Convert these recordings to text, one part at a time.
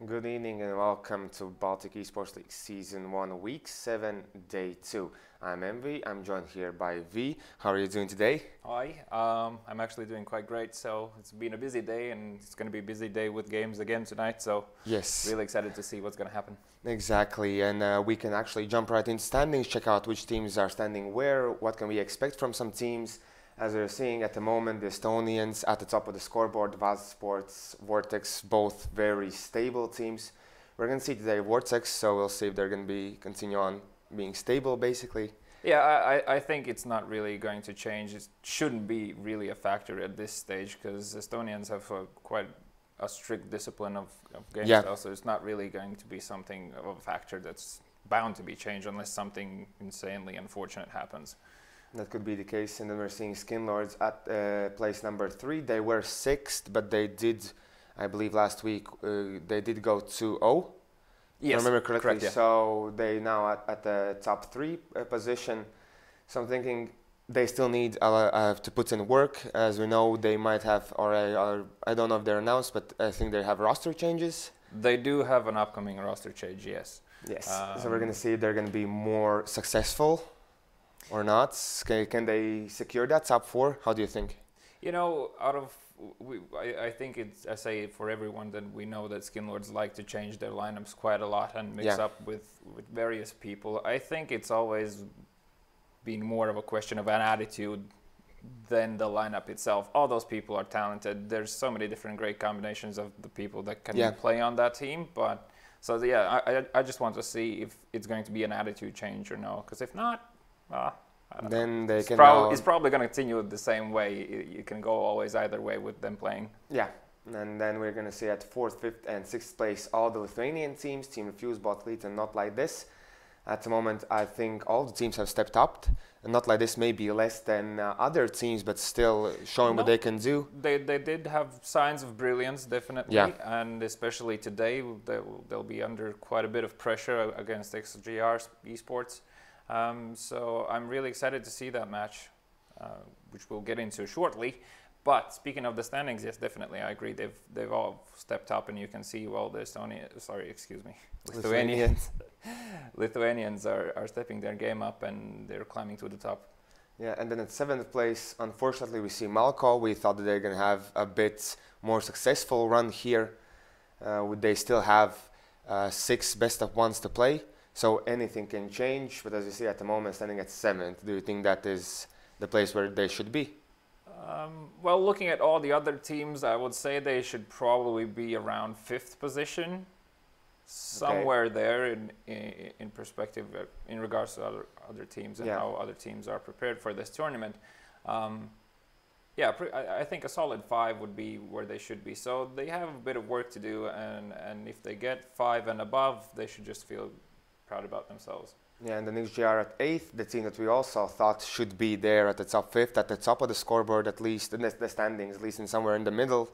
Good evening and welcome to Baltic eSports League Season 1, Week 7, Day 2. I'm Envy, I'm joined here by V. How are you doing today? Hi, I'm actually doing quite great, so it's been a busy day and it's going to be a busy day with games again tonight, so Yes. really excited to see what's going to happen. Exactly, and we can actually jump right into standings, check out which teams are standing where, what can we expect from some teams. As we're seeing at the moment, the Estonians at the top of the scoreboard, BESL Sports, Vortex, both very stable teams. We're going to see today Vortex, so we'll see if they're going to continue on being stable, basically. Yeah, I think it's not really going to change. It shouldn't be really a factor at this stage because Estonians have quite a strict discipline of game style, so it's not really going to be something of a factor that's bound to be changed unless something insanely unfortunate happens. That could be the case, and then we're seeing Skinlords at place number 3. They were 6th, but they did, I believe last week, they did go 2-0. Yes, if I remember correctly. Correct, yeah. So they now at the top 3 position. So I'm thinking they still need to put in work. As we know, they might have, or I don't know if they're announced, but I think they have roster changes. They do have an upcoming roster change, yes. Yes. So we're going to see if they're going to be more successful or not. Can they secure that top 4? How do you think? You know, I think it's, I say for everyone that we know that Skinlords like to change their lineups quite a lot and mix up with various people. I think it's always been more of a question of an attitude than the lineup itself. All those people are talented. There's so many different great combinations of the people that can play on that team. But so yeah, I just want to see if it's going to be an attitude change or no. Because if not, then they it's probably going to continue the same way. You can go always either way with them playing. Yeah, and then we're going to see at 4th, 5th and 6th place all the Lithuanian teams, Team Refuse, Baltic and NotLikeThis. At the moment, I think all the teams have stepped up. And NotLikeThis may be less than other teams, but still showing what they can do. They did have signs of brilliance, definitely. Yeah. And especially today, they'll be under quite a bit of pressure against XGR eSports. So I'm really excited to see that match, which we'll get into shortly. But speaking of the standings, yes, definitely, I agree. They've all stepped up, and you can see the Lithuanians are stepping their game up, and they're climbing to the top. Yeah, and then at 7th place, unfortunately, we see Malco. We thought that they're going to have a bit more successful run here. They still have 6 best of 1s to play. So anything can change, but as you see at the moment, standing at 7th, do you think that is the place where they should be? Well, looking at all the other teams, I would say they should probably be around 5th position, somewhere there in perspective in regards to other teams and how other teams are prepared for this tournament. Yeah, I think a solid 5 would be where they should be. So they have a bit of work to do, and if they get 5 and above, they should just feel proud about themselves. Yeah, and the XGR at 8th, the team that we also thought should be there at the top 5th, at the top of the scoreboard at least, in the standings, at least in somewhere in the middle.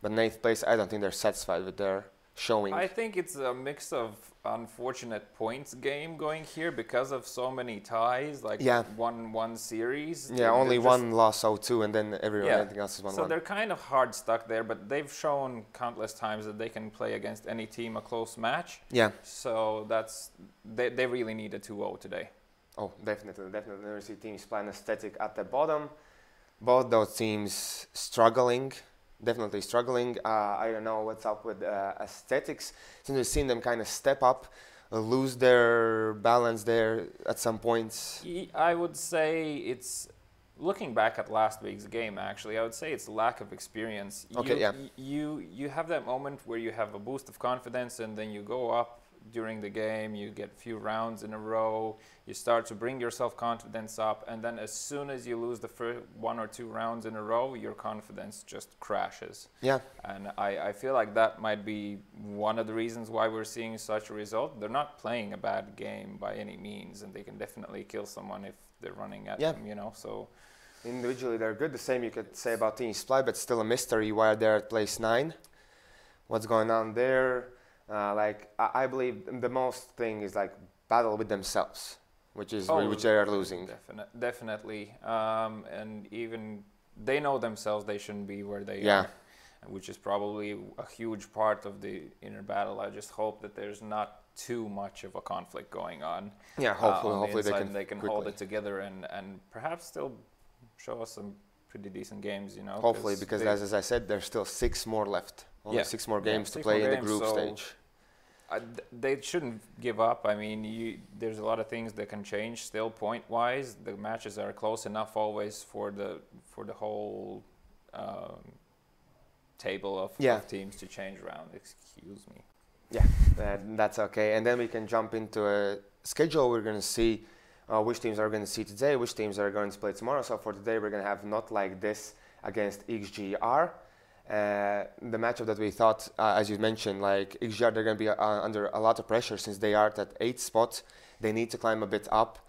But 9th place, I don't think they're satisfied with their showing. I think it's a mix of unfortunate points game going here because of so many ties, like one series. Yeah, only one loss 0-2, and then everything else is 1-1. So they're kind of hard stuck there, but they've shown countless times that they can play against any team a close match. Yeah. So they really need a 2-0 today. Oh, definitely. We see teams playing Aesthetic at the bottom. Both those teams struggling. Definitely struggling. I don't know what's up with Aesthetics. Since we've seen them kind of step up, lose their balance there at some points. I would say it's, looking back at last week's game, actually, I would say it's lack of experience. You have that moment where you have a boost of confidence and then you go up during the game, you get a few rounds in a row, you start to bring your self-confidence up, and then as soon as you lose the first 1 or 2 rounds in a row, your confidence just crashes. Yeah. And I feel like that might be one of the reasons why we're seeing such a result. They're not playing a bad game by any means, and they can definitely kill someone if they're running at them, you know, so. Individually, they're good. The same you could say about Team Supply, but still a mystery why they're at place 9. What's going on there? I believe the most thing is like battle with themselves, which is which they are losing. Definitely, and even they know themselves they shouldn't be where they are. which is probably a huge part of the inner battle. I just hope that there's not too much of a conflict going on. Yeah, hopefully they can hold it together and perhaps still show us some pretty decent games, you know. Hopefully, because as I said, there's still 6 more left. Only 6 more games to play in the group stage. They shouldn't give up. I mean, there's a lot of things that can change still point-wise. The matches are close enough always for the whole table of teams to change around. Excuse me. Yeah, that's okay. And then we can jump into a schedule. We're going to see which teams are going to see today, which teams are going to play tomorrow. So for today, we're going to have NotLikeThis against XGR. The matchup that we thought, as you mentioned, like XGR, they're going to be under a lot of pressure since they are at that 8th spot. They need to climb a bit up.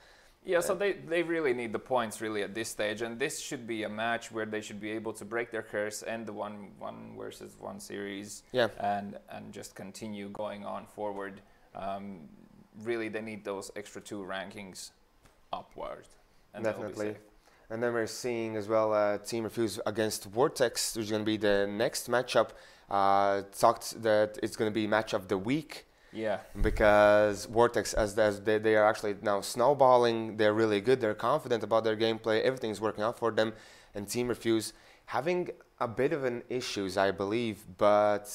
Yeah, so they really need the points really at this stage, and this should be a match where they should be able to break their curse, end the one versus one series, and just continue going on forward. Really, they need those extra 2 rankings upward. And definitely. And then we're seeing as well Team Refuse against Vortex, which is going to be the next matchup. Talked that it's going to be match of the week. Yeah. Because Vortex, as they are actually now snowballing, they're really good. They're confident about their gameplay. Everything's working out for them. And Team Refuse having a bit of an issues, I believe, but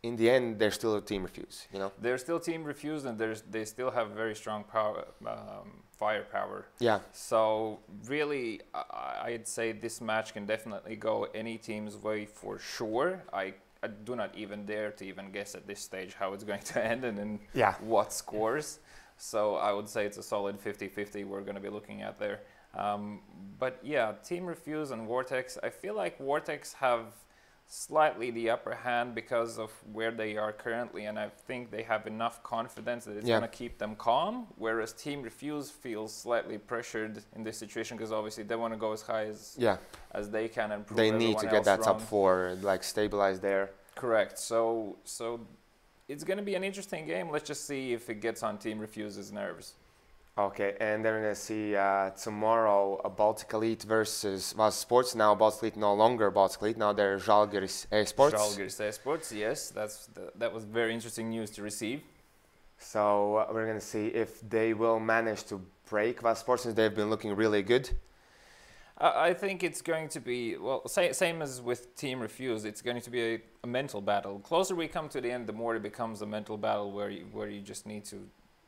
in the end, they're still a Team Refuse. You know. They're still Team Refuse, and they still have very strong power, firepower. Yeah. So really, I'd say this match can definitely go any team's way for sure. I do not even dare to even guess at this stage how it's going to end and in what scores. So I would say it's a solid 50-50 we're going to be looking at there. But yeah, Team Refuse and Vortex, I feel like Vortex have slightly the upper hand because of where they are currently, and I think they have enough confidence that it's going to keep them calm, whereas Team Refuse feels slightly pressured in this situation because obviously they want to go as high as they can and prove they need to get that top 4, like stabilize there. Correct. So it's going to be an interesting game. Let's just see if it gets on Team Refuse's nerves. Okay, and then we're going to see tomorrow a Baltic Elite versus BESL Sports. Now Baltic Elite no longer Baltic Elite. Now they're Žalgiris eSports. Žalgiris eSports, yes. That was very interesting news to receive. So we're going to see if they will manage to break BESL Sports since they've been looking really good. I think it's going to be, well, same as with Team Refuse, it's going to be a mental battle. The closer we come to the end, the more it becomes a mental battle where you just need to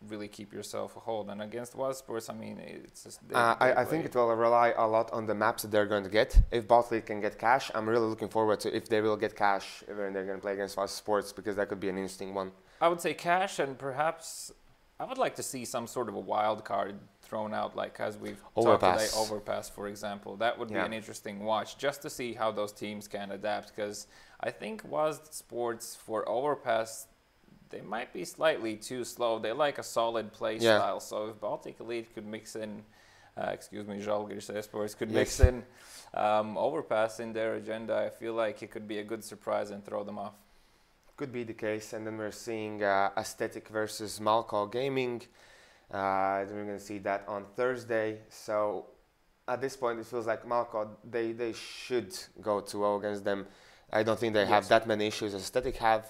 really keep yourself a hold. And against BESL Sports, I mean, it's just... I think it will rely a lot on the maps that they're going to get. If Baltic can get cash, I'm really looking forward to if they will get cash when they're going to play against BESL Sports, because that could be an interesting one. I would say cash, and perhaps I would like to see some sort of a wild card thrown out, like as we've talked today, Overpass, for example. That would be an interesting watch, just to see how those teams can adapt, because I think BESL Sports for Overpass, they might be slightly too slow. They like a solid play style. So if Baltic Elite could mix in, Žalgiris eSports could mix in Overpass in their agenda, I feel like it could be a good surprise and throw them off. Could be the case. And then we're seeing Aesthetic versus Malco Gaming. Then we're going to see that on Thursday. So at this point, it feels like Malco, they should go 2-0 against them. I don't think they have that many issues as Aesthetic have.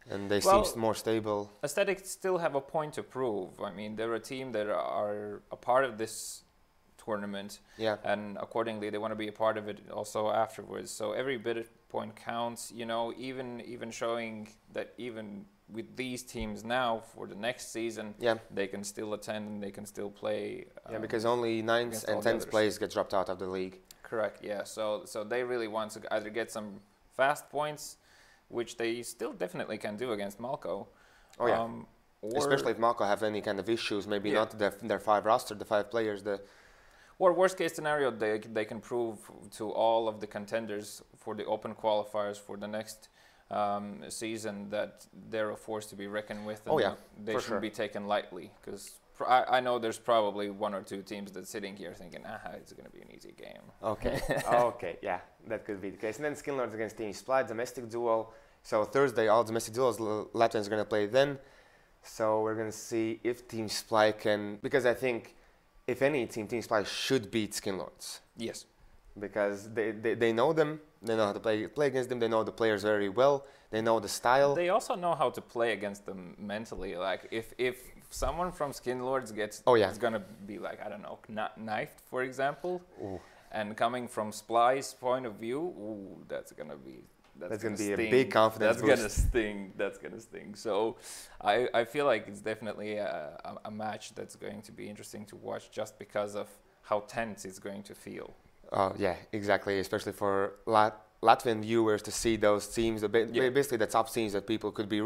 And they seem more stable. Aesthetic still have a point to prove. I mean, they're a team that are a part of this tournament. Yeah. And accordingly, they want to be a part of it also afterwards. So every bit of point counts. You know, even showing that even with these teams now for the next season, they can still attend and they can still play. Because only 9th and 10th place get dropped out of the league. Correct. Yeah. So they really want to either get some fast points, which they still definitely can do against Malco. Oh, yeah. Especially if Malco have any kind of issues, maybe not their 5 roster, the 5 players. Or worst case scenario, they can prove to all of the contenders for the open qualifiers for the next season that they're a force to be reckoned with. And they shouldn't be taken lightly, because I know there's probably 1 or 2 teams that's sitting here thinking, it's going to be an easy game. Okay. Okay, yeah, that could be the case. And then Skill Lords against Team Supply, domestic duo. So Thursday, all domestic duos, Latvians are going to play then. So we're going to see if Team Supply can, because I think if any Team Supply should beat Skin Lords. Yes. Because they know them, They know how to play against them. They know the players very well. They know the style. They also know how to play against them mentally. Like if someone from Skinlords is gonna be like, I don't know, knifed, for example, and coming from Sply's point of view, that's gonna be a big confidence boost. That's gonna sting. So I feel like it's definitely a match that's going to be interesting to watch, just because of how tense it's going to feel. Oh yeah, exactly. Especially for Latvian viewers to see those teams, basically the top teams that people could be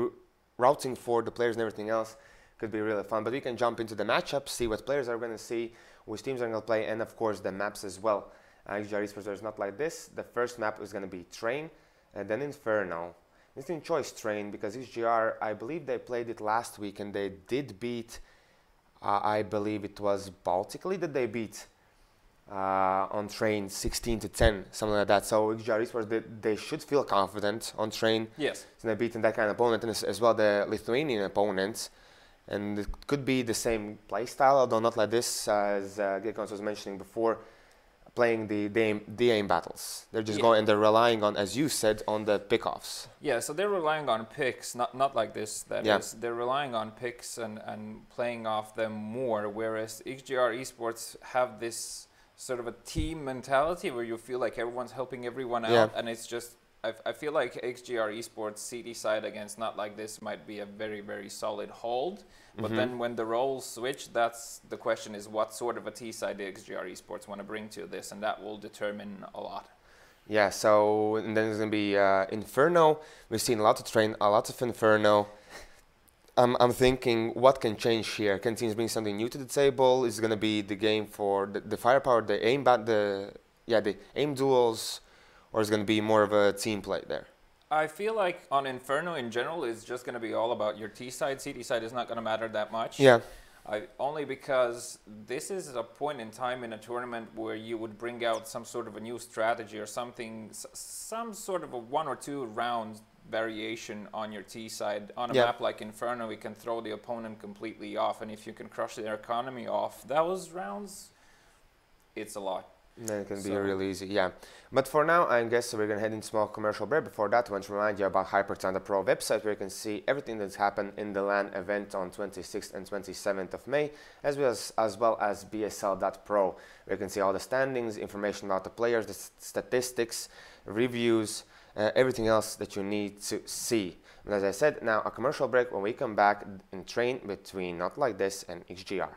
routing for, the players and everything else, could be really fun. But we can jump into the matchups, see what players are going to see, which teams are going to play, and of course the maps as well. XGR eSports is not like this. The first map is going to be Train, and then Inferno. Interesting choice, Train, because XGR, I believe they played it last week and they did beat, I believe it was Baltic State that they beat on Train 16-10, something like that. So XGR eSports, they should feel confident on Train. Yes. So they're beating that kind of opponent, and as well the Lithuanian opponents. And it could be the same play style, although not like this, as GOEXANIMO was mentioning before, playing the aim battles. They're just going, and they're relying on, as you said, on the pickoffs. Yeah, so they're relying on picks, not like this. That is, they're relying on picks and playing off them more, whereas XGR eSports have this sort of a team mentality where you feel like everyone's helping everyone out, and it's just, I feel like XGR eSports CD side against NotLikeThis might be a very, very solid hold. But then when the roles switch, that's the question, is what sort of a T side the XGR eSports want to bring to this, and that will determine a lot. Yeah, so and then there's going to be Inferno. We've seen a lot of Train, a lot of Inferno. I'm thinking, what can change here? Can teams bring something new to the table? Is it going to be the game for the firepower, the aim duels, or is it going to be more of a team play there? I feel like on Inferno in general, it's just going to be all about your T side. CD side is not going to matter that much. Yeah. Only because this is a point in time in a tournament where you would bring out some sort of a new strategy or something, some sort of a 1 or 2 round variation on your T side. On a map like Inferno, we can throw the opponent completely off, and if you can crush their economy off those rounds, it's a lot. Then it can be really easy, But for now, I guess we're going to head into a small commercial break. Before that, I want to remind you about HyperTunder Pro website, where you can see everything that's happened in the LAN event on 26th and 27th of May, as well as BESL.pro, where you can see all the standings, information about the players, the statistics, reviews, everything else that you need to see. And as I said, now a commercial break. When we come back, in Train between NotLikeThis and XGR.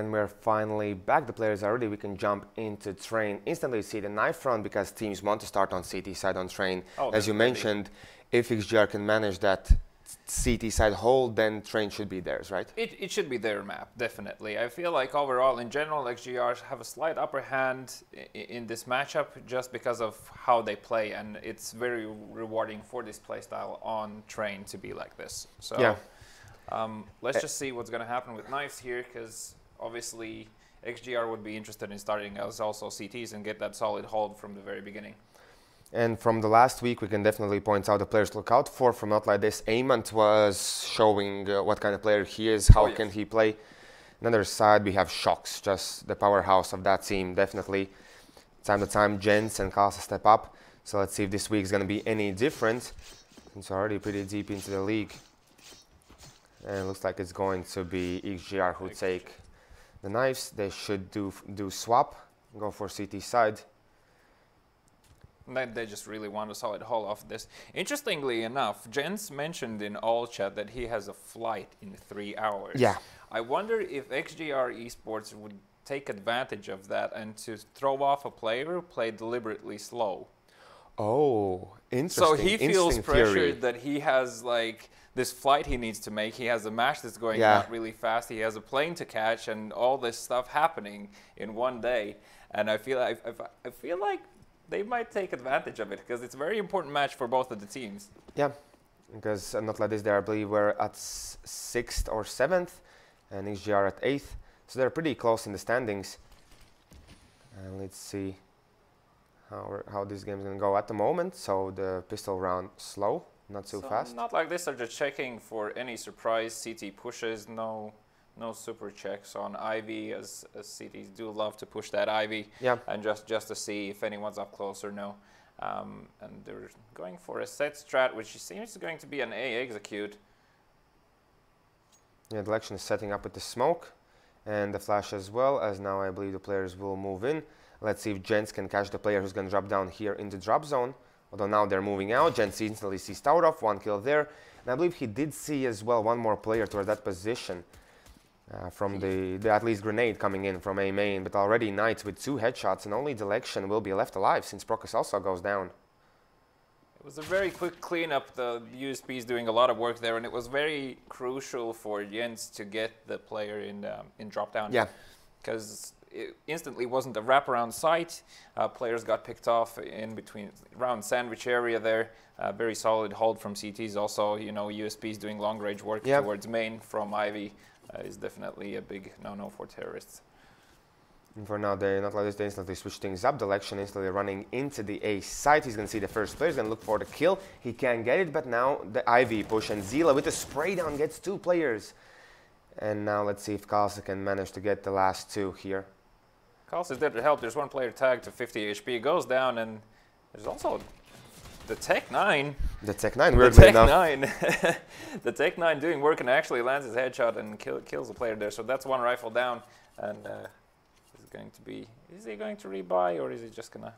And we're finally back. The players are ready. We can jump into train. Instantly see the knife front because teams want to start on CT side on train. As you mentioned, if XGR can manage that CT side hold, then train should be theirs, right? It should be their map, definitely. I feel like overall, in general, XGR have a slight upper hand in this matchup just because of how they play, and it's very rewarding for this playstyle on train to be like this. So yeah. Let's just see what's going to happen with knives here, because obviously XGR would be interested in starting as also CTs and get that solid hold from the very beginning. And from the last week, we can definitely point out the players to look out for. From NotLikeThis, Amant was showing what kind of player he is, how can he play. On the other side, we have Shocks, just the powerhouse of that team, definitely. Time to time, Jens and Kalsa step up. So let's see if this week is going to be any different. It's already pretty deep into the league. And it looks like it's going to be XGR who take the knives. They should do swap, go for CT side. They just really want a solid haul off this. Interestingly enough, Jens mentioned in all chat that he has a flight in 3 hours. Yeah. I wonder if XGR eSports would take advantage of that and to throw off a player, play deliberately slow. Oh, interesting. So he feels pressured that he has like this flight he needs to make. He has a match that's going not really fast. He has a plane to catch and all this stuff happening in one day. And I feel like they might take advantage of it because it's a very important match for both of the teams. Yeah, because NotLikeThis, I believe, we're at 6th or 7th, and XGR at 8th. So they're pretty close in the standings. And let's see how this game is going to go at the moment. So the pistol round slow, not too fast. NotLikeThis are just checking for any surprise CT pushes. No super checks on Ivy, as CTs do love to push that Ivy. Yeah. And just to see if anyone's up close or no. And they're going for a set strat, which seems going to be an A execute. Yeah, the election is setting up with the smoke and the flash as well, as now I believe the players will move in. Let's see if Jens can catch the player who's going to drop down here in the drop zone. Although now they're moving out. Jens instantly sees Taurov, 1 kill there. And I believe he did see as well one more player toward that position. From the at least grenade coming in from A main, but already Knights with 2 headshots, and only Delection will be left alive since Procus also goes down. It was a very quick cleanup. The USP is doing a lot of work there, and it was very crucial for Jens to get the player in drop down. Yeah, because it instantly wasn't a wraparound sight. Players got picked off in between around sandwich area there. Very solid hold from CTs. Also, you know, USP is doing long range work towards main from Ivy. Is definitely a big no-no for terrorists. And for now, they instantly switch things up. Delection instantly running into the A site. He's going to see the first player. He's going to look for the kill. He can't get it, but now the Ivy push. And Zila with a spray down gets 2 players. And now let's see if Kalsa can manage to get the last 2 here. Kalsa is there to help. There's one player tagged to 50 HP. Goes down, and there's also the Tech 9. The Tech 9, weirdly enough. The Tech 9 doing work and actually lands his headshot and kills the player there. So that's 1 rifle down. And is he going to rebuy, or is he just going to...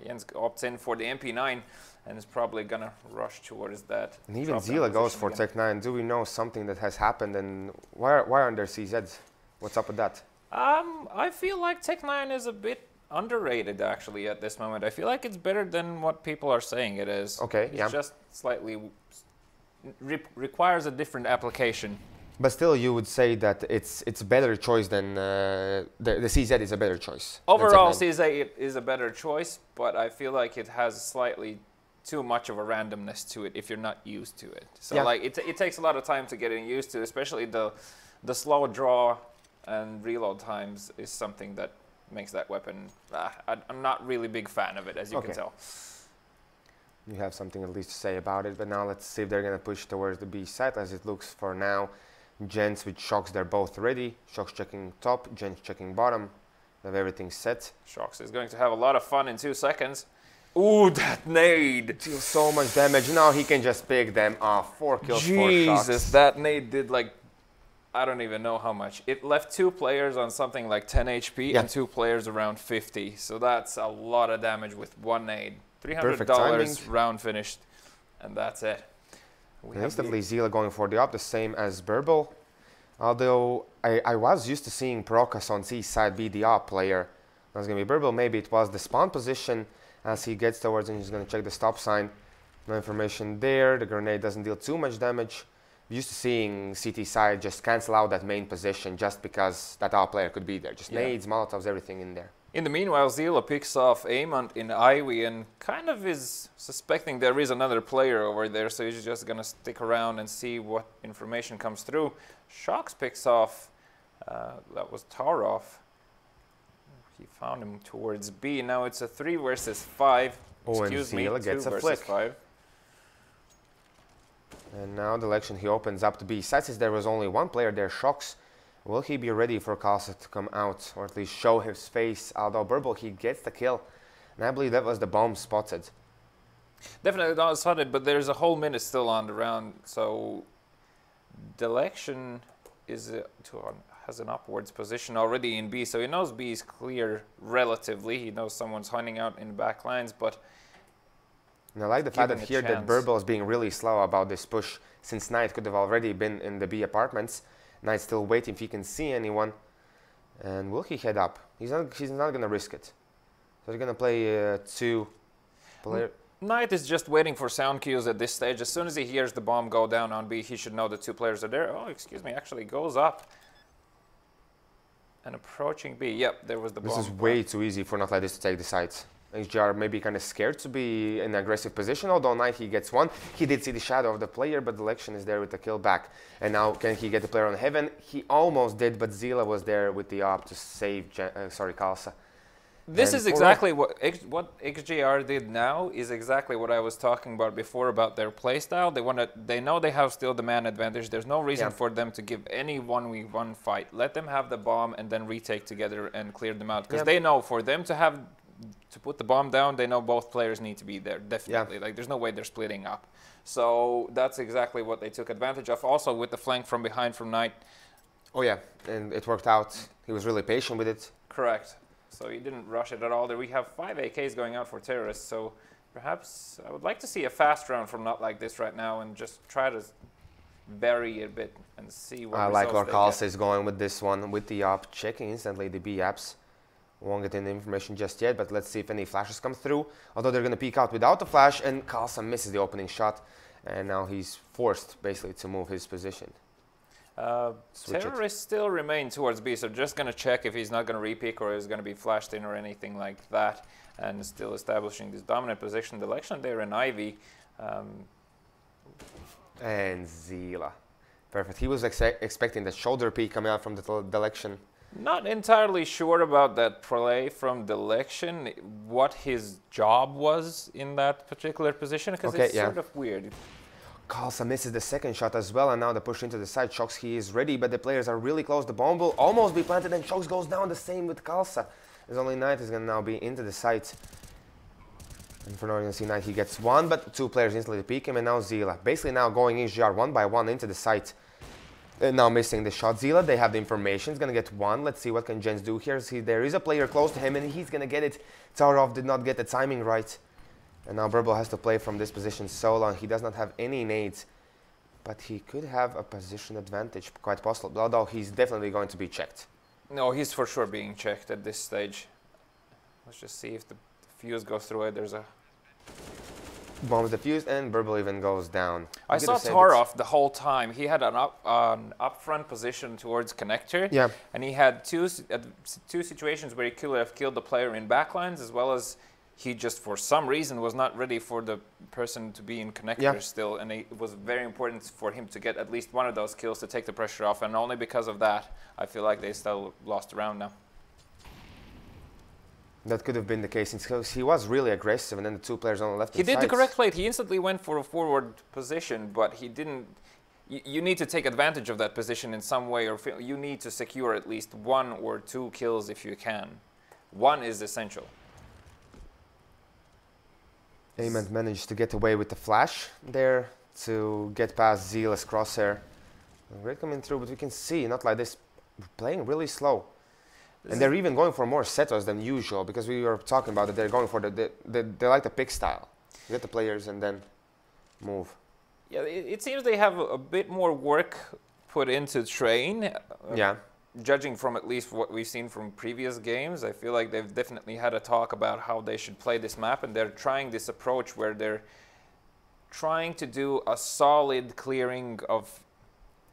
Jens opts in for the MP9 and is probably going to rush towards that. And even Zila goes for Tech 9. Do we know something that has happened, and why aren't there CZs? What's up with that? I feel like Tech 9 is a bit underrated actually at this moment. I feel like it's better than what people are saying it is. Okay, it's just slightly requires a different application. But still, you would say that it's a better choice than the CZ is a better choice. Overall, CZ is a better choice, but I feel like it has slightly too much of a randomness to it if you're not used to it. So like it takes a lot of time to get used to, especially the slow draw and reload times is something that makes that weapon, I'm not really big fan of it, as you can tell. You have something at least to say about it, but now let's see if they're going to push towards the B site, as it looks for now. Jens with Shocks, they're both ready. Shocks checking top, Jens checking bottom. They have everything set. Shocks is going to have a lot of fun in 2 seconds. Ooh, that nade! Deals so much damage. Now he can just pick them off. 4 kills, 4 shots. Jesus, that nade did like... I don't even know how much. It left 2 players on something like 10 HP and 2 players around 50. So that's a lot of damage with 1 nade. $300 round finished, and that's it. Instantly Zila going for the up, the same as Burble. Although I was used to seeing Prokas on C side be the op player. That was going to be Burble. Maybe it was the spawn position as he gets towards and he's going to check the stop sign. No information there. The grenade doesn't deal too much damage. I'm used to seeing CT side just cancel out that main position just because that op player could be there. Just nades, molotovs, everything in there. In the meanwhile, Zila picks off Amont in Ivy and kind of is suspecting there is another player over there, so he's just going to stick around and see what information comes through. Shox picks off, that was Tarov. He found him towards B. Now it's a 3 versus 5. Oh, Excuse me, and Zila gets 2 a versus flick. 5. And now the election he opens up to B. Since there was only one player there, Shox. Will he be ready for Kalsa to come out, or at least show his face? Although Burble, he gets the kill. And I believe that was the bomb spotted. Definitely not spotted, but there's a whole minute still on the round. So the election is has an upwards position already in B. So he knows B is clear relatively. He knows someone's hunting out in the back lines, but... And I like the fact that here that Burble is being really slow about this push, since Knight could have already been in the B apartments. Knight's still waiting if he can see anyone. And will he head up? He's not going to risk it. So they're going to play 2 player. Knight is just waiting for sound cues at this stage. As soon as he hears the bomb go down on B, he should know the 2 players are there. Oh, excuse me, actually goes up. And approaching B. Yep, there was the bomb. This is way too easy for NotLikeThis to take the sides. XGR may be kind of scared to be in an aggressive position, although Knight he gets one. He did see the shadow of the player, but the election is there with the kill back. And now can he get the player on heaven? He almost did, but Zila was there with the op to save Kalsa. This is exactly what XGR did now is exactly what I was talking about before about their playstyle. They know they have still the man advantage. There's no reason for them to give any 1v1 fight. Let them have the bomb and then retake together and clear them out. Because they know for them to put the bomb down, they know both players need to be there, definitely. Like, there's no way they're splitting up. So that's exactly what they took advantage of. Also with the flank from behind from Knight. Oh yeah, and it worked out. He was really patient with it. Correct. So he didn't rush it at all. There we have 5 AKs going out for terrorists. So perhaps I would like to see a fast round from NotLikeThis right now and just try to vary a bit and see what I like where Kalsa is going with this one, with the op, checking instantly the B apps. Won't get any information just yet, but let's see if any flashes come through. Although they're going to peek out without the flash, and Kalsa misses the opening shot. And now he's forced, basically, to move his position. Terrorists still remain towards B, so just going to check if he's not going to repeak or is going to be flashed in or anything like that. And still establishing this dominant position. The election there in Ivy. And Zila. Perfect. He was expecting the shoulder peek coming out from the election. Not entirely sure about that play from the election, what his job was in that particular position, because it's sort of weird. Kalsa misses the second shot as well, and now the push into the side. Shox, he is ready, but the players are really close. The bomb will almost be planted, and Shox goes down. The same with Kalsa. There's only Knight is going to now be into the site. And for now, you're going to see Knight, he gets one, but 2 players instantly peek him, and now Zila. Basically now going XGR 1 by 1 into the site. Now missing the shot. Zila, they have the information. He's going to get 1. Let's see what can Jens do here. See, there is a player close to him, and he's going to get it. Tarov did not get the timing right. And now Burble has to play from this position solo. He does not have any nades. But he could have a position advantage, quite possible. Although he's definitely going to be checked. No, he's for sure being checked at this stage. Let's just see if the fuse goes through it. There's a... Bombs defused, and Burble even goes down. I saw Tarov the whole time. He had an upfront position towards connector. Yeah. And he had two situations where he could have killed the player in backlines, as well as he just, for some reason, was not ready for the person to be in connector still. And it was very important for him to get at least one of those kills to take the pressure off. And only because of that, I feel like they still lost the round now. That could have been the case because he was really aggressive, and then the 2 players on the left. He did the correct play. He instantly went for a forward position, but he didn't. You need to take advantage of that position in some way, or you need to secure at least 1 or 2 kills if you can. 1 is essential. Amont managed to get away with the flash there to get past Zila's crosshair. Great coming through, but we can see NotLikeThis playing really slow. And they're even going for more setos than usual, because we were talking about that they're going for they like the pick style. Get the players and then move. Yeah, it seems they have a bit more work put into train. Yeah. Judging from at least what we've seen from previous games, I feel like they've definitely had a talk about how they should play this map, and they're trying this approach where they're trying to do a solid clearing of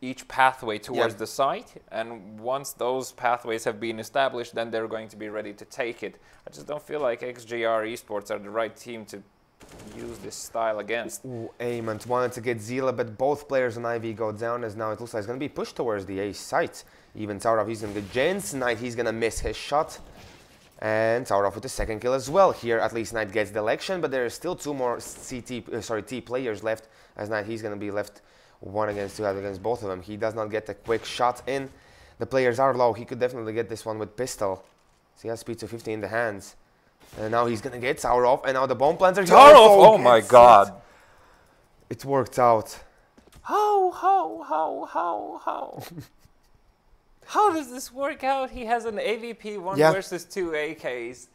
each pathway towards the site, and once those pathways have been established, then they're going to be ready to take it. I just don't feel like XGR eSports are the right team to use this style against. Ament wanted to get Zila, but both players on IV go down, as now it looks like it's going to be pushed towards the A site. Even Taurov, he's going to get Jens. Knight, he's going to miss his shot. And Taurov with the second kill as well. Here, at least Knight gets the election, but there are still two more T players left, as Knight, he's going to be left 1 against 2 against both of them. He does not get a quick shot in. The players are low. He could definitely get this one with pistol. So he has speed to 50 in the hands. And now he's going to get Taurov, and now the bomb plants are... Taurov! Oh my god! It worked out. How? How does this work out? He has an AVP 1 versus 2 AKs.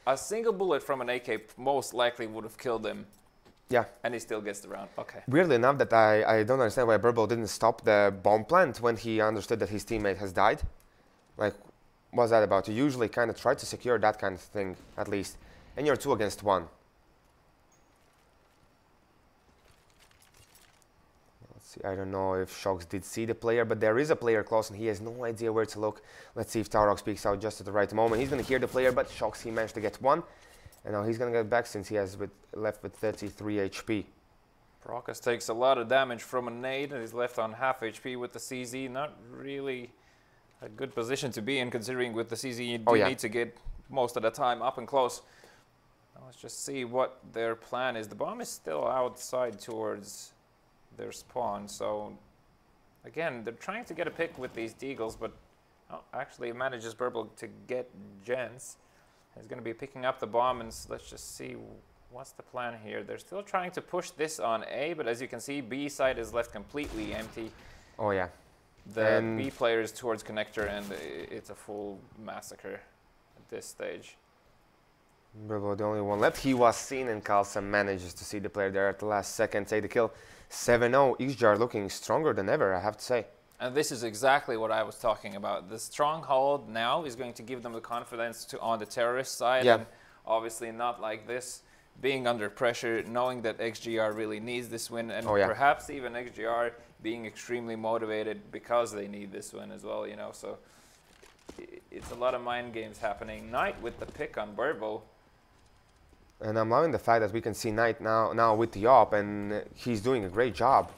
A single bullet from an AK most likely would have killed him. Yeah. And he still gets the round. Okay. Weirdly enough, that I don't understand why Burble didn't stop the bomb plant when he understood that his teammate has died. Like, what's that about? You usually kind of try to secure that kind of thing, at least. And you're 2 against 1. Let's see. I don't know if Shocks did see the player, but there is a player close, and he has no idea where to look. Let's see if Taurov speaks out just at the right moment. He's going to hear the player, but Shocks, he managed to get 1. And now he's going to get back since he has left with 33 HP. Prokas takes a lot of damage from a nade and he's left on half HP with the CZ. Not really a good position to be in, considering with the CZ you do need to get most of the time up and close. Now let's just see what their plan is. The bomb is still outside towards their spawn, so again, they're trying to get a pick with these deagles, but actually it manages Burble to get Jens. He's going to be picking up the bomb, and let's just see what's the plan here. They're still trying to push this on A, but as you can see, B side is left completely empty. Oh yeah. The B player is towards connector, and it's a full massacre at this stage. Burble, the only one left. He was seen, and Carlson manages to see the player there at the last second, take the kill. 7-0. XGR looking stronger than ever, I have to say. And this is exactly what I was talking about. The stronghold now is going to give them the confidence on the terrorist side. Yeah. And obviously NotLikeThis, being under pressure, knowing that XGR really needs this win, and perhaps even XGR being extremely motivated because they need this win as well, you know. So it's a lot of mind games happening. Knight with the pick on Burble. And I'm loving the fact that we can see Knight now with the op, and he's doing a great job.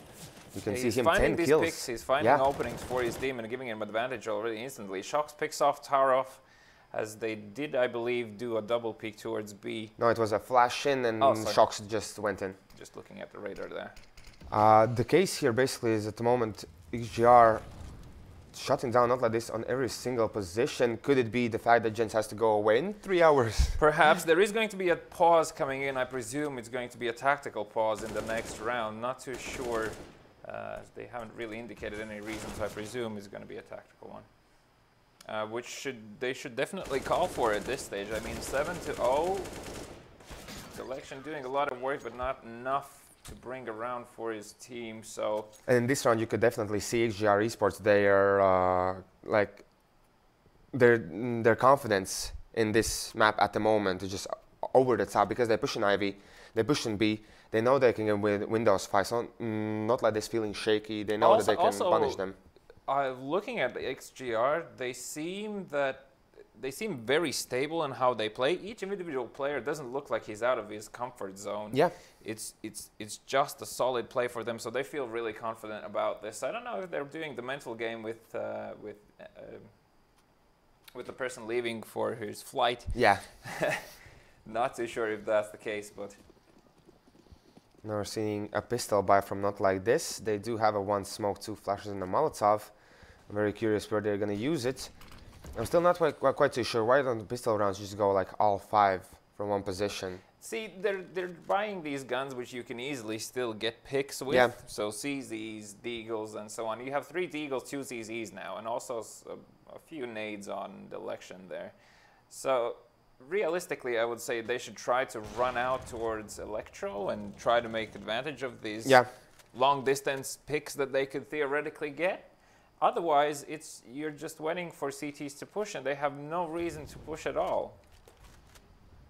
You can see him 10 kills. Picks, he's finding openings for his team and giving him advantage already instantly. Shocks picks off Taurov, as they did, I believe, do a double peek towards B. No, it was a flash in, and Shocks just went in. Just looking at the radar there. The case here basically is at the moment XGR shutting down NotLikeThis on every single position. Could it be the fact that Jens has to go away in 3 hours? Perhaps. There is going to be a pause coming in. I presume it's going to be a tactical pause in the next round. Not too sure. They haven't really indicated any reason, so I presume it's going to be a tactical one. Which they should definitely call for at this stage. I mean, 7-0. Selection doing a lot of work, but not enough to bring around for his team. So. And in this round, you could definitely see XGR eSports. They are like their confidence in this map at the moment is just over the top, because they push in Ivy, they push in B. They know they can get with Windows 5, so NotLikeThis feeling shaky. They know that they can punish them. Looking at the XGR, they seem very stable in how they play. Each individual player doesn't look like he's out of his comfort zone. Yeah, it's just a solid play for them, so they feel really confident about this. I don't know if they're doing the mental game with the person leaving for his flight. Yeah, not too sure if that's the case, but. Now we're seeing a pistol buy from NotLikeThis. They do have a 1 smoke, 2 flashes, and a Molotov. I'm very curious where they're going to use it. I'm still not quite too sure. Why don't the pistol rounds just go like all 5 from one position? See, they're buying these guns which you can easily still get picks with. Yeah. So CZs, Deagles, and so on. You have 3 Deagles, 2 CZs now, and also a few nades on the election there. So realistically, I would say they should try to run out towards Electro and try to make advantage of these long distance picks that they could theoretically get. Otherwise, you're just waiting for CTs to push, and they have no reason to push at all.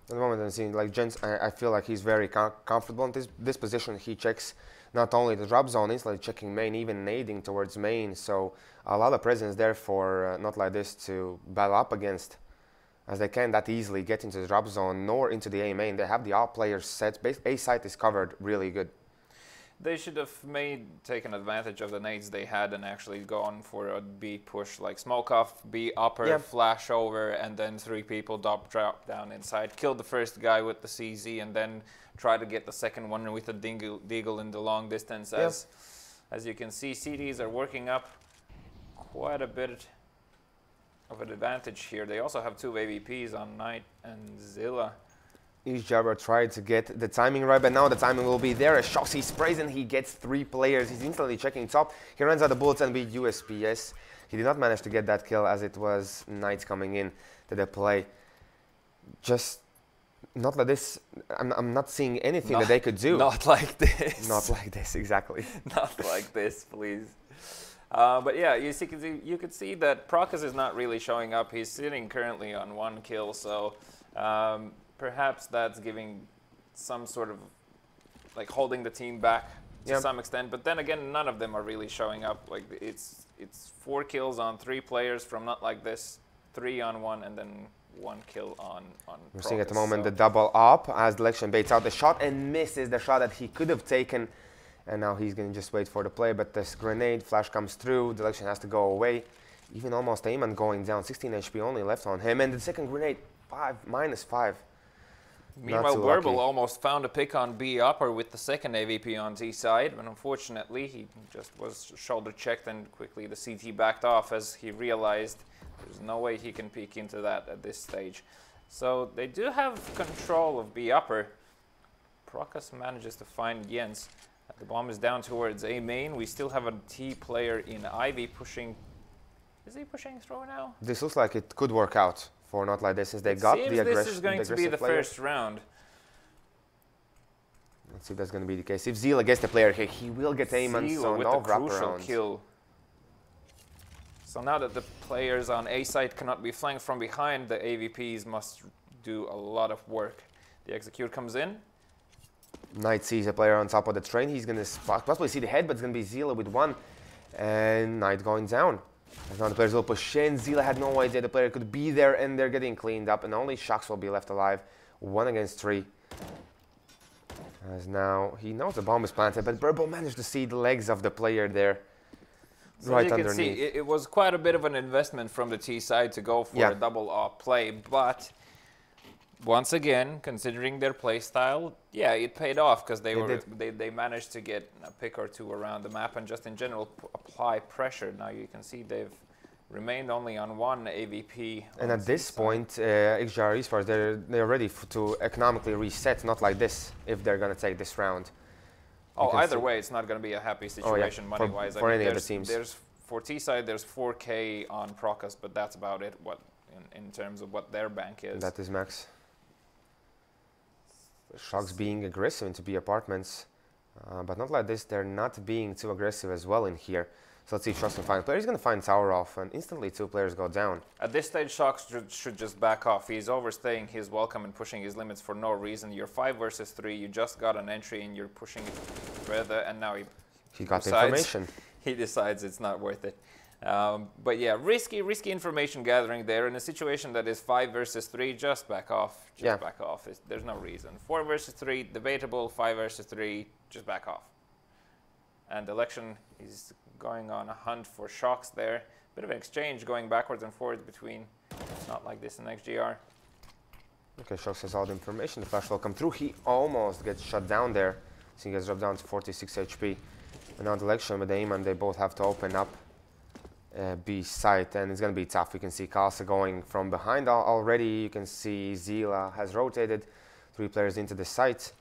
At the moment I'm seeing like Jens, I feel like he's very comfortable in this position. He checks not only the drop zone, instantly checking main, even nading towards main. So a lot of presence there for NotLikeThis to battle up against, as they can't that easily get into the drop zone nor into the A main. They have the all players set. A site is covered really good. They should have taken advantage of the nades they had and actually gone for a B push, like smoke off, B upper, flash over, and then 3 people drop down inside. Kill the first guy with the CZ, and then try to get the second one with a deagle in the long distance. As you can see, CDs are working up quite a bit of an advantage here. They also have 2 AVPs on Knight and Zilla. Not like this. Not like this, exactly. Not like this, please. But yeah, you could see that Prokas is not really showing up. He's sitting currently on 1 kill, so perhaps that's giving some sort of like holding the team back to some extent. But then again, none of them are really showing up. Like it's 4 kills on 3 players from NotLikeThis, 3 on 1, and then 1 kill on We're seeing at the moment the double up as Lattelecom baits out the shot and misses the shot that he could have taken. And now he's going to just wait for the play, but this grenade flash comes through. Lattelecom has to go away. Even almost Eamon going down. 16 HP only left on him. And the second grenade, -5. Meanwhile, Verbal almost found a pick on B upper with the second AVP on T side, but unfortunately he just was shoulder checked and quickly the CT backed off as he realized there's no way he can peek into that at this stage. So they do have control of B upper. Prokas manages to find Jens. The bomb is down towards A main. We still have a T player in Ivy pushing. Is he pushing through now? This looks like it could work out for NotLikeThis since they got the aggression. This is going to be the first round. Let's see if that's going to be the case. If Zilla gets the player here, he will get Eamon, so no wraparound. Kill. So now that the players on A side cannot be flanked from behind, the AVPs must do a lot of work. The execute comes in. Knight sees a player on top of the train. He's going to possibly see the head, but it's going to be Zilla with 1. And Knight going down. As now the players will push in. Zilla had no idea the player could be there, and they're getting cleaned up. And only Shox will be left alive. 1 against 3. As now he knows the bomb is planted, but Burble managed to see the legs of the player there. So right underneath. You can see it was quite a bit of an investment from the T side to go for a double off play, but once again, considering their play style, yeah, it paid off because they managed to get a pick or 2 around the map and just in general apply pressure. Now you can see they've remained only on 1 AVP. And at this point, XGR eSports, they're ready to economically reset, NotLikeThis, if they're going to take this round. Oh, either way, it's not going to be a happy situation money-wise. For any of the teams. For T side, there's 4K on Prokas, but that's about it. In terms of what their bank is. That is max. Shox being aggressive into B apartments, but NotLikeThis, they're not being too aggressive as well in here. So let's see if Shox can find a player. He's going to find tower off, and instantly 2 players go down. At this stage, Shox should just back off. He's overstaying his welcome and pushing his limits for no reason. You're 5 versus 3. You just got an entry, and you're pushing it further, and now he got the information. He decides it's not worth it. But yeah, risky information gathering there in a situation that is 5 versus 3. Just back off. Just back off. There's no reason. 4 versus 3, debatable. 5 versus 3, just back off. And Election is going on a hunt for Shox there. Bit of an exchange going backwards and forwards between NotLikeThis and XGR. Okay, Shox has all the information. The flash will come through. He almost gets shut down there. So he gets dropped down to 46 HP. And now the Lattelecom with Eamon, they both have to open up B site, and it's going to be tough. We can see Kalsa going from behind already. You can see Zilla has rotated 3 players into the site.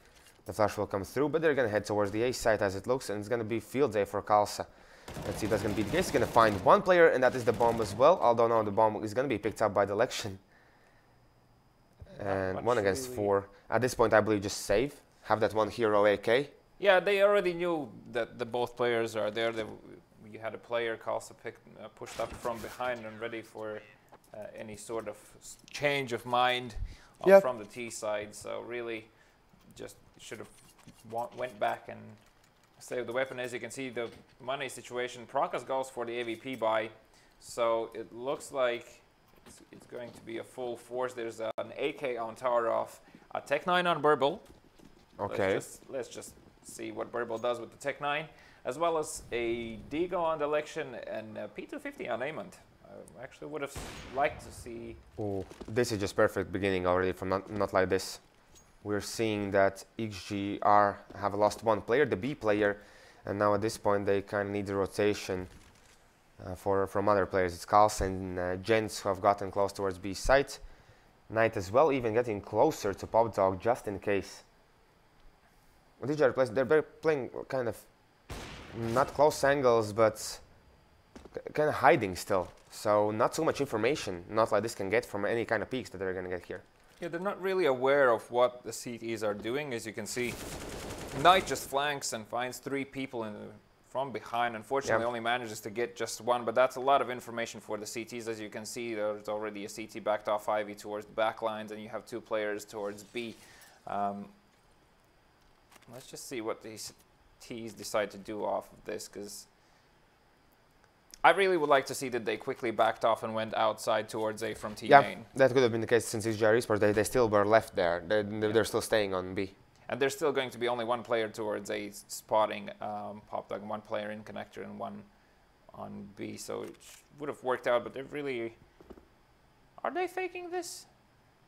The flash will come through, but they're going to head towards the A site as it looks, and it's going to be field day for Kalsa. Let's see if that's going to be the case. He's going to find 1 player, and that is the bomb as well, although now the bomb is going to be picked up by the Lattelecom. And 1 against 4. At this point, I believe just save. Have that 1 hero AK. Yeah, they already knew that both players are there. You had a player, Kalsa, pushed up from behind and ready for any sort of change of mind from the T side. So really, just should have went back and saved the weapon. As you can see, the money situation, Prakas goes for the AVP buy. So it looks like it's going to be a full force. There's an AK on Tarov, a Tech 9 on Burble. Okay. Let's just see what Burble does with the Tech 9, as well as a Digo on the election and a P250 on Amond. I actually would have liked to see... Oh, this is just perfect beginning already from NotLikeThis. We're seeing that XGR have lost one player, the B player, and now at this point they kind of need the rotation from other players. It's Kals and Jens who have gotten close towards B site. Knight as well, even getting closer to Pop Dog just in case. They're playing kind of not close angles, but kind of hiding still. So not so much information NotLikeThis can get from any kind of peaks that they're going to get here. Yeah, they're not really aware of what the CTs are doing. As you can see, Knight just flanks and finds 3 people from behind. Unfortunately, only manages to get just 1, but that's a lot of information for the CTs. As you can see, there's already a CT backed off Ivy towards the back lines, and you have 2 players towards B. Let's just see what these Ts decide to do off of this, because I really would like to see that they quickly backed off and went outside towards A from T main. That could have been the case since XGR eSports. They still were left there. They're still staying on B. And there's still going to be only 1 player towards A spotting Pop Dog, 1 player in connector and 1 on B. So it would have worked out, but they're really... Are they faking this?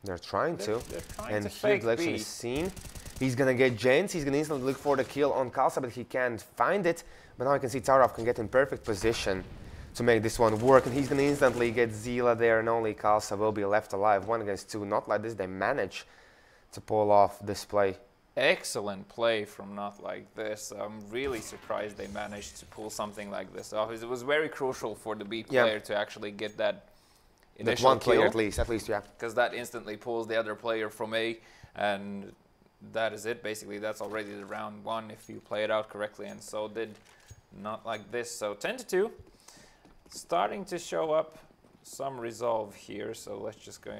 They're trying to. They're trying and to here fake the election B. is seen. He's going to get Jens. He's going to instantly look for the kill on Kalsa, but he can't find it. But now you can see Tarov can get in perfect position to make this one work. And he's going to instantly get Zila there, and only Kalsa will be left alive. 1 against 2. NotLikeThis. They manage to pull off this play. Excellent play from NotLikeThis. I'm really surprised they managed to pull something like this off. It was very crucial for the B player to actually get that initial one kill. Player at least, yeah. Because that instantly pulls the other player from A, and that is it. Basically, that's already the round 1 if you play it out correctly, and so did NotLikeThis. So 10-2, starting to show up some resolve here. So let's just go.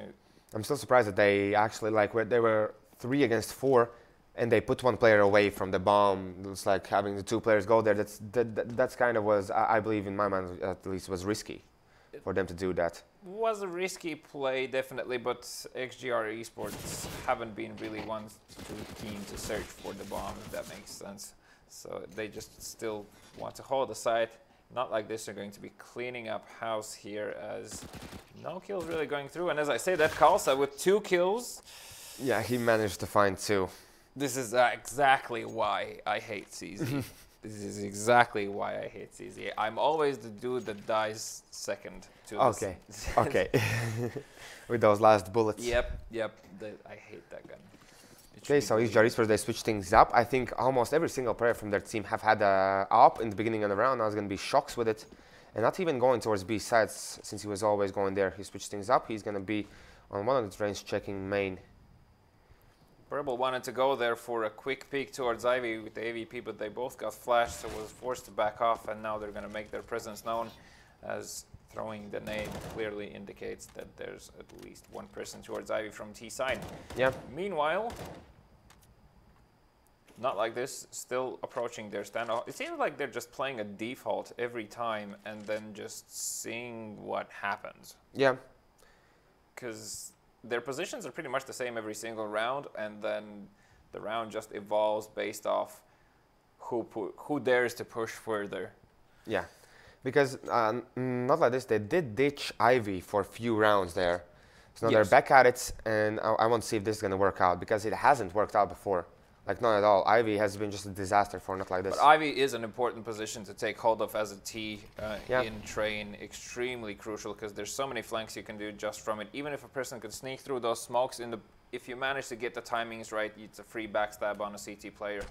I'm still surprised that they actually they were 3 against 4. And they put 1 player away from the bomb. It's like having the 2 players go there. That's kind of was, I believe in my mind at least, was risky for them to do that. Was a risky play, definitely, but XGR eSports haven't been really ones too keen to search for the bomb, if that makes sense. So they just still want to hold the site. NotLikeThis are going to be cleaning up house here, as no kills really going through. And as I say, that Kalsa with 2 kills. Yeah, he managed to find 2. This is exactly why I hate CZ. This is exactly why I hate CZ. I'm always the dude that dies second to Okay, okay. With those last bullets. Yep. I hate that gun. Okay, so XGR eSports, they switch things up. I think almost every single player from their team have had a AWP in the beginning of the round. Now it's going to be Shocks with it. And not even going towards B sides, since he was always going there. He switched things up. He's going to be on one of the trains checking main. Burble wanted to go there for a quick peek towards Ivy with the AVP, but they both got flashed, so was forced to back off, and now they're going to make their presence known, as throwing the nade clearly indicates that there's at least 1 person towards Ivy from T side. Yeah. Meanwhile, NotLikeThis still approaching their standoff. It seems like they're just playing a default every time and then just seeing what happens. Yeah. Because their positions are pretty much the same every single round, and then the round just evolves based off who dares to push further. Yeah, because NotLikeThis, they did ditch Ivy for a few rounds there. So now they're back at it, and I want to see if this is going to work out, because it hasn't worked out before. Like, not at all. Ivy has been just a disaster for NotLikeThis. But Ivy is an important position to take hold of as a T in train. Extremely crucial, because there's so many flanks you can do just from it. Even if a person could sneak through those smokes, if you manage to get the timings right, it's a free backstab on a CT player.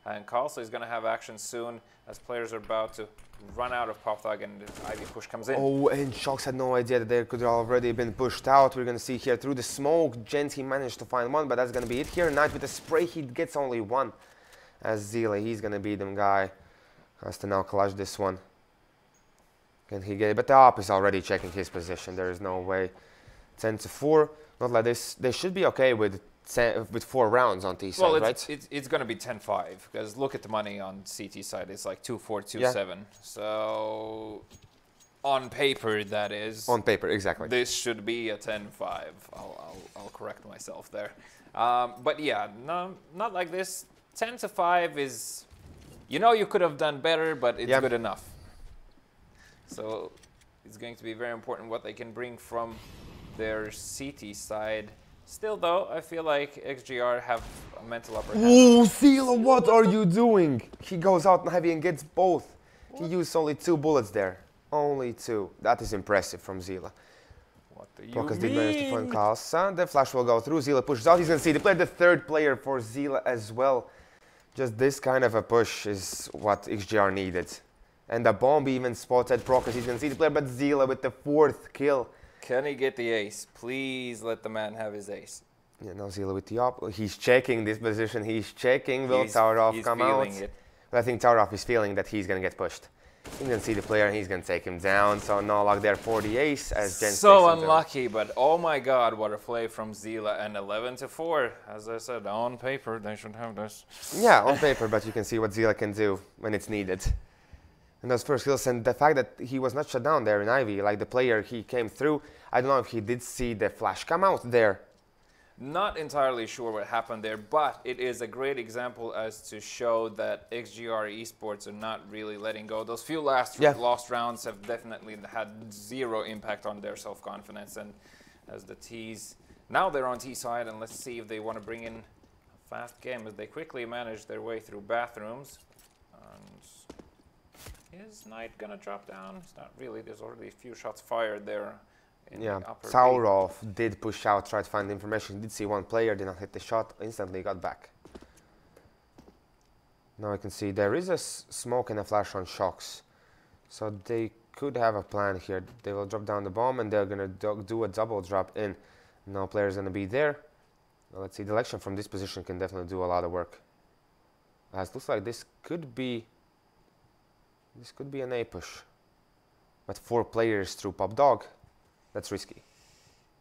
And Kalsa is going to have action soon, as players are about to run out of Pop Dog, and the Ivy push comes in. Oh, and Shocks had no idea that they could have already been pushed out. We're going to see here through the smoke, Jens, he managed to find 1, but that's going to be it here. Knight with a spray, he gets only 1. as Zila, he's going to be the guy. Has to now clutch this one. Can he get it? But the op is already checking his position. There is no way. 10-4. Not like this. They should be okay with 4 rounds on T side, well, right? It's going to be 10-5 because look at the money on CT side. It's like 2-4, 2-7. Yeah. So on paper, that is. On paper, exactly. This should be a 10-5. I'll correct myself there. But yeah, no, not like this. 10-5 is, you know, you could have done better, but it's good enough. So it's going to be very important what they can bring from their CT side. Still, though, I feel like XGR have a mental upper hand. Oh, Zila, what are you doing? He goes out and heavy and gets both. What? He used only 2 bullets there. Only 2. That is impressive from Zila. What do you Focus mean? did manage to find Kalsa. The flash will go through. Zila pushes out. He's going to see the player, the 3rd player for Zila as well. Just this kind of a push is what XGR needed. And the bomb even spotted Procus. He's going to see the player, but Zila with the 4th kill. Can he get the ace? Please let the man have his ace. Yeah, now Zila with the op. He's checking this position. He's checking. Will Taurov come out? But I think Taurov is feeling that he's going to get pushed. He's going to see the player and he's going to take him down. So no luck there for the ace as Jens so unlucky, but oh my god, what a play from Zila, and 11-4. As I said, on paper, they should have this. Yeah, on paper, but you can see what Zila can do when it's needed. And those first kills, and the fact that he was not shut down there in Ivy, like the player, he came through. I don't know if he did see the flash come out there. Not entirely sure what happened there, but it is a great example as to show that XGR eSports are not really letting go. Those few lost rounds have definitely had 0 impact on their self-confidence. And as the T's, now they're on T side, and let's see if they want to bring in a fast game as they quickly manage their way through bathrooms. And is Knight gonna drop down? It's not really. There's already a few shots fired there. Yeah, Taurov did push out, tried to find information. Did see one player, did not hit the shot, instantly got back. Now I can see there is a smoke and a flash on Shocks. So they could have a plan here. They will drop down the bomb and they're going to do a double drop in. No player's going to be there. Well, let's see, the election from this position can definitely do a lot of work. As looks like this could be an A push. But 4 players through Pop Dog. That's risky.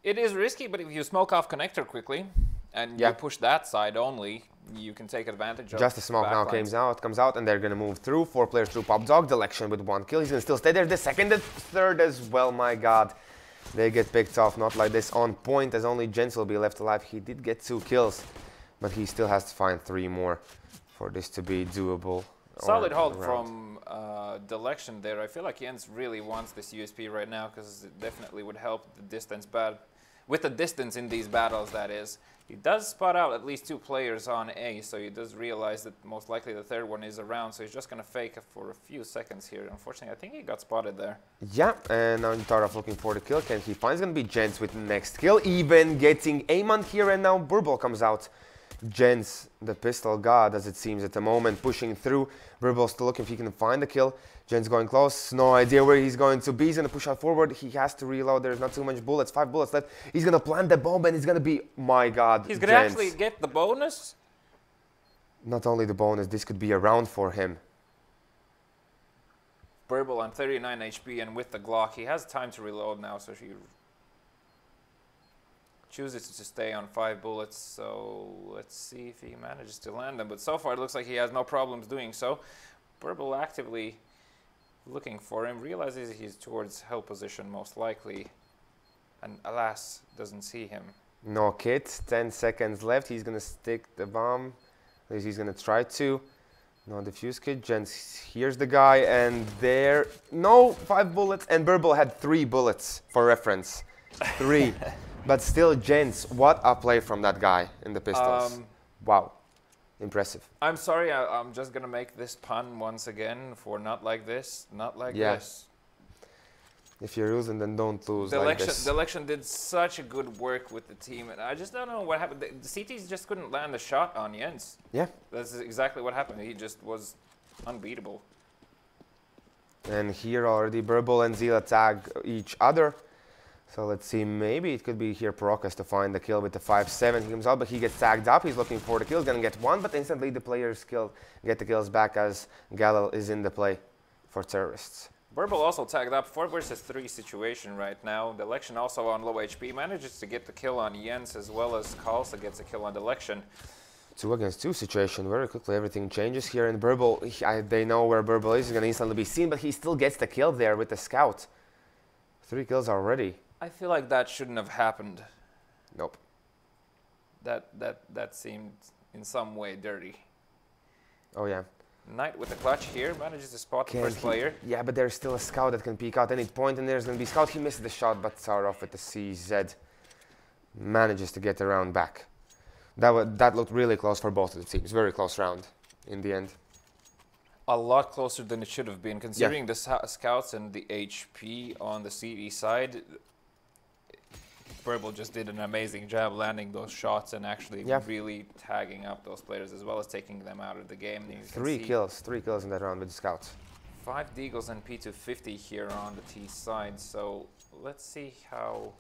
It is risky, but if you smoke off connector quickly and you push that side only, you can take advantage of just the smoke now comes out, and they're going to move through. 4 players through Pop Dog. Delection with 1 kill. He's going to still stay there. The 2nd, the 3rd as well. My God. They get picked off. Not like this on point, as only Jens will be left alive. He did get 2 kills, but he still has to find 3 more for this to be doable. Solid hold from Delection there. I feel like Jens really wants this USP right now because it definitely would help the distance with the distance in these battles, that is. He does spot out at least 2 players on A, so he does realize that most likely the 3rd one is around, so he's just going to fake for a few seconds here. Unfortunately, I think he got spotted there. Yeah, and now Taurov looking for the kill. Can he find? It's going to be Jens with the next kill, even getting Amon here, and now Burbal comes out. Jens, the pistol god, as it seems at the moment, pushing through. Burbal still looking if he can find the kill. Jens going close, no idea where he's going to be. He's going to push out forward. He has to reload. There's not too much bullets. 5 bullets left. He's going to plant the bomb, and it's going to be, my God, he's going to actually get the bonus? Not only the bonus, this could be a round for him. Burbal on 39 HP, and with the Glock, he has time to reload now, so he chooses to stay on 5 bullets, so let's see if he manages to land them. But so far, it looks like he has no problems doing so. Burbal actively looking for him, realizes he's towards hell position most likely, and alas, doesn't see him. No kit, 10 seconds left. He's going to stick the bomb. At least he's going to try to. No defuse kit. Jens here's the guy, and there, no, 5 bullets, and Burbal had 3 bullets for reference. 3. But still, Jens, what a play from that guy in the pistols. Wow. Impressive. I'm sorry, I'm just going to make this pun once again for not like this, not like this. If you're losing, then don't lose Delection did such a good work with the team, and I just don't know what happened. The CTs just couldn't land a shot on Jens. Yeah. That's exactly what happened. He just was unbeatable. And here already, Burbal and Zila tag each other. So let's see, maybe it could be here Prokas to find the kill with the 5-7. He comes out, but he gets tagged up. He's looking for the kill, gonna get one, but instantly the players get the kills back as Galil is in the play for terrorists. BESL also tagged up 4 versus 3 situation right now. The Election also on low HP manages to get the kill on Jens as well as Kalsa gets a kill on the Election. 2 against 2 situation. Very quickly everything changes here in BESL. They know where BESL is. He's going to instantly be seen, but he still gets the kill there with the scout. 3 kills already. I feel like that shouldn't have happened. Nope. That seemed in some way dirty. Oh yeah. Knight with the clutch here manages to spot the first player. Yeah, but there's still a scout that can peek out any point, and there's going to be scout. He missed the shot, but Tsarov with the CZ manages to get the round back. That looked really close for both of the teams. Very close round in the end. A lot closer than it should have been, considering the scouts and the HP on the CD side. BESL just did an amazing job landing those shots and actually really tagging up those players as well as taking them out of the game. 3 kills in that round with the scouts. 5 deagles and P250 here on the T side. So let's see how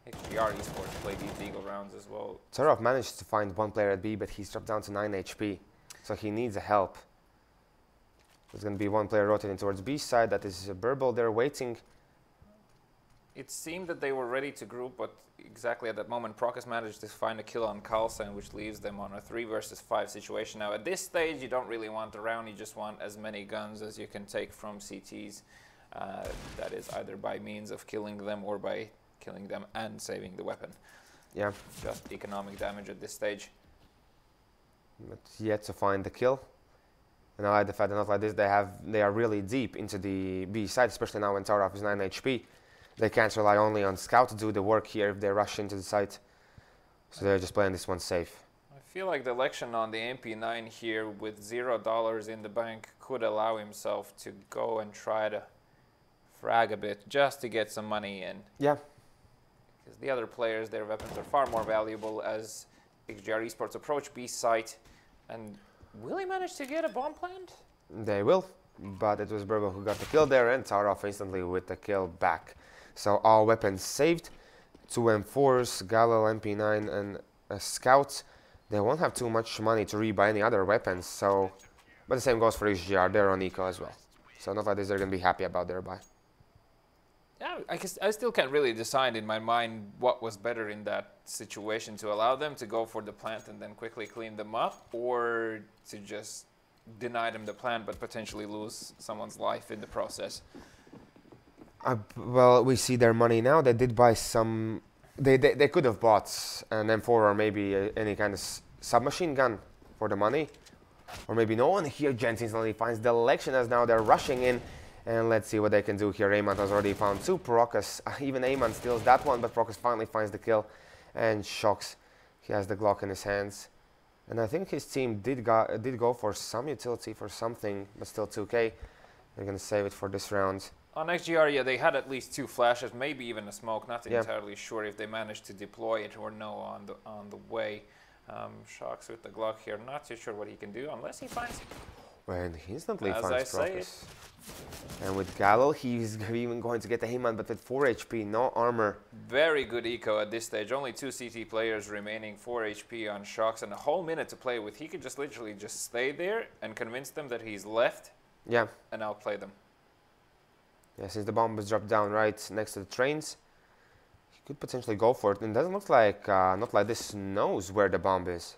XGR eSports play these deagle rounds as well. Tsarov managed to find 1 player at B, but he's dropped down to 9 HP, so he needs a help. There's going to be 1 player rotating towards B side. That is BESL. They're waiting. It seemed that they were ready to group, but exactly at that moment, Prokas managed to find a kill on Carlsen, which leaves them on a 3 versus 5 situation. Now, at this stage, you don't really want the round. You just want as many guns as you can take from CTs. That is either by means of killing them or by killing them and saving the weapon. Yeah. Just economic damage at this stage. But yet to find the kill. And I like the fact that NotLikeThis, they are really deep into the B side, especially now when Tsarov is 9 HP. They can't rely only on scout to do the work here if they rush into the site. So they're just playing this one safe. I feel like the Election on the MP9 here with $0 in the bank could allow himself to go and try to frag a bit just to get some money in. Yeah. Because the other players, their weapons are far more valuable as XGR eSports approach B site. And will he manage to get a bomb plant? They will, but it was BESL who got the kill there and Tsarov instantly with the kill back. So all weapons saved. 2 M4s, Galil, MP9 and a scout. They won't have too much money to rebuy any other weapons, so but the same goes for XGR, they're on eco as well. So NotLikeThis, they're gonna be happy about their buy. Yeah, I guess I still can't really decide in my mind what was better in that situation, to allow them to go for the plant and then quickly clean them up, or to just deny them the plant but potentially lose someone's life in the process. Well, we see their money now. They did buy some. They could have bought an M4 or maybe any kind of submachine gun for the money, or maybe no one here. Jens instantly finds the Election as now they're rushing in, and let's see what they can do here. Amant has already found 2. Prokas, even Amant steals that one, but Prokas finally finds the kill and shocks. He has the Glock in his hands, and I think his team did go for some utility for something, but still 2K. They're gonna save it for this round. On XGR, yeah, they had at least 2 flashes, maybe even a smoke. Not entirely sure if they managed to deploy it or no on the way. Shocks with the Glock here. Not too sure what he can do unless he finds. And he instantly As finds Prokas. And with Galil, he's even going to get the Heyman, but with 4 HP, no armor. Very good eco at this stage. Only 2 CT players remaining, 4 HP on Shocks, and a whole minute to play with. He could just literally just stay there and convince them that he's left. Yeah. And outplay them. Yeah, since the bomb was dropped down right next to the trains, he could potentially go for it. And it doesn't look like NotLikeThis knows where the bomb is.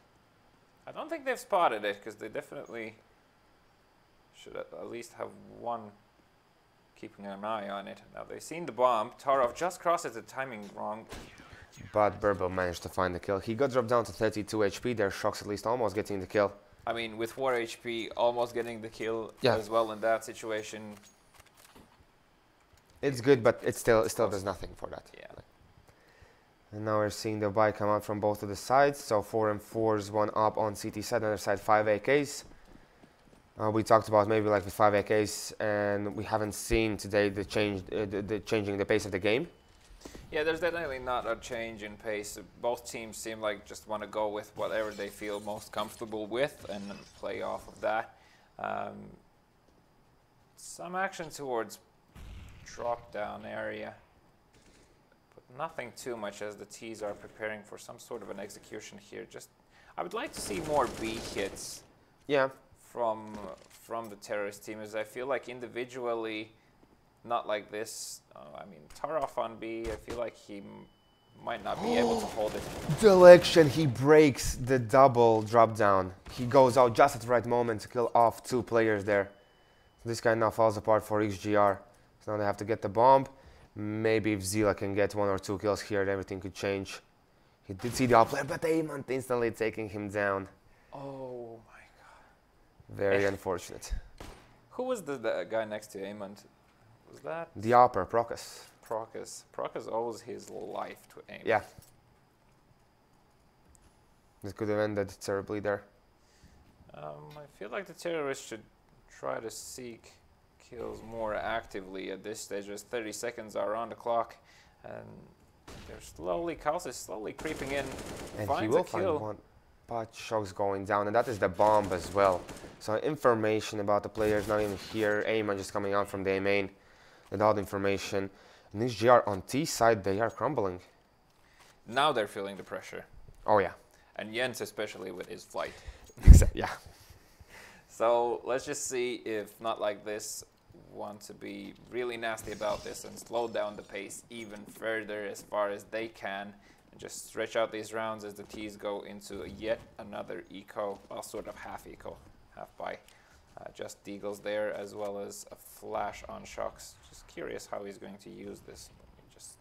I don't think they've spotted it, because they definitely should at least have one keeping an eye on it. Now they've seen the bomb. Tarov just crosses the timing wrong. But BESL managed to find the kill. He got dropped down to 32 HP. Their Shocks at least almost getting the kill. I mean, with 4 HP, almost getting the kill as well in that situation. It's good, but it still does nothing for that. Yeah. And now we're seeing the buy come out from both of the sides. So 4 M4s, 1 up on CT side, other side 5 AKs. We talked about maybe like with 5 AKs, and we haven't seen today the changing the pace of the game. Yeah, there's definitely not a change in pace. Both teams seem like just want to go with whatever they feel most comfortable with and play off of that. Some action towards drop down area, but Nothing too much as the T's are preparing for some sort of an execution here. Just, I would like to see more B hits. Yeah. From the terrorist team, as I feel like individually, NotLikeThis. I mean, Tarov on B. I feel like he might not be able to hold it. Delection, he breaks the double drop down. He goes out just at the right moment to kill off 2 players there. This guy now falls apart for XGR. So now they have to get the bomb. Maybe if Zila can get 1 or 2 kills here, everything could change. He did see the outplayer, but Amon instantly taking him down. Oh my god. Very unfortunate. Who was the guy next to Amon? Was that? The upper, Procus. Procus owes his life to Amon. Yeah. This could have ended terribly there. I feel like the terrorists should try to seek kills more actively at this stage. As 30 seconds are on the clock, and they're slowly, Kals is slowly creeping in. And he will find one. But Shock's going down, and that is the bomb as well. So information about the players not even here. Amon just coming out from the A main without information. And XGR on T side, they are crumbling. Now they're feeling the pressure. Oh yeah. And Jens especially with his flight. Yeah. So let's just see if NotLikeThis want to be really nasty about this and slow down the pace even further as far as they can, and just stretch out these rounds as the T's go into yet another eco, well, sort of half eco, half buy. Just Deagles there, as well as a flash on Shocks. Just curious how he's going to use this. Let me just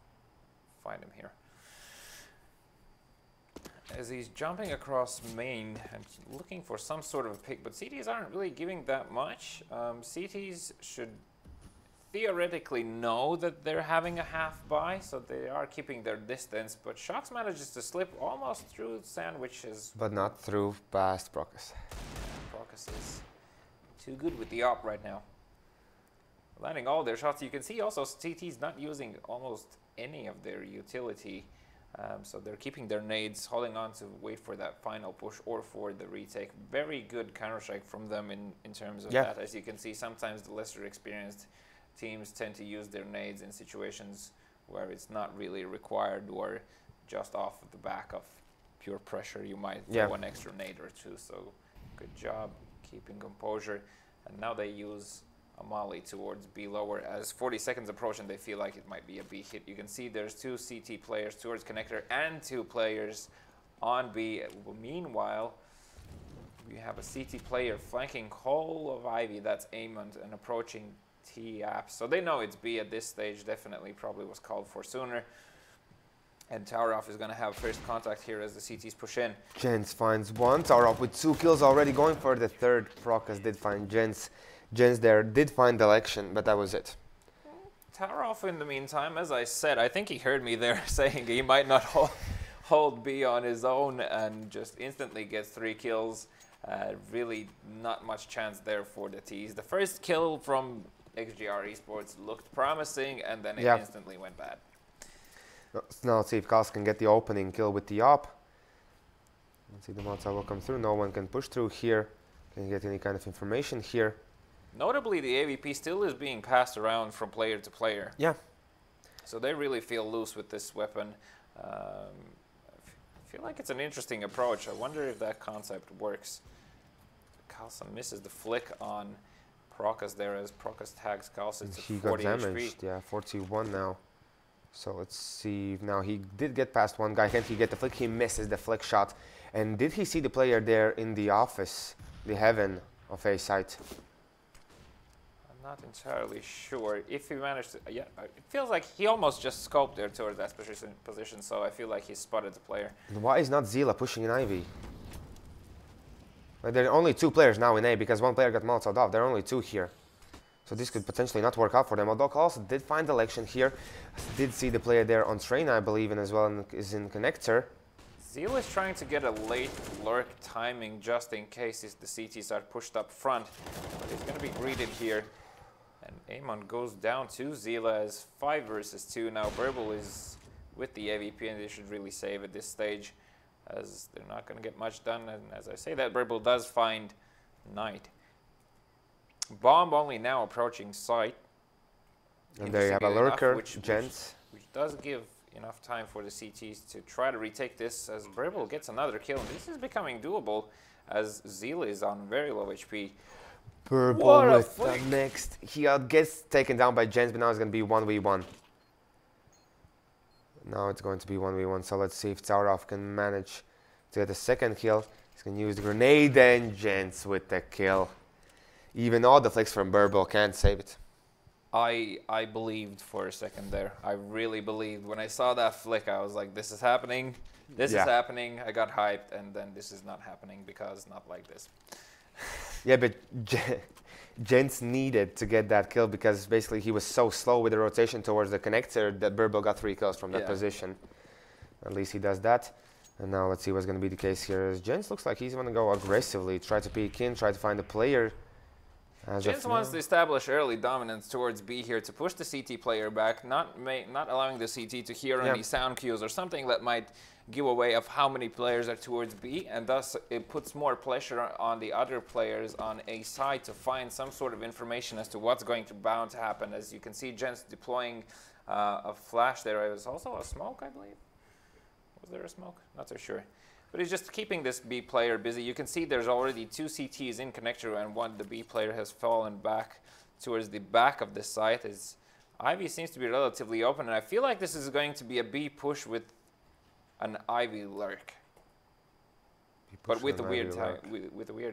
find him here. As he's jumping across main and looking for some sort of a pick, but CTs aren't really giving that much. CTs should theoretically know that they're having a half buy, so they are keeping their distance, but Shocks manages to slip almost through sandwiches. But not through past Procus. Procus is too good with the op right now. Landing all their shots. You can see also CT's not using almost any of their utility. So they're keeping their nades, holding on to wait for that final push or for the retake. Very good counter-strike from them in terms of that. As you can see, sometimes the lesser experienced teams tend to use their nades in situations where it's not really required, or just off of the back of pure pressure, you might throw an extra nade or 2. So good job keeping composure. And now they use a molly towards B lower as 40 seconds approach, and they feel like it might be a B hit. You can see there's 2 CT players towards connector and 2 players on B. Meanwhile, we have a CT player flanking whole of Ivy. That's Amon, and approaching T app. So they know it's B at this stage. Definitely probably was called for sooner. And Tarov is going to have first contact here as the CTs push in. Jens finds one. Tarov with 2 kills already, going for the third. Procus did find Jens. Jens there did find the election, but that was it. Tarov, in the meantime, as I said, I think he heard me there saying he might not hold B on his own, and just instantly gets 3 kills. Really not much chance there for the T's. The first kill from XGR eSports looked promising, and then it instantly went bad. Now let's see if Kals can get the opening kill with the op. Let's see, the Malta will come through. No one can push through here. Can get any kind of information here. Notably, the AVP still is being passed around from player to player. Yeah. So they really feel loose with this weapon. I feel like it's an interesting approach. I wonder if that concept works. Carlson misses the flick on Procus there as Procus tags Carlson to 40 HP. He got damaged, yeah, 41 now. So let's see, now he did get past one guy. Can he get the flick? He misses the flick shot. And did he see the player there in the office, the heaven of A site? Not entirely sure if he managed to. Yeah, it feels like he almost just scoped there towards that position, so I feel like he spotted the player. And why is not Zila pushing an Ivy? Like, there are only 2 players now in A because one player got Molotov off. There are only 2 here. So this could potentially not work out for them. Although also did find the election here. Did see the player there on train, I believe, and as well is in connector. Zila is trying to get a late lurk timing just in case the CTs are pushed up front. But he's going to be greeted here. And Amon goes down to Zila as 5 versus 2. Now Verbal is with the AVP, and they should really save at this stage, as they're not going to get much done. And as I say that, Verbal does find Knight. Bomb only now approaching site. And there you have a lurker, Jens. Which does give enough time for the CTs to try to retake this as BESL gets another kill. And this is becoming doable as Zila is on very low HP. BESL with the next. He gets taken down by Jens, but now it's going to be 1v1. Now it's going to be 1v1, so let's see if Taurov can manage to get the second kill. He's going to use the grenade, and Jens with the kill. Even all the flicks from BESL can't save it. I believed for a second there. I really believed. When I saw that flick, I was like, this is happening. This is happening. I got hyped, and then this is not happening because not like this. Yeah, but Jens needed to get that kill because basically he was so slow with the rotation towards the connector that BESL got 3 kills from that position. At least he does that. And now let's see what's going to be the case here. As Jens looks like he's going to go aggressively, try to peek in, try to find a player. Jens wants to establish early dominance towards B here to push the CT player back, not allowing the CT to hear any sound cues or something that might give away of how many players are towards B, and thus it puts more pressure on the other players on A side to find some sort of information as to what's going to bound to happen. As you can see, Jens deploying a flash there. It was also a smoke, I believe. Was there a smoke? Not so sure. But he's just keeping this B player busy. You can see there's already 2 CTs in connector, and the B player has fallen back towards the back of the site. As Ivy seems to be relatively open, and I feel like this is going to be a B push with an Ivy lurk, but with the weird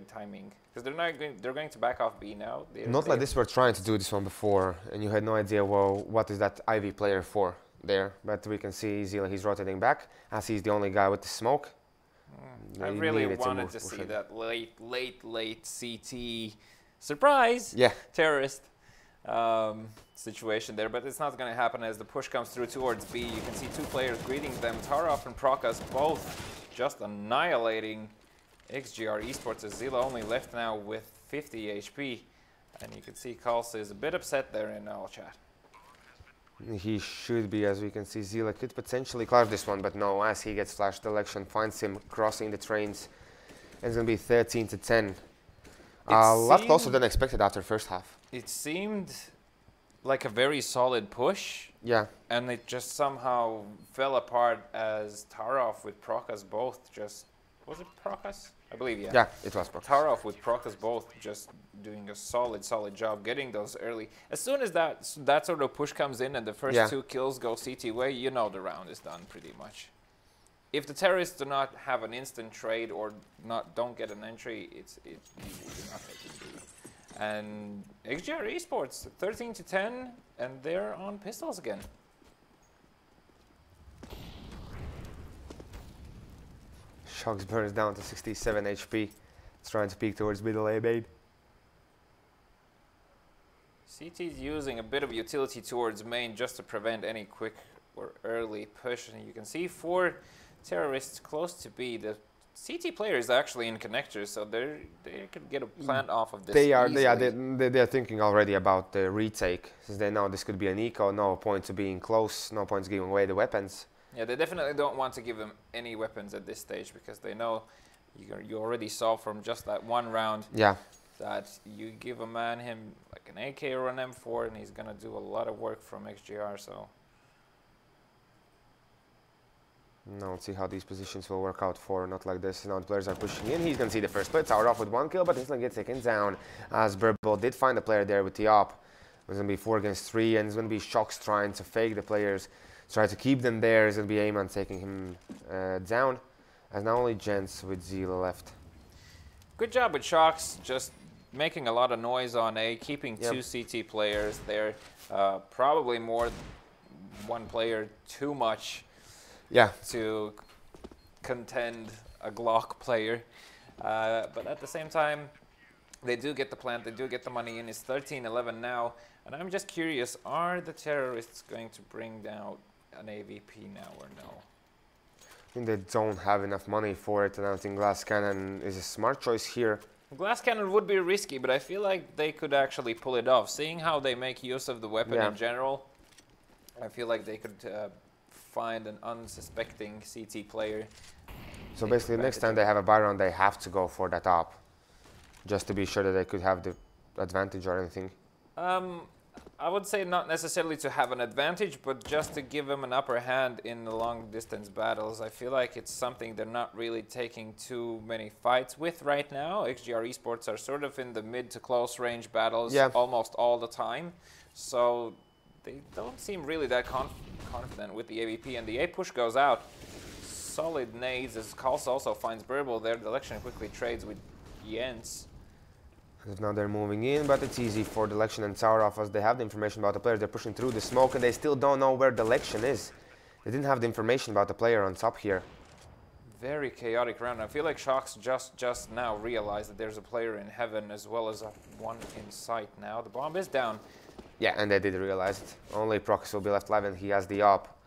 timing, because they're going to back off B now. NotLikeThis were trying to do this one before, and you had no idea, well, what is that Ivy player for there? But we can see Zila, he's rotating back as he's the only guy with the smoke. I really wanted to see that late CT surprise terrorist situation there, but it's not going to happen as the push comes through towards B. You can see 2 players greeting them. Taurov and Prokas both just annihilating XGR eSports as Zila only left now with 50 HP. And you can see Kalsa is a bit upset there in all chat. He should be, as we can see. Zila could potentially clear this one, but no, as he gets flashed, Election finds him crossing the trains. And it's going to be 13-10. A lot closer than expected after first half. It seemed like a very solid push. Yeah. And it just somehow fell apart as Taurov with Prokas both just... Was it Prokas? I believe, yeah. Yeah, it was Prokas. Taurov with Prokas both just doing a solid job getting those early. As soon as that sort of push comes in and the first 2 kills go CT way, you know the round is done pretty much. If the terrorists do not have an instant trade or don't get an entry, it's usually not taking B. And XGR eSports 13-10, and they're on pistols again. Shocks burns down to 67 HP. It's trying to peek towards middle A main. CT's using a bit of utility towards main just to prevent any quick or early push. And you can see 4 terrorists close to B. The CT player is actually in connectors, so they could get a plant off of this. They are thinking already about the retake, since they know this could be an eco. No point to being close. No point to giving away the weapons. Yeah, they definitely don't want to give them any weapons at this stage because they know you already saw from just that one round that you give a man him like an AK or an M4 and he's gonna do a lot of work from XGR. So now let's see how these positions will work out for NotLikeThis. Now the players are pushing in. He's gonna see the first split. Taurov with 1 kill, but he's gonna get taken down as BESL did find a player there with the op. It was gonna be 4 against 3, and it's gonna be Shocks trying to fake the players. Try to keep them there. Is going to be Ayman taking him down. As now only Jens with Zila left. Good job with Shocks, just making a lot of noise on A, keeping 2 CT players there. Probably more 1 player too much to contend a Glock player. But at the same time, they do get the plant, they do get the money in. It's 13-11 now. And I'm just curious, are the terrorists going to bring down an AVP now or no? I think they don't have enough money for it, and I think Glass Cannon is a smart choice here. Glass Cannon would be risky, but I feel like they could actually pull it off. Seeing how they make use of the weapon in general, I feel like they could find an unsuspecting CT player. So basically, next time they have a buy round, they have to go for that op, just to be sure that they could have the advantage or anything. I would say not necessarily to have an advantage, but just to give them an upper hand in the long-distance battles. I feel like it's something they're not really taking too many fights with right now. XGR eSports are sort of in the mid to close range battles almost all the time. So they don't seem really that confident with the AVP, and the A push goes out. Solid nades as Kals also finds Burble there. Delection quickly trades with Jens. Now they're moving in, but it's easy for Delection and Saurov as they have the information about the players. They're pushing through the smoke, and they still don't know where Delection is. They didn't have the information about the player on top here. Very chaotic round. I feel like Shocks just now realized that there's a player in heaven as well as one in sight now. The bomb is down. Yeah, and they did realize it. Only Prox will be left alive, and he has the op.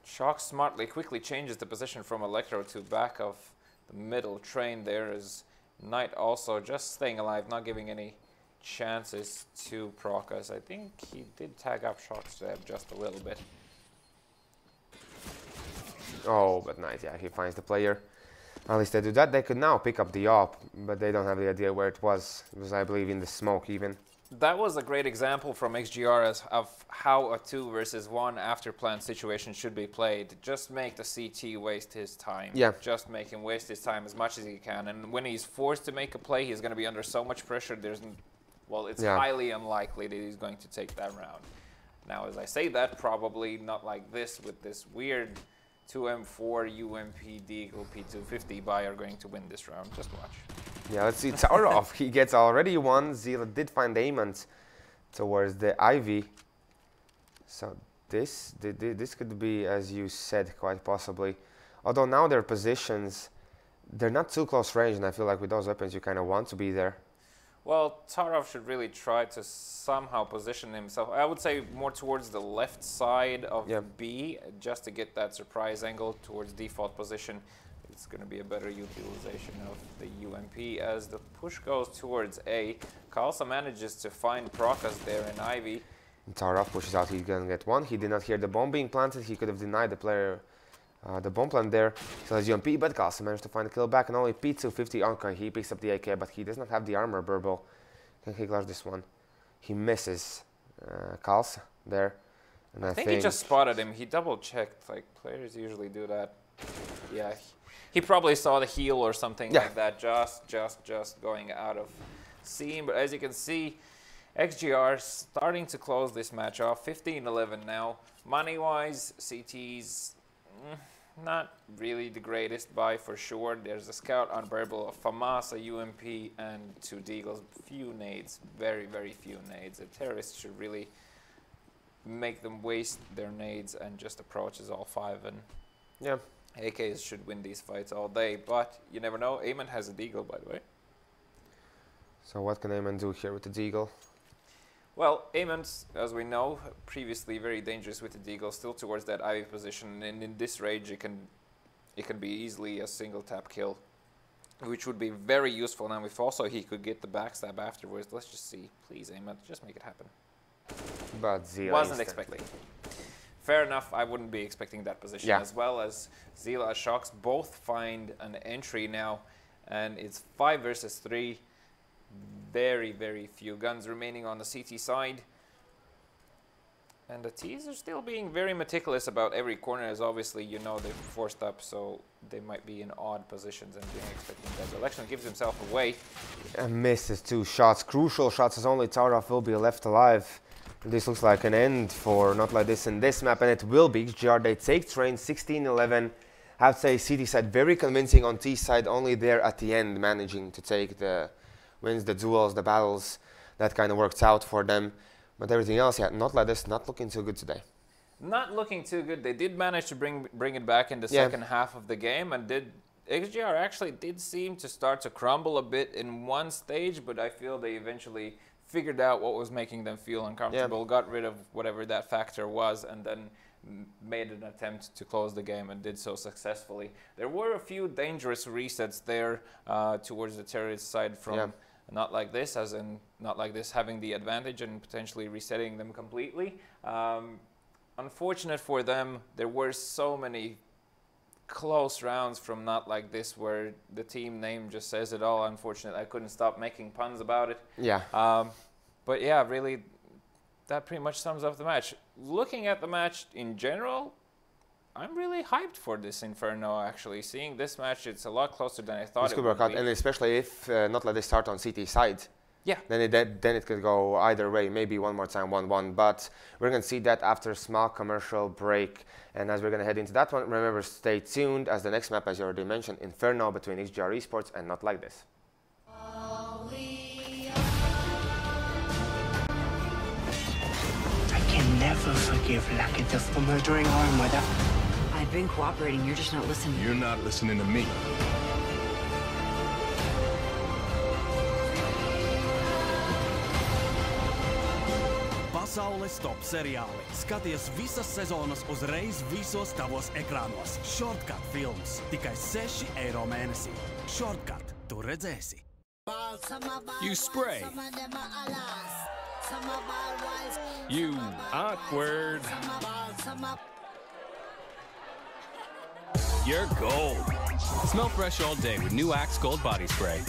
Shocks smartly quickly changes the position from Electro to back of the middle train there as Knight also just staying alive, not giving any chances to Procas. I think he did tag up Shocks there just a little bit. Oh, but Knight, yeah, he finds the player. At least they do that. They could now pick up the op, but they don't have the idea where it was. It was, I believe, in the smoke even. That was a great example from XGR of how a 2 versus 1 after plan situation should be played. Just make the CT waste his time. Yeah. Just make him waste his time as much as he can. And when he's forced to make a play, he's going to be under so much pressure. It's highly unlikely that he's going to take that round. Now, as I say that, probably not like this with this weird 2M4 UMP Deagle P250 buy are going to win this round. Just watch. Yeah, let's see Taurov. He gets already one. Zila did find Amont towards the Ivy. So this could be, as you said, quite possibly. Although now their positions, they're not too close range, and I feel like with those weapons you kind of want to be there. Well, Taurov should really try to somehow position himself. I would say more towards the left side of B, just to get that surprise angle towards default position. It's going to be a better utilization of the UMP as the push goes towards A. Kalsa manages to find Procas there in Ivy. Taurov pushes out, he's going to get one. He did not hear the bomb being planted. He could have denied the player the bomb plant there. So has UMP, but Kalsa managed to find the kill back, and only P250 okay, he picks up the AK, but he does not have the armor. Burble can he clutch this one? He misses Kalsa there. And I think he just spotted him. He double checked, like players usually do that. Yeah. He probably saw the heal or something like that, just going out of scene. But as you can see, XGR starting to close this match off. 15-11 now. Money-wise, CT's not really the greatest buy for sure. There's a scout on Burble, a FAMAS, a UMP, and 2 Deagles. Few nades, very, very few nades. The terrorists should really make them waste their nades and just approaches all 5. And yeah. AKs should win these fights all day, but you never know. Amon has a Deagle, by the way. So what can Amon do here with the Deagle? Well, Amon's, as we know, previously very dangerous with the Deagle, still towards that Ivy position, and in this range it can be easily a single tap kill, which would be very useful. Now, if also he could get the backstab afterwards, let's just see. Please, Amon, just make it happen. But Zila wasn't expecting. Fair enough, I wouldn't be expecting that position, as well as Zila Shocks both find an entry now, and it's 5 versus 3. Very, very few guns remaining on the CT side. And the T's are still being very meticulous about every corner, as obviously, you know, they're forced up, so they might be in odd positions and being expecting that. Delection gives himself away. And misses 2 shots, crucial shots, as only Taurov will be left alive. This looks like an end for NotLikeThis in this map, and it will be. XGR, they take train 16-11. I have to say, CT side very convincing on T side, only there at the end managing to take the wins, the duels, the battles. That kind of works out for them. But everything else, NotLikeThis not looking too good today. Not looking too good. They did manage to bring it back in the second half of the game, and XGR actually did seem to start to crumble a bit in one stage, but I feel they eventually figured out what was making them feel uncomfortable, got rid of whatever that factor was, and then made an attempt to close the game and did so successfully. There were a few dangerous resets there towards the terrorist side from NotLikeThis, as in NotLikeThis having the advantage and potentially resetting them completely. Unfortunate for them, there were so many close rounds from NotLikeThis where the team name just says it all. Unfortunately, I couldn't stop making puns about it. Yeah. But yeah, really that pretty much sums up the match. Looking at the match in general, I'm really hyped for this Inferno, actually. Seeing this match, it's a lot closer than I thought it would work out, and especially if NotLikeThis start on CT side. Yeah. Then it could go either way, maybe one more time, 1-1. But we're going to see that after a small commercial break. And as we're going to head into that one, remember, stay tuned, as the next map, as you already mentioned, Inferno between XGR eSports and NotLikeThis. I can never forgive Lattelecom for murdering our mother. I've been cooperating, you're just not listening. You're not listening to me. Pasaules top seriāli. Skaties visas sezonas uzreiz visos tavos ekrānos. Shortcut films. Tikai €6 mēnesī. Shortcut. Tu redzēsi. You spray. You awkward. You're gold. Smell fresh all day with new Axe Gold Body Spray.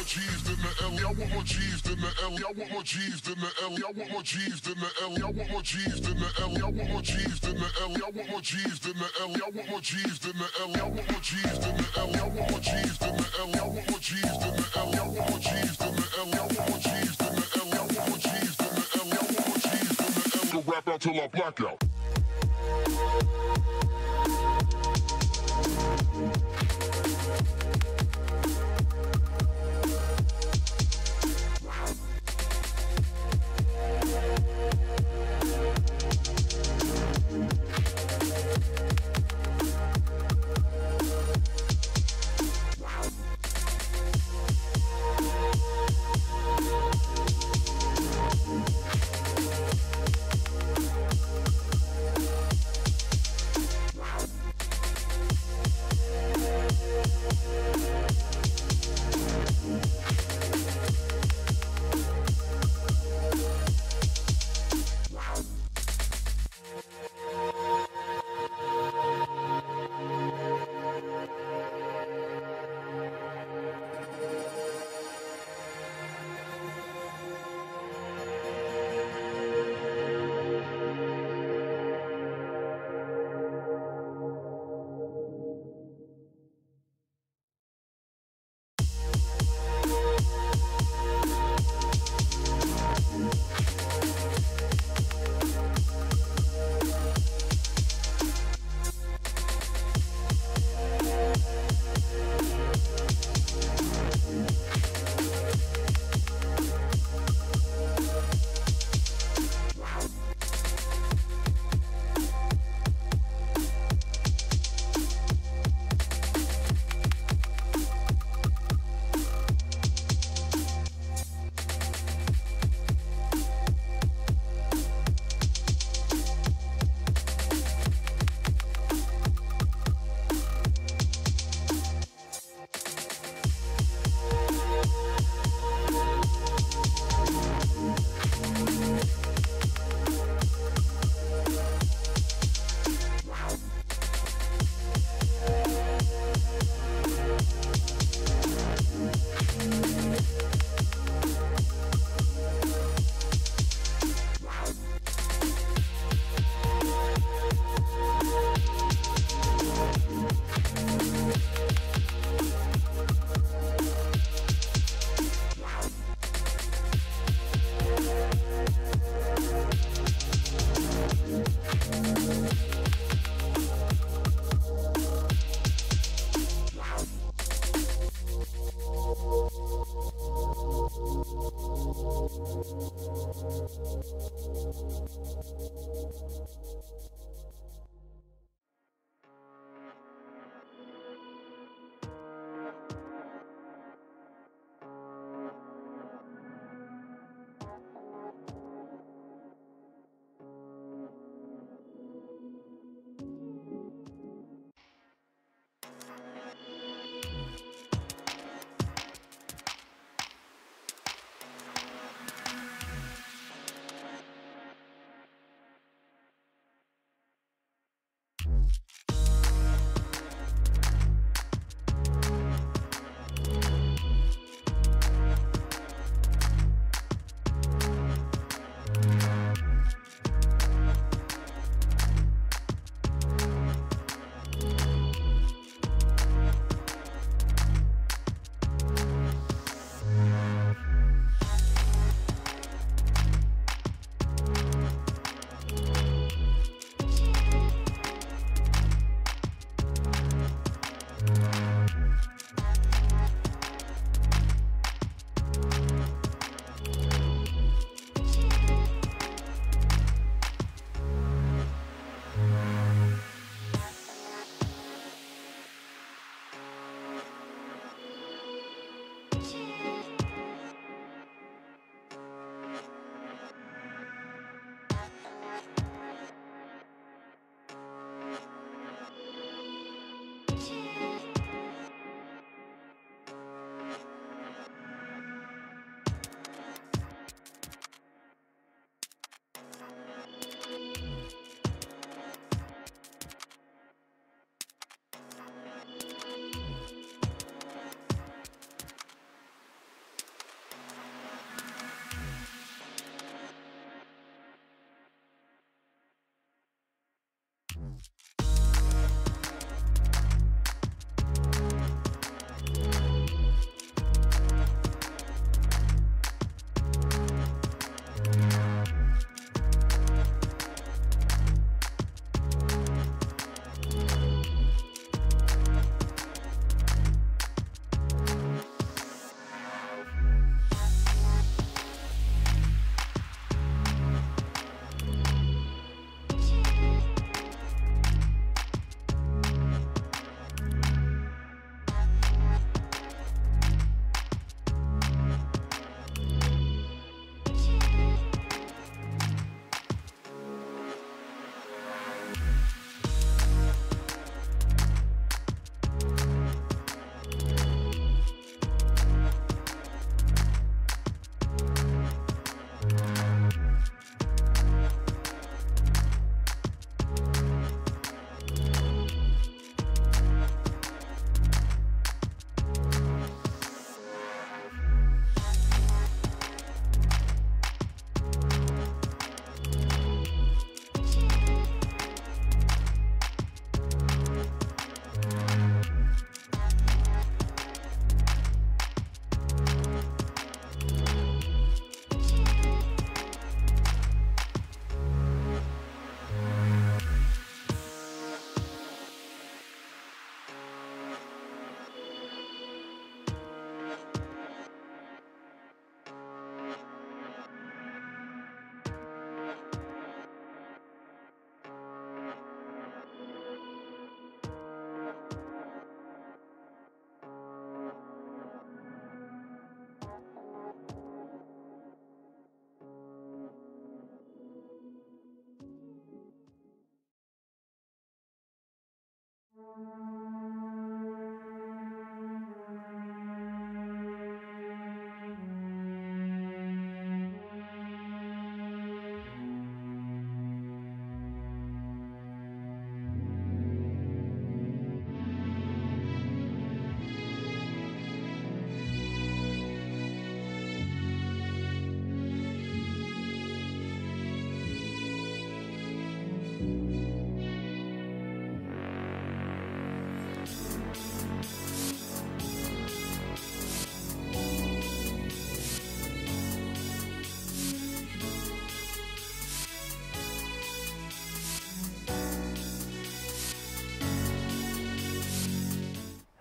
G's than the L. Y'all want more G's than the L. Y'all want more G's than the L. Y'all want more G's than the L. Y'all want more G's than the L. Y'all want more G's than the L. Y'all want more G's than the L. Y'all want more G's than the L. Y'all want more G's than the L. Y'all want more G's than the L. Y'all want more G's than the L. Y'all want more G's than the L. Y'all want more G's than the L. rap out till I black out.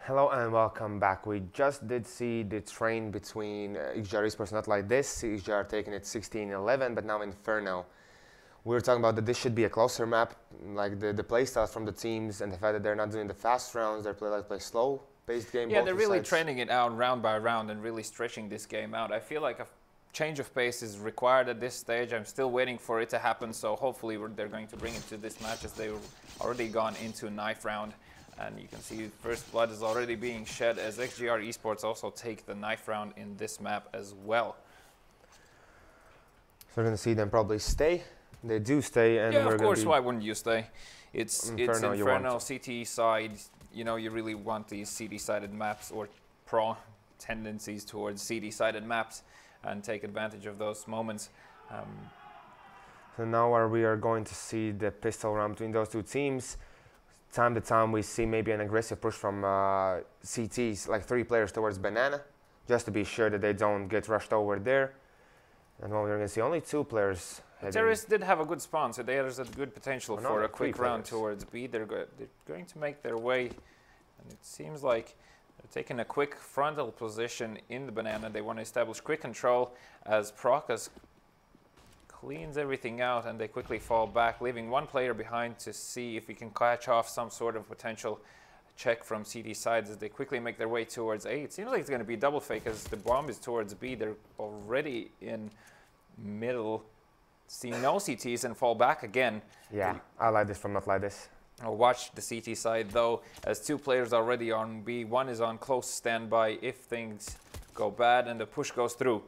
Hello and welcome back. We just did see the train between XGR eSports, NotLikeThis, XGR taking it 16-11, but now Inferno. We were talking about that this should be a closer map, like the playstyle from the teams and the fact that they're not doing the fast rounds, they play slow-paced game. Yeah, they're really training it out round by round and really stretching this game out. I feel like a change of pace is required at this stage. I'm still waiting for it to happen, so hopefully they're going to bring it to this match as they've already gone into knife round. And you can see first blood is already being shed as XGR eSports also take the knife round in this map as well. So we're going to see them probably stay. They do stay. And yeah, of course, why wouldn't you stay? It's Inferno CT side. You know, you really want these CD-sided maps or pro tendencies towards CD-sided maps and take advantage of those moments. So now we are going to see the pistol round between those two teams. Time to time we see maybe an aggressive push from CTs, like 3 players towards Banana, just to be sure that they don't get rushed over there. And well, we're going to see only 2 players. Terrorists did have a good spawn, so there's a good potential for a quick round towards B. They're going to make their way, and it seems like they're taking a quick frontal position in the Banana. They want to establish quick control as Procas cleans everything out, and they quickly fall back, leaving 1 player behind to see if he can catch off some sort of potential check from CD sides as they quickly make their way towards A. It seems like it's going to be double fake as the bomb is towards B. They're already in middle, see no CTs and fall back again. Yeah, I like this from NotLikeThis. I'll watch the CT side though, as 2 players already on B. 1 is on close standby if things go bad and the push goes through.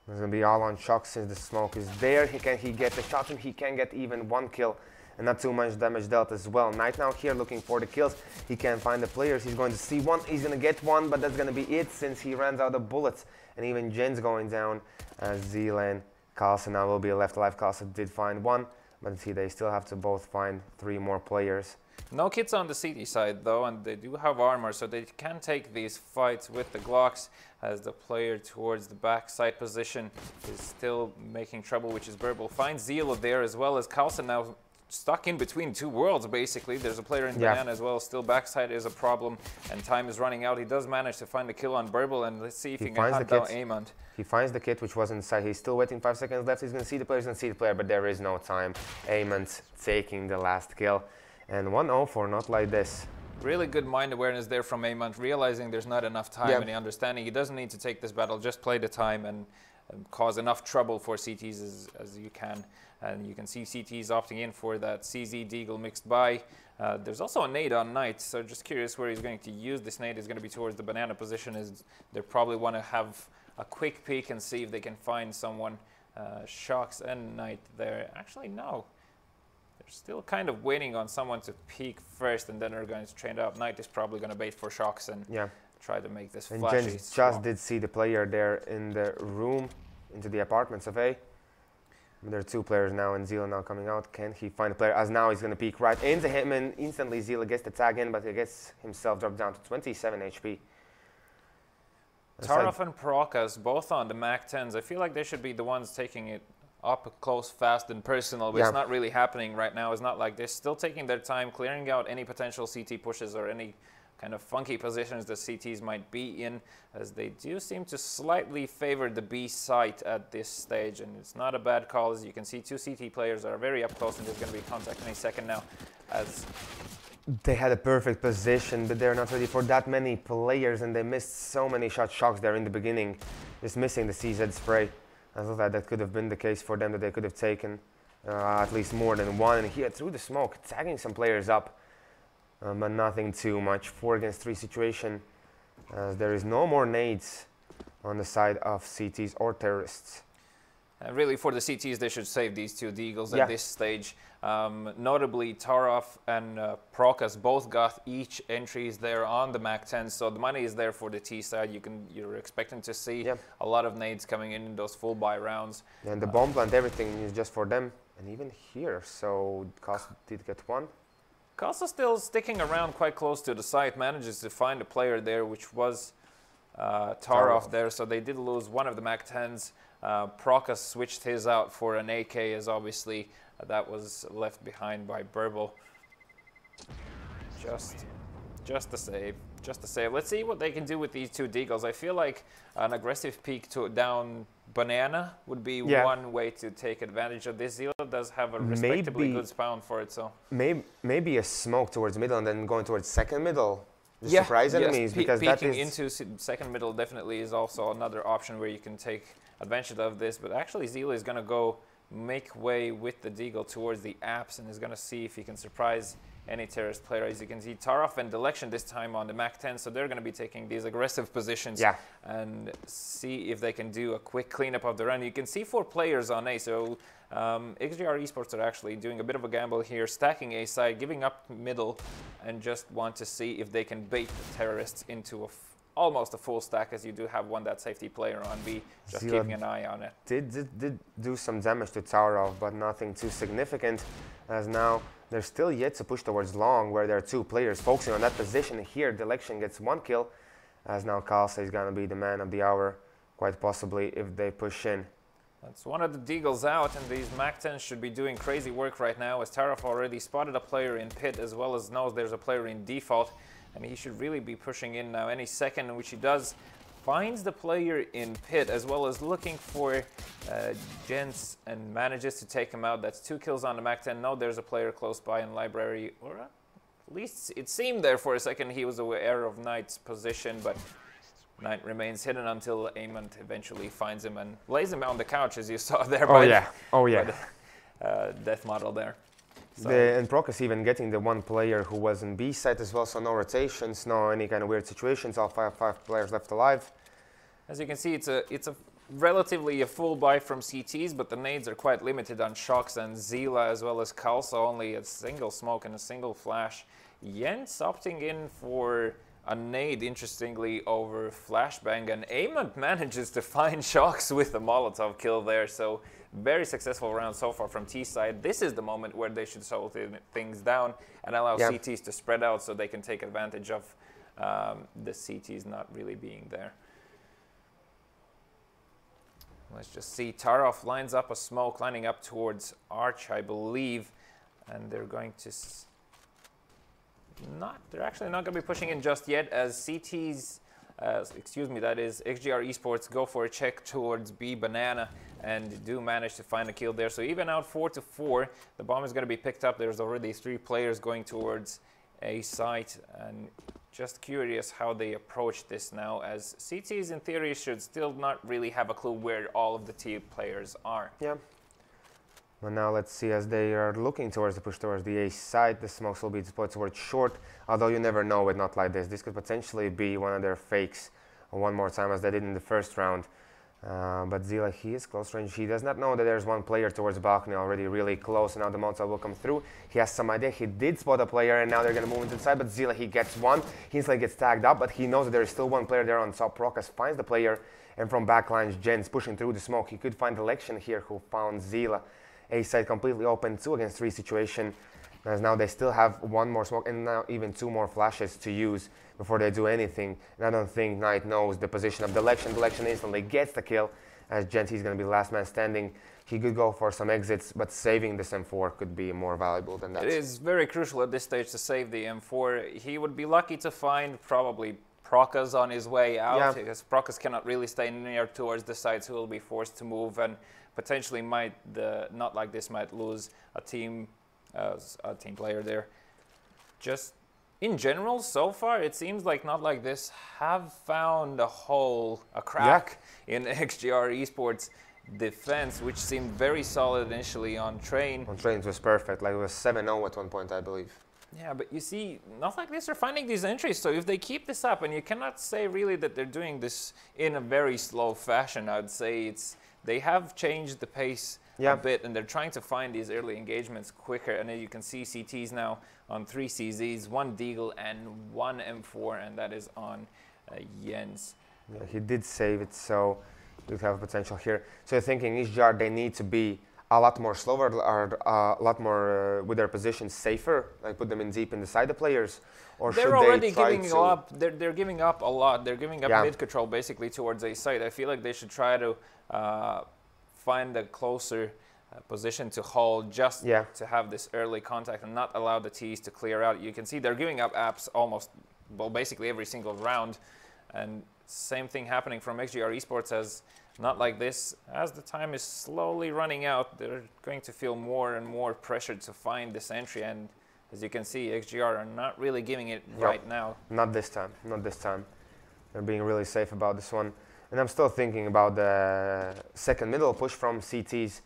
It's going to be all on Shock since the smoke is there. He get the shot and he can get even 1 kill and not too much damage dealt as well. Knight now here looking for the kills. He can't find the players. He's going to see 1. He's going to get 1, but that's going to be it since he runs out of bullets. And even Jen's going down as Zealand. Carlson now will be left alive. Carlson did find 1, but see they still have to both find 3 more players. No kits on the CT side though, and they do have armor, so they can take these fights with the Glocks as the player towards the backside position is still making trouble, which is Burble. Finds Zila there as well as Carlson now stuck in between 2 worlds basically. There's a player in Banana as well. Still backside is a problem and time is running out. He does manage to find the kill on Burble, and let's see if he can hunt down Amont. He finds the kit which was inside. He's still waiting 5 seconds left. He's going to see the player, but there is no time. Amont taking the last kill. And 1-0 for NotLikeThis. Really good mind awareness there from Amont, realizing there's not enough time and understanding he doesn't need to take this battle, just play the time and cause enough trouble for CTs as you can. And you can see CTs opting in for that CZ Deagle mixed by. There's also a nade on Knight, so just curious where he's going to use this nade. Is going to be towards the Banana position. Is they probably want to have a quick peek and see if they can find someone. Shocks and Knight there. Actually, no. They're still kind of waiting on someone to peek first, and then they're going to train up. Knight is probably going to bait for Shocks and try to make this flashy. And Jens just did see the player there in the room, into the apartments of A. But there are 2 players now, and Zila now coming out. Can he find a player? As now he's going to peek right into him, and instantly Zila gets the tag in, but he gets himself dropped down to 27 HP. Tarov and Procas, both on the Mac 10s. I feel like they should be the ones taking it up close, fast, and personal, but it's not really happening right now. It's not like they're still taking their time, clearing out any potential CT pushes or any kind of funky positions the CTs might be in, as they do seem to slightly favor the B site at this stage, and it's not a bad call. As you can see, 2 CT players are very up close, and there's going to be contact any second now. As they had a perfect position, but they're not ready for that many players, and they missed so many Shocks there in the beginning, just missing the CZ spray. I thought that could have been the case for them, that they could have taken at least more than 1. And here through the smoke, tagging some players up. but nothing too much. 4 against 3 situation. There is no more nades on the side of CTs or terrorists. Really, for the CTs, they should save these 2 Deagles at this stage. Notably, Tarov and Prokas both got each entries there on the MAC-10, so the money is there for the T side. You're expecting to see a lot of nades coming in those full buy rounds. And the bomb plant, everything is just for them, and even here. So Kals did get 1. Kals still sticking around quite close to the site, manages to find a player there, which was Tarov there. So they did lose one of the MAC-10s. Prokas switched his out for an AK, as obviously that was left behind by Burble. Just a save. Let's see what they can do with these 2 Deagles. I feel like an aggressive peek to down Banana would be one way to take advantage of this. Zila does have a respectably good spawn for it, so maybe a smoke towards middle and then going towards second middle. Surprise enemies, because peeking into second middle definitely is also another option where you can take advantage of this. But actually, Zila is going to go make way with the Deagle towards the apps and is going to see if he can surprise any terrorist player. As you can see, Tarov and Delection this time on the MAC-10, so they're going to be taking these aggressive positions and see if they can do a quick cleanup of the run. You can see 4 players on A, so XGR eSports are actually doing a bit of a gamble here, stacking A side, giving up middle, and just want to see if they can bait the terrorists into almost a full stack, as you do have one that safety player on B, just Zila keeping an eye on it. Did do some damage to Tarov, but nothing too significant, as now they're still yet to push towards long, where there are 2 players focusing on that position. Here, Delection gets 1 kill, as now Kalsa is going to be the man of the hour, quite possibly, if they push in. That's one of the Deagles out, and these MAC-10s should be doing crazy work right now, as Tarov already spotted a player in pit, as well as knows there's a player in default, and he should really be pushing in now any second, which he does. Finds the player in pit, as well as looking for Gents, and manages to take him out. That's 2 kills on the MAC-10. No, there's a player close by in library, or at least it seemed there for a second he was aware of Knight's position, but Knight remains hidden until Amon eventually finds him and lays him on the couch, as you saw there. By the death model there. So and Prokas even getting the 1 player who was in B site as well, so no rotations, no any kind of weird situations, all 5 players left alive. As you can see, it's a relatively a full buy from CTs, but the nades are quite limited on Shocks and Zila, as well as Kalsa, only a single smoke and a single flash. Jens opting in for a nade, interestingly, over Flashbang, and Amon manages to find Shocks with a Molotov kill there, so very successful round so far from T side. This is the moment where they should slow things down and allow CTs to spread out so they can take advantage of the CTs not really being there. Let's just see. Tarov lines up a smoke, lining up towards Arch, I believe, and they're going to they're actually not going to be pushing in just yet, as CTs, that is XGR eSports, go for a check towards B Banana and do manage to find a kill there. So even out 4-4, the bomb is going to be picked up. There's already 3 players going towards A site, and just curious how they approach this now, as CTs in theory should still not really have a clue where all of the T players are. Yeah. Well, now let's see, as they are looking towards the push towards the A side, the smokes will be deployed towards short, although you never know with NotLikeThis. This could potentially be one of their fakes one more time, as they did in the first round. But Zila, he is close range. He does not know that there's 1 player towards the balcony already really close, and now the Molotov will come through. He has some idea. He did spot a player, and now they're going to move into the side, but Zila, he gets 1. He instantly gets tagged up, but he knows that there is still 1 player there on top. Prokas finds the player, and from backlines, Jens pushing through the smoke. He could find Election here, who found Zila. A side completely open, 2 against 3 situation, as now they still have 1 more smoke and now even 2 more flashes to use before they do anything. And I don't think Knight knows the position of Delection. Delection instantly gets the kill, as Gent, he's going to be last man standing. He could go for some exits, but saving this M4 could be more valuable than that. It is very crucial at this stage to save the M4. He would be lucky to find probably Prokas on his way out, because Prokas cannot really stay near towards the side, so he'll be forced to move, and potentially NotLikeThis might lose a team player there. Just in general, so far, it seems like NotLikeThis have found a crack in XGR eSports defense, which seemed very solid initially on Train. On Train, it was perfect. Like, it was 7-0 at one point, I believe. Yeah, but you see, NotLikeThis are finding these entries, so if they keep this up, and you cannot say really that they're doing this in a very slow fashion, I'd say they have changed the pace a bit, and they're trying to find these early engagements quicker, and then you can see CTs now on 3 CZs, 1 Deagle, and 1 M4, and that is on Jens. Yeah, he did save it, so we have potential here. So you're thinking XGR, they need to be a lot more slower or a lot more with their positions safer, like put them in deep inside the players, or they're should already they try giving to up. They're giving up a lot. They're giving up mid control basically towards a site. I feel like they should try to find a closer position to hold just to have this early contact and not allow the Ts to clear out. You can see they're giving up apps almost, well, basically every single round, and same thing happening from XGR eSports as NotLikeThis. As the time is slowly running out, they're going to feel more and more pressured to find this entry, and as you can see, XGR are not really giving it right now. Not this time, not this time. They're being really safe about this one. And I'm still thinking about the second middle push from CTs.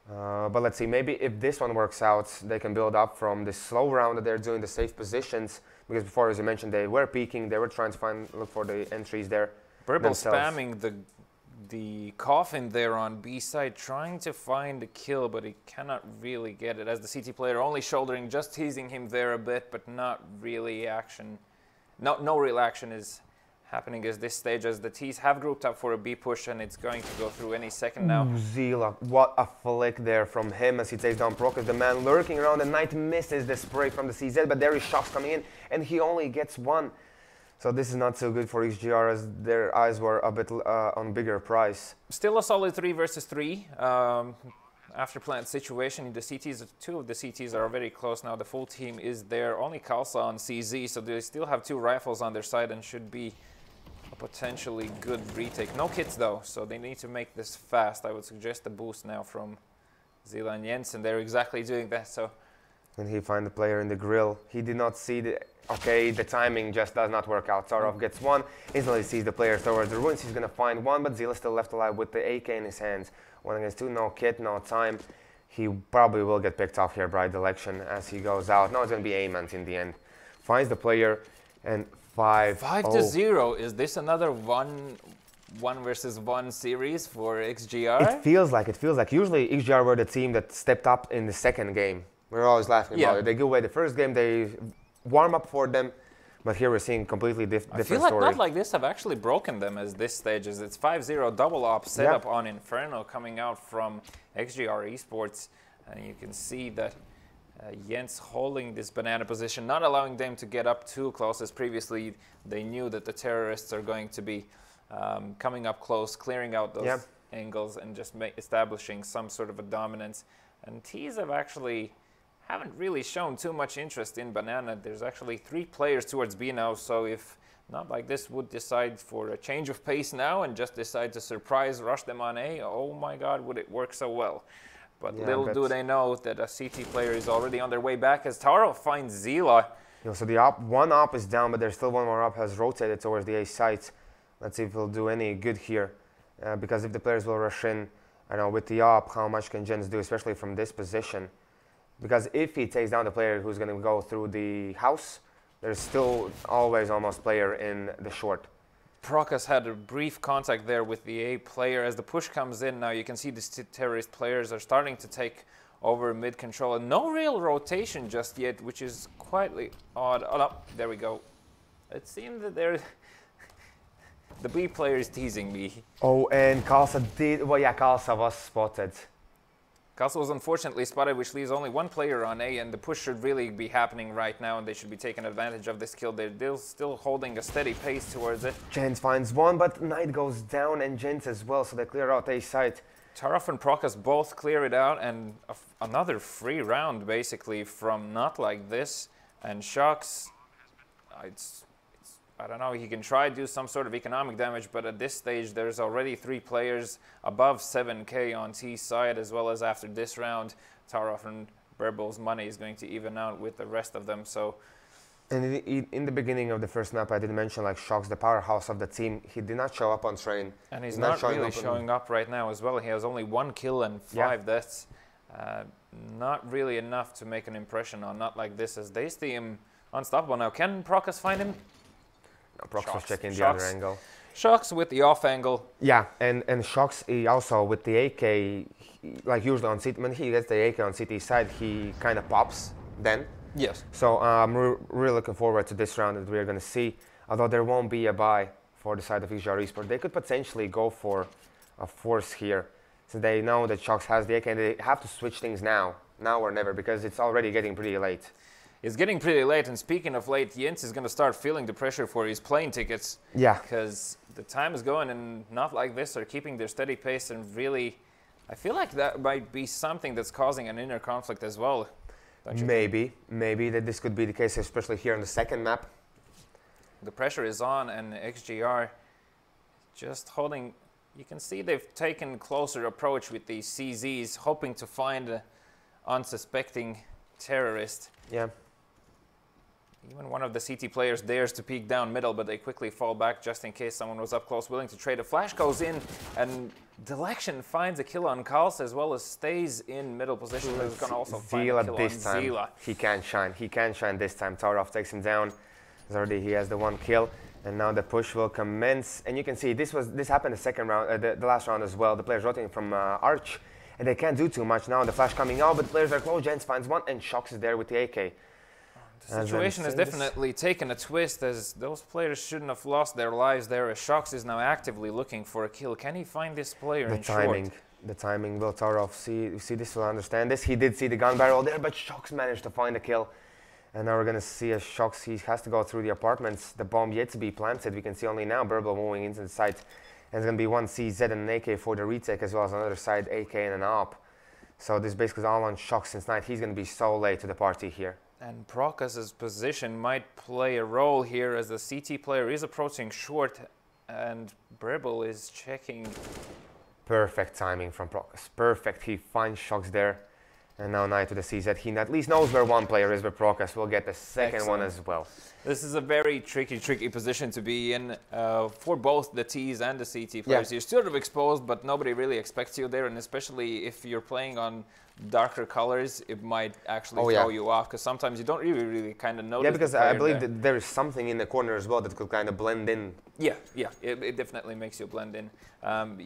But let's see, maybe if this one works out, they can build up from this slow round that they're doing, the safe positions. Because before, as you mentioned, they were peeking, they were trying to look for the entries there. BESL spamming the coffin there on B side, trying to find a kill, but he cannot really get it, as the CT player only shouldering, just teasing him there a bit, but not really action. No real action is happening at this stage, as the Ts have grouped up for a B push, and it's going to go through any second now. Zila, what a flick there from him as he takes down Prokas, the man lurking around. The Knight misses the spray from the CZ, but there is shots coming in, and he only gets 1. So this is not so good for XGR, as their eyes were a bit on bigger price. Still a solid 3 versus 3. After plant situation, the CTs, 2 of the CTs are very close now. The full team is there. Only Kalsa on CZ, so they still have 2 rifles on their side and should be a potentially good retake. No kits though, so they need to make this fast. I would suggest a boost now from Zila and Jensen. They're exactly doing that. So, and he find the player in the grill. He did not see the. Okay, the timing just does not work out. Tarov gets 1, instantly sees the player towards the ruins. He's going to find 1, but Zila still left alive with the AK in his hands. 1 against 2, no kit, no time. He probably will get picked off here by Delection as he goes out. Now it's going to be Amant in the end. Finds the player, and 5-0. Is this another 1 versus 1 series for XGR? It feels like. Usually XGR were the team that stepped up in the second game. We're always laughing about it. They give away the first game, they warm up for them, but here we're seeing completely different story. I feel like NotLikeThis have actually broken them as this stage, as it's 5-0 double op setup on Inferno coming out from XGR eSports, and you can see that Jens holding this banana position, not allowing them to get up too close, as previously they knew that the terrorists are going to be coming up close, clearing out those angles and just establishing some sort of a dominance. And Ts haven't really shown too much interest in banana. There's actually 3 players towards B now, so if NotLikeThis would decide for a change of pace now and just decide to surprise rush them on A, oh my god, would it work so well. But little do they know that a CT player is already on their way back as Taro finds Zila. So the one op is down, but there's still 1 more op has rotated towards the A site. Let's see if he'll do any good here. Because if the players will rush in, I know with the op, how much can Jens do, especially from this position? Because if he takes down the player who's going to go through the house, there's still always almost player in the short. Prokas had a brief contact there with the A player. As the push comes in now, you can see the terrorist players are starting to take over mid control. And no real rotation just yet, which is quite odd. Oh, no, there we go. It seems that the B player is teasing me. Oh, and Kalsa did... Well, yeah, Kalsa was spotted. Kalsa was unfortunately spotted, which leaves only 1 player on A, and the push should really be happening right now, and they should be taking advantage of this kill. They're still holding a steady pace towards it. Jens finds 1, but Knight goes down, and Jens as well, so they clear out A site. Tarov and Prokas both clear it out, and another free round, basically, from NotLikeThis. And Shocks, I don't know, he can try to do some sort of economic damage, but at this stage there's already 3 players above 7k on T side, as well as after this round, Tarov and BESL's money is going to even out with the rest of them. So, and in the beginning of the first map, I did mention like Shocks, the powerhouse of the team. He did not show up on train. And he's not really showing up right now as well. He has only 1 kill and 5 deaths. Not really enough to make an impression on NotLikeThis, as they seem unstoppable. Now, can Prokas find him? No, Prokas was checking the other angle. Shocks with the off angle. Yeah, and Shocks, he also with the AK, like usually on CT, when he gets the AK on CT side, he kind of pops then. Yes. So I'm really looking forward to this round that we're going to see. Although there won't be a buy for the side of XGR Esports, they could potentially go for a force here. So they know that Shocks has the AK and they have to switch things now or never, because it's already getting pretty late. It's getting pretty late, and speaking of late, Jens is going to start feeling the pressure for his plane tickets. Yeah. Because the time is going, and NotLikeThis are keeping their steady pace, and really, I feel like that might be something that's causing an inner conflict as well. Maybe that this could be the case, especially here on the second map. The pressure is on, and XGR just holding. You can see they've taken closer approach with these CZs, hoping to find an unsuspecting terrorist. Yeah. Even one of the CT players dares to peek down middle, but they quickly fall back just in case someone was up close willing to trade. A flash goes in, and Delection finds a kill on Kals as well as stays in middle position. He's going to also find a kill on Zila. He can shine. He can shine this time. Tarov takes him down. Already he has the one kill, and now the push will commence. And you can see this happened the second round, the last round as well. The players rotating from Arch, and they can't do too much now. The flash coming out, but the players are close. Jens finds one, and Shocks is there with the AK. The situation has definitely taken a twist, as those players shouldn't have lost their lives there, as Shocks is now actively looking for a kill. Can he find this player in short? The timing, will Tarov see this, will understand this. He did see the gun barrel there, but Shocks managed to find a kill. And now we're going to see a Shocks, he has to go through the apartments. The bomb yet to be planted. We can see only now BESL moving into the site. And it's going to be one CZ and an AK for the retake, as well as another side AK and an AWP. So this basically is all on Shocks since night. He's going to be so late to the party here. And Prokas' position might play a role here, as the CT player is approaching short and BESL is checking. Perfect timing from Prokas. Perfect. He finds Shocks there. And now Knight to the CZ. He at least knows where one player is, but Prokas will get the second one as well. This is a very tricky position to be in for both the Ts and the CT players. You're sort of exposed, but nobody really expects you there, and especially if you're playing on darker colors, it might actually throw you off, because sometimes you don't really kind of notice. Yeah, because I believe that there is something in the corner as well that could kind of blend in. Yeah, it definitely makes you blend in.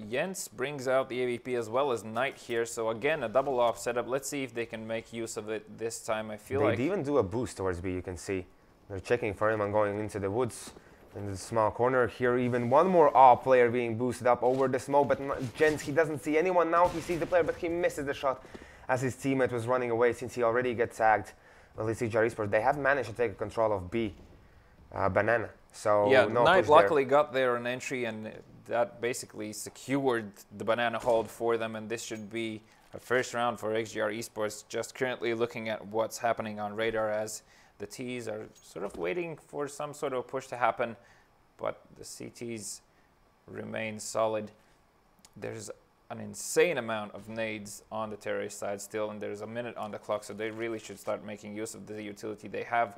Jens brings out the AVP as well as Knight here, so again, a double off setup. Let's see if they can make use of it this time. I feel like they even do a boost towards B, you can see. They're checking for him and going into the woods. In the small corner here, even one more AWP player being boosted up over the smoke, but Jens, he doesn't see anyone now. He sees the player, but he misses the shot as his teammate was running away, since he already gets tagged. At least XGR Esports, they have managed to take control of B, Banana. So yeah, no Knight push luckily got there an entry, and that basically secured the Banana hold for them, and this should be a first round for XGR Esports. Just currently looking at what's happening on radar, as the Ts are sort of waiting for some sort of push to happen, but the CTs remain solid. There's an insane amount of nades on the terrorist side still, and there's a minute on the clock, so they really should start making use of the utility they have.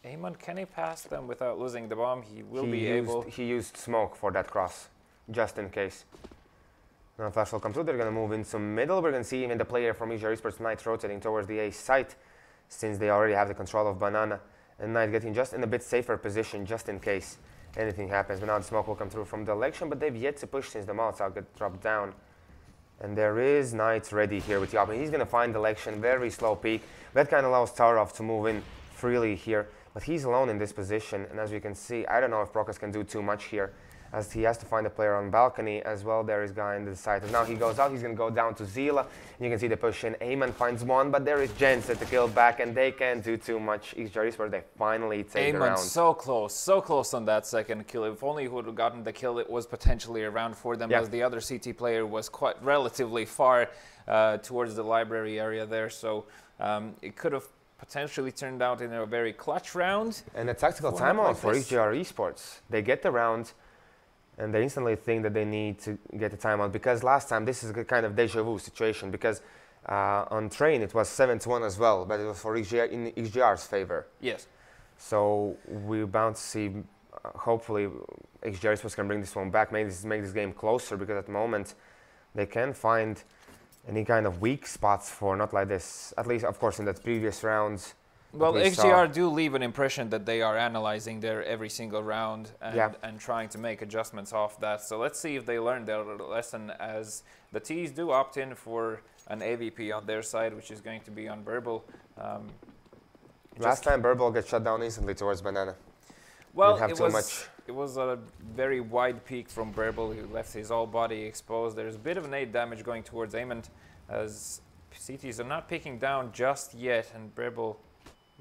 Amon, can he pass them without losing the bomb? He will be able. He used smoke for that cross, just in case. Now flash will come through. They're going to move into middle. We're going to see even the player from XGR Esports, Knight, rotating towards the A site, since they already have the control of Banana. And Knight getting just in a bit safer position, just in case anything happens. But now the smoke will come through from the election, but they've yet to push since the Molotov get dropped down. And there is Knight ready here with the AWP. He's going to find the election, very slow peak. That kind of allows Tarov to move in freely here. But he's alone in this position, and as you can see, I don't know if Prokas can do too much here, as he has to find a player on balcony as well. There is a guy in the site, and now he goes out. He's going to go down to Zila, and you can see the push in. Amon finds one, but there is Jens at the kill back, and they can't do too much. XGR Esports, they finally take the round. so close on that second kill. If only he would have gotten the kill, it was potentially a round for them, as the other CT player was quite relatively far towards the library area there, so it could have potentially turned out in a very clutch round. And a tactical timeout for XGR Esports. They get the round, and they instantly think that they need to get the timeout, because last time this is a kind of deja vu situation, because on train it was 7-1 as well, but it was for XGR in XGR's favor. Yes. So we're bound to see, hopefully XGR Esports can bring this one back, make this game closer, because at the moment they can find Any kind of weak spots for NotLikeThis, at least, of course, in the previous rounds. Well, XGR do leave an impression that they are analyzing their every single round and trying to make adjustments off that. So let's see if they learn their lesson, as the T's do opt in for an AVP on their side, which is going to be on BESL. Last time BESL got shut down instantly towards Banana. Well, it was a very wide peak from BESL. He left his whole body exposed. There's a bit of nade damage going towards Amond, as CTs are not picking down just yet, and BESL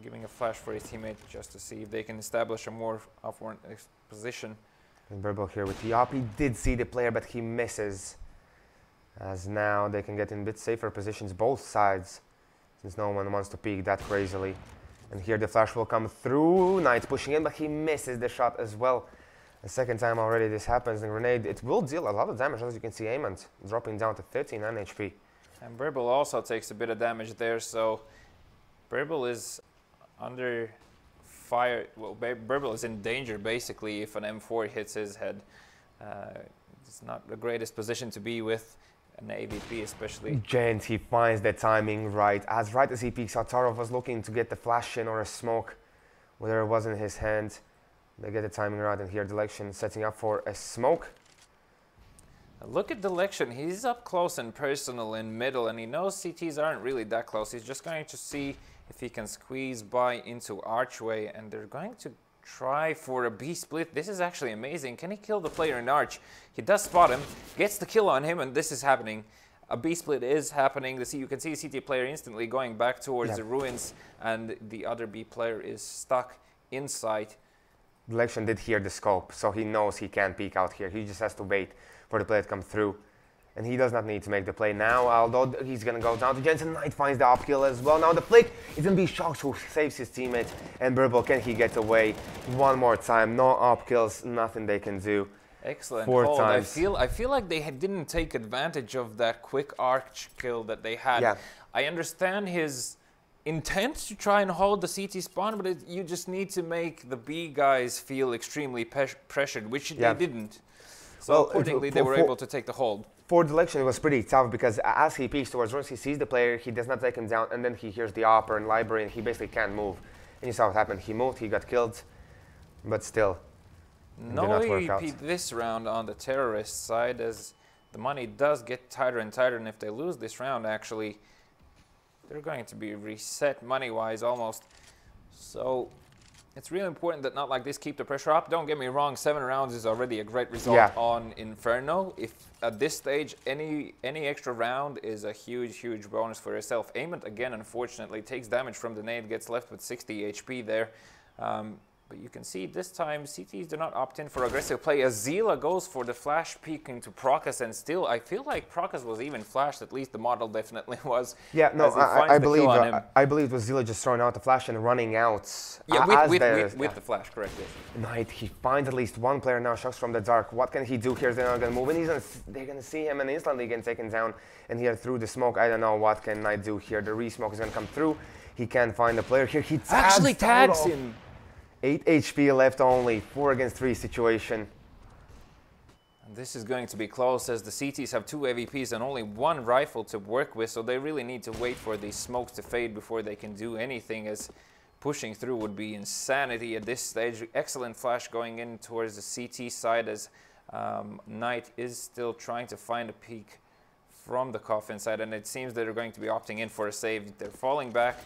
giving a flash for his teammate just to see if they can establish a more upward position. And BESL here with the op. He did see the player, but he misses. As now they can get in a bit safer positions, both sides, since no one wants to peek that crazily. And here the flash will come through. Knight pushing in, but he misses the shot as well. The second time already this happens. And Grenade, it will deal a lot of damage, as you can see Amond dropping down to 39 HP. And BESL also takes a bit of damage there, so BESL is under fire. Well, BESL is in danger basically if an M4 hits his head. It's not the greatest position to be with an AVP, especially. Gent, he finds the timing right as he peeks out. Tarov was looking to get the flash in or a smoke, whether it was in his hand. They get the timing right, and here Delection setting up for a smoke. Look at Delection, he's up close and personal in middle, and he knows CTs aren't really that close. He's just going to see if he can squeeze by into Archway, and they're going to try for a B split. This is actually amazing. Can he kill the player in Arch? He does spot him, gets the kill on him, and this is happening. A B split is happening. You can see CT player instantly going back towards the ruins, and the other B player is stuck inside. Delection did hear the scope, so he knows he can't peek out here. He just has to wait for the play to come through. And he does not need to make the play now, although he's going to go down to Jensen. Knight finds the up kill as well. Now the flick is going to be Shox, who saves his teammate. And BESL, can he get away one more time? No up kills, nothing they can do. Excellent 4 hold. times. I feel like they didn't take advantage of that quick arch kill that they had. Yeah. I understand his intent to try and hold the CT spawn, but you just need to make the B guys feel extremely pressured, which they didn't. So accordingly, they were able to take the hold. For Delection, it was pretty tough because as he peeks towards ruins, he sees the player, he does not take him down, and then he hears the upper and library, and he basically can't move. And you saw what happened. He moved, he got killed, but still, no AVP this round on the terrorist side, as the money does get tighter and tighter, and if they lose this round, actually, they're going to be reset money-wise almost. So it's really important that NotLikeThis keep the pressure up. Don't get me wrong, 7 rounds is already a great result on Inferno. If at this stage any extra round is a huge bonus for yourself. Amond again, unfortunately, takes damage from the nade, gets left with 60 HP there. But you can see this time CTs do not opt in for aggressive play, as Zila goes for the flash peek into Procas, and still I feel like Procas was even flashed, at least the model definitely was. Yeah, no, I believe it was Zila just throwing out the flash and running out. Yeah, with the flash, correct. Yes. Knight, he finds at least one player now, Shox from the dark. What can he do here? They're not going to move, and they're going to see him and instantly get taken down. And here through the smoke, I don't know what can Knight do here. The re-smoke is going to come through. He can't find the player here. He actually tags him. 8 HP left only, 4 against 3 situation. And this is going to be close, as the CTs have 2 AVPs and only 1 rifle to work with, so they really need to wait for these smokes to fade before they can do anything, as pushing through would be insanity at this stage. Excellent flash going in towards the CT side, as Knight is still trying to find a peek from the coffin side, and it seems they're going to be opting in for a save. They're falling back.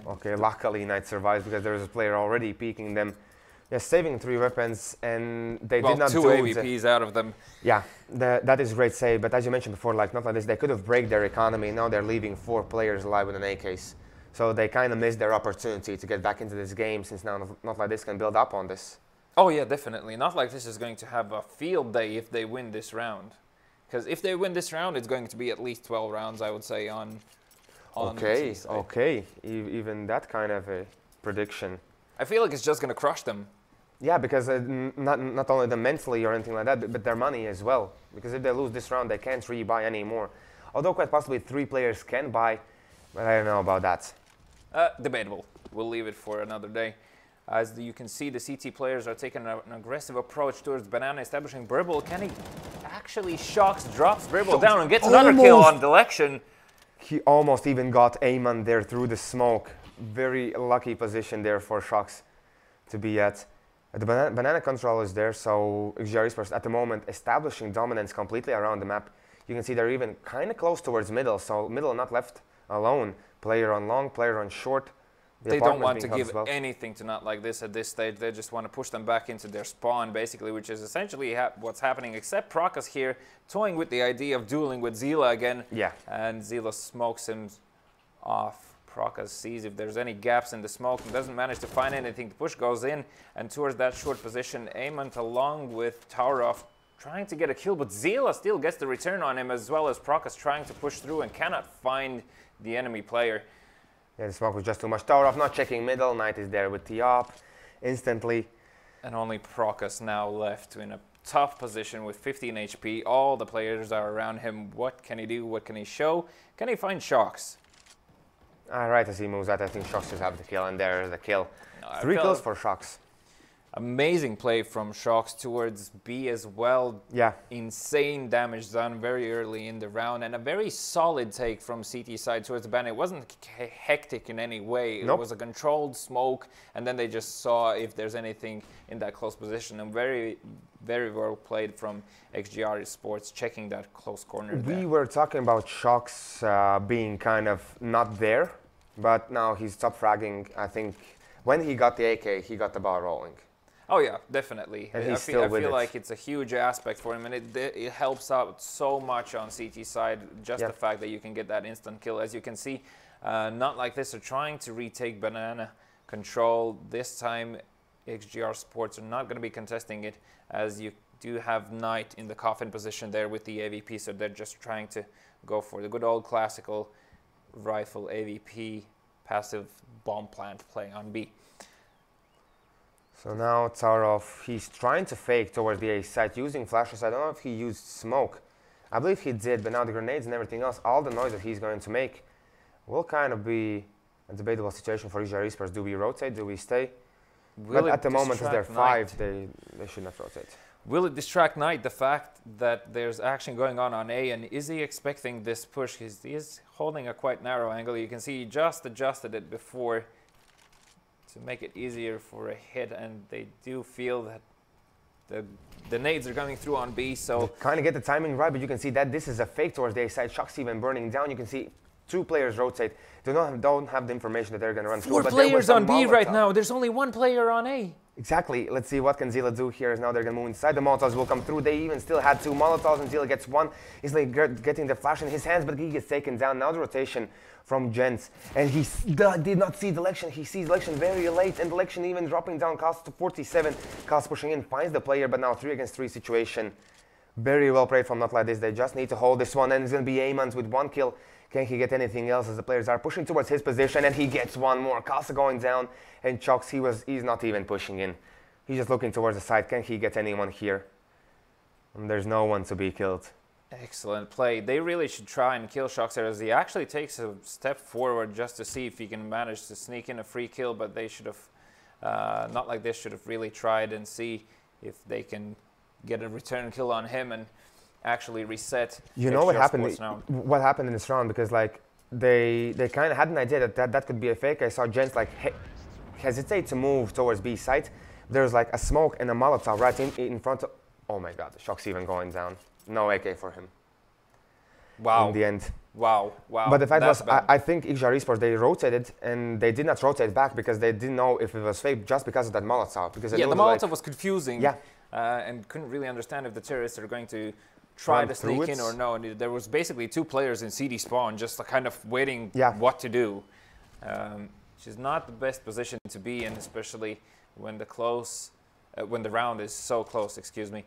Okay, luckily Knight survives because there was a player already peeking them. They're saving 3 weapons, and they did not do 2 AVPs out of them. Yeah, that is a great save, but as you mentioned before, like NotLikeThis, they could have break their economy. Now they're leaving 4 players alive with an A case. So they kind of missed their opportunity to get back into this game, since now NotLikeThis can build up on this. Oh yeah, definitely. NotLikeThis is going to have a field day if they win this round. Because if they win this round, it's going to be at least 12 rounds, I would say, on Okay, even that kind of a prediction. I feel like it's just going to crush them. Yeah, because not only them mentally or anything like that, but their money as well. Because if they lose this round, they can't rebuy anymore. Although quite possibly 3 players can buy, but I don't know about that. Debatable. We'll leave it for another day. As you can see, the CT players are taking an aggressive approach towards Banana, establishing BESL. Can he actually Shocks drops Verbal down and gets another kill on Delection. He almost even got Amon there through the smoke. Very lucky position there for Shocks to be at. The banana control is there, so XGR eSports at the moment establishing dominance completely around the map. You can see they're even kind of close towards middle, so middle not left alone. Player on long, player on short. They don't want to give anything to NotLikeThis at this stage. They just want to push them back into their spawn, basically, which is essentially what's happening, except Prokas here toying with the idea of dueling with Zila again. Yeah. And Zila smokes him off. Prokas sees if there's any gaps in the smoke and doesn't manage to find anything. The push goes in, and towards that short position, Amon along with Taurov trying to get a kill, but Zila still gets the return on him, as well as Prokas trying to push through and cannot find the enemy player. Yeah, the smoke was just too much. Taurov not checking middle. Knight is there with the op instantly. And only Prokas now left in a tough position with 15 HP. All the players are around him. What can he do? What can he show? Can he find Shocks? Right as he moves out, I think Shocks should have the kill, and there's the kill. 3 kills for Shocks. Amazing play from Shocks towards B as well. Yeah. Insane damage done very early in the round, and a very solid take from CT side towards the ban. It wasn't hectic in any way. Nope. It was a controlled smoke, and then they just saw if there's anything in that close position. And very, very well played from XGR eSports, checking that close corner there. We were talking about Shocks being kind of not there, but now he's top fragging. I think when he got the AK, he got the ball rolling. Oh yeah, definitely. And I feel like it's a huge aspect for him, and it helps out so much on CT side, just the fact that you can get that instant kill. As you can see, NotLikeThis are trying to retake banana control. This time, XGR Sports are not going to be contesting it, as you do have Knight in the coffin position there with the AVP, so they're just trying to go for the good old classical rifle AVP passive bomb plant play on B. So now Taurov, he's trying to fake towards the A site using flashes. I don't know if he used smoke. I believe he did, but now the grenades and everything else, all the noise that he's going to make will kind of be a debatable situation for XGR eSports. Do we rotate? Do we stay? But at the moment, as they're 5, they should not rotate. Will it distract Knight, the fact that there's action going on A, and is he expecting this push? He is holding a quite narrow angle. You can see he just adjusted it before to make it easier for a hit, and they do feel that the nades are coming through on B, so... They kind of get the timing right, but you can see that this is a fake towards the A side. Shocks even burning down. You can see 2 players rotate. They don't have the information that they're going to run 4 through. 4 players on B right now. There's only 1 player on A. Exactly. Let's see what can Zila do here. Now they're going to move inside. The Molotovs will come through. They even still had 2 Molotovs, and Zila gets 1. He's like getting the flash in his hands, but he gets taken down. Now the rotation from Jens, and he did not see Delection. He sees Delection very late, and Delection even dropping down cost to 47. Cost pushing in, finds the player, but now 3 against 3 situation. Very well played from NotLikeThis. They just need to hold this one, and it's going to be Amons with 1 kill. Can he get anything else as the players are pushing towards his position, and he gets 1 more. Casa going down, and Shocks, he's not even pushing in. He's just looking towards the side. Can he get anyone here? And there's no one to be killed. Excellent play. They really should try and kill Shocks here, as he actually takes a step forward just to see if he can manage to sneak in a free kill, but they should have, NotLikeThis should have really tried and see if they can get a return kill on him and actually reset. You know what happened? What happened in this round? Because like they kind of had an idea that could be a fake. I saw Jens like hesitate to move towards B site. There's like a smoke and a Molotov right in front of. Oh my God! Shocks even going down. No AK for him. Wow. In the end. Wow. Wow. But the fact was, I think XGR eSports, they rotated and they did not rotate back because they didn't know if it was fake just because of that Molotov. Because yeah, the Molotov was confusing. Yeah. And couldn't really understand if the terrorists are going to try to sneak in or no. And there was basically 2 players in CD spawn just kind of waiting what to do. Which is not the best position to be in, especially when the round is so close, excuse me.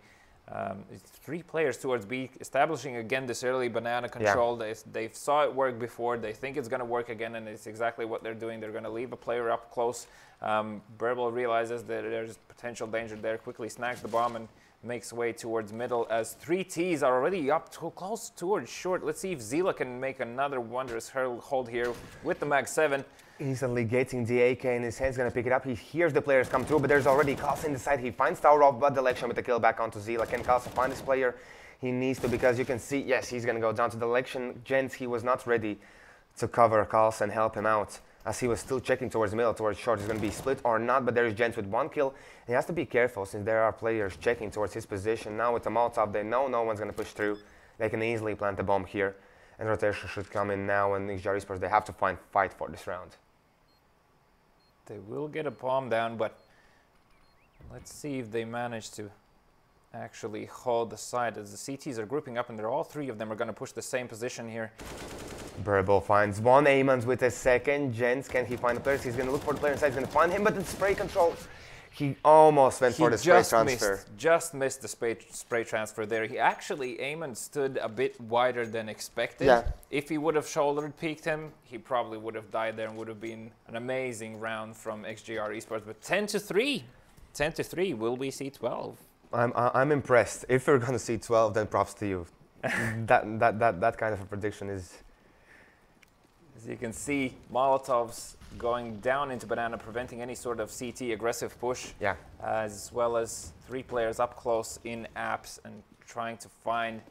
3 players towards B, establishing again this early banana control. Yeah. They saw it work before. They think it's going to work again, and it's exactly what they're doing. They're going to leave a player up close. Burble realizes that there's potential danger there, quickly snags the bomb and makes way towards middle, as 3 Ts are already up close towards short. Let's see if Zila can make another wondrous hold here with the Mag 7. Instantly getting the AK in his hands, gonna pick it up. He hears the players come through, but there's already Kalsa in the side. He finds Taurov, but Delection with the kill back onto Zila. Can Kalsa find this player? He needs to, because you can see, yes, he's going to go down to the election. Gents, he was not ready to cover Carlson and help him out, as he was still checking towards middle, towards short. He's going to be split or not, but there is Gents with 1 kill. He has to be careful since there are players checking towards his position. Now with the Molotov, they know no one's going to push through. They can easily plant a bomb here. And rotation should come in now, and XGR eSports, they have to fight for this round. They will get a bomb down, but let's see if they manage to actually hold the side, as the CTs are grouping up, and they're all 3 of them are going to push the same position here. Burble finds 1. Aemons with a second. Gents, can he find the players? He's going to look for the player inside. He's going to find him, but it's spray control. He almost went for the spray transfer. Just missed the spray transfer there. He actually, Aemon stood a bit wider than expected. Yeah. If he would have shouldered peeked him, he probably would have died there and would have been an amazing round from XGR eSports. But 10-3. 10-3. Will we see 12? I'm impressed. If we're going to see 12, then props to you. that kind of a prediction is... As you can see, Molotovs going down into Banana, preventing any sort of CT aggressive push. Yeah. As well as 3 players up close in apps and trying to find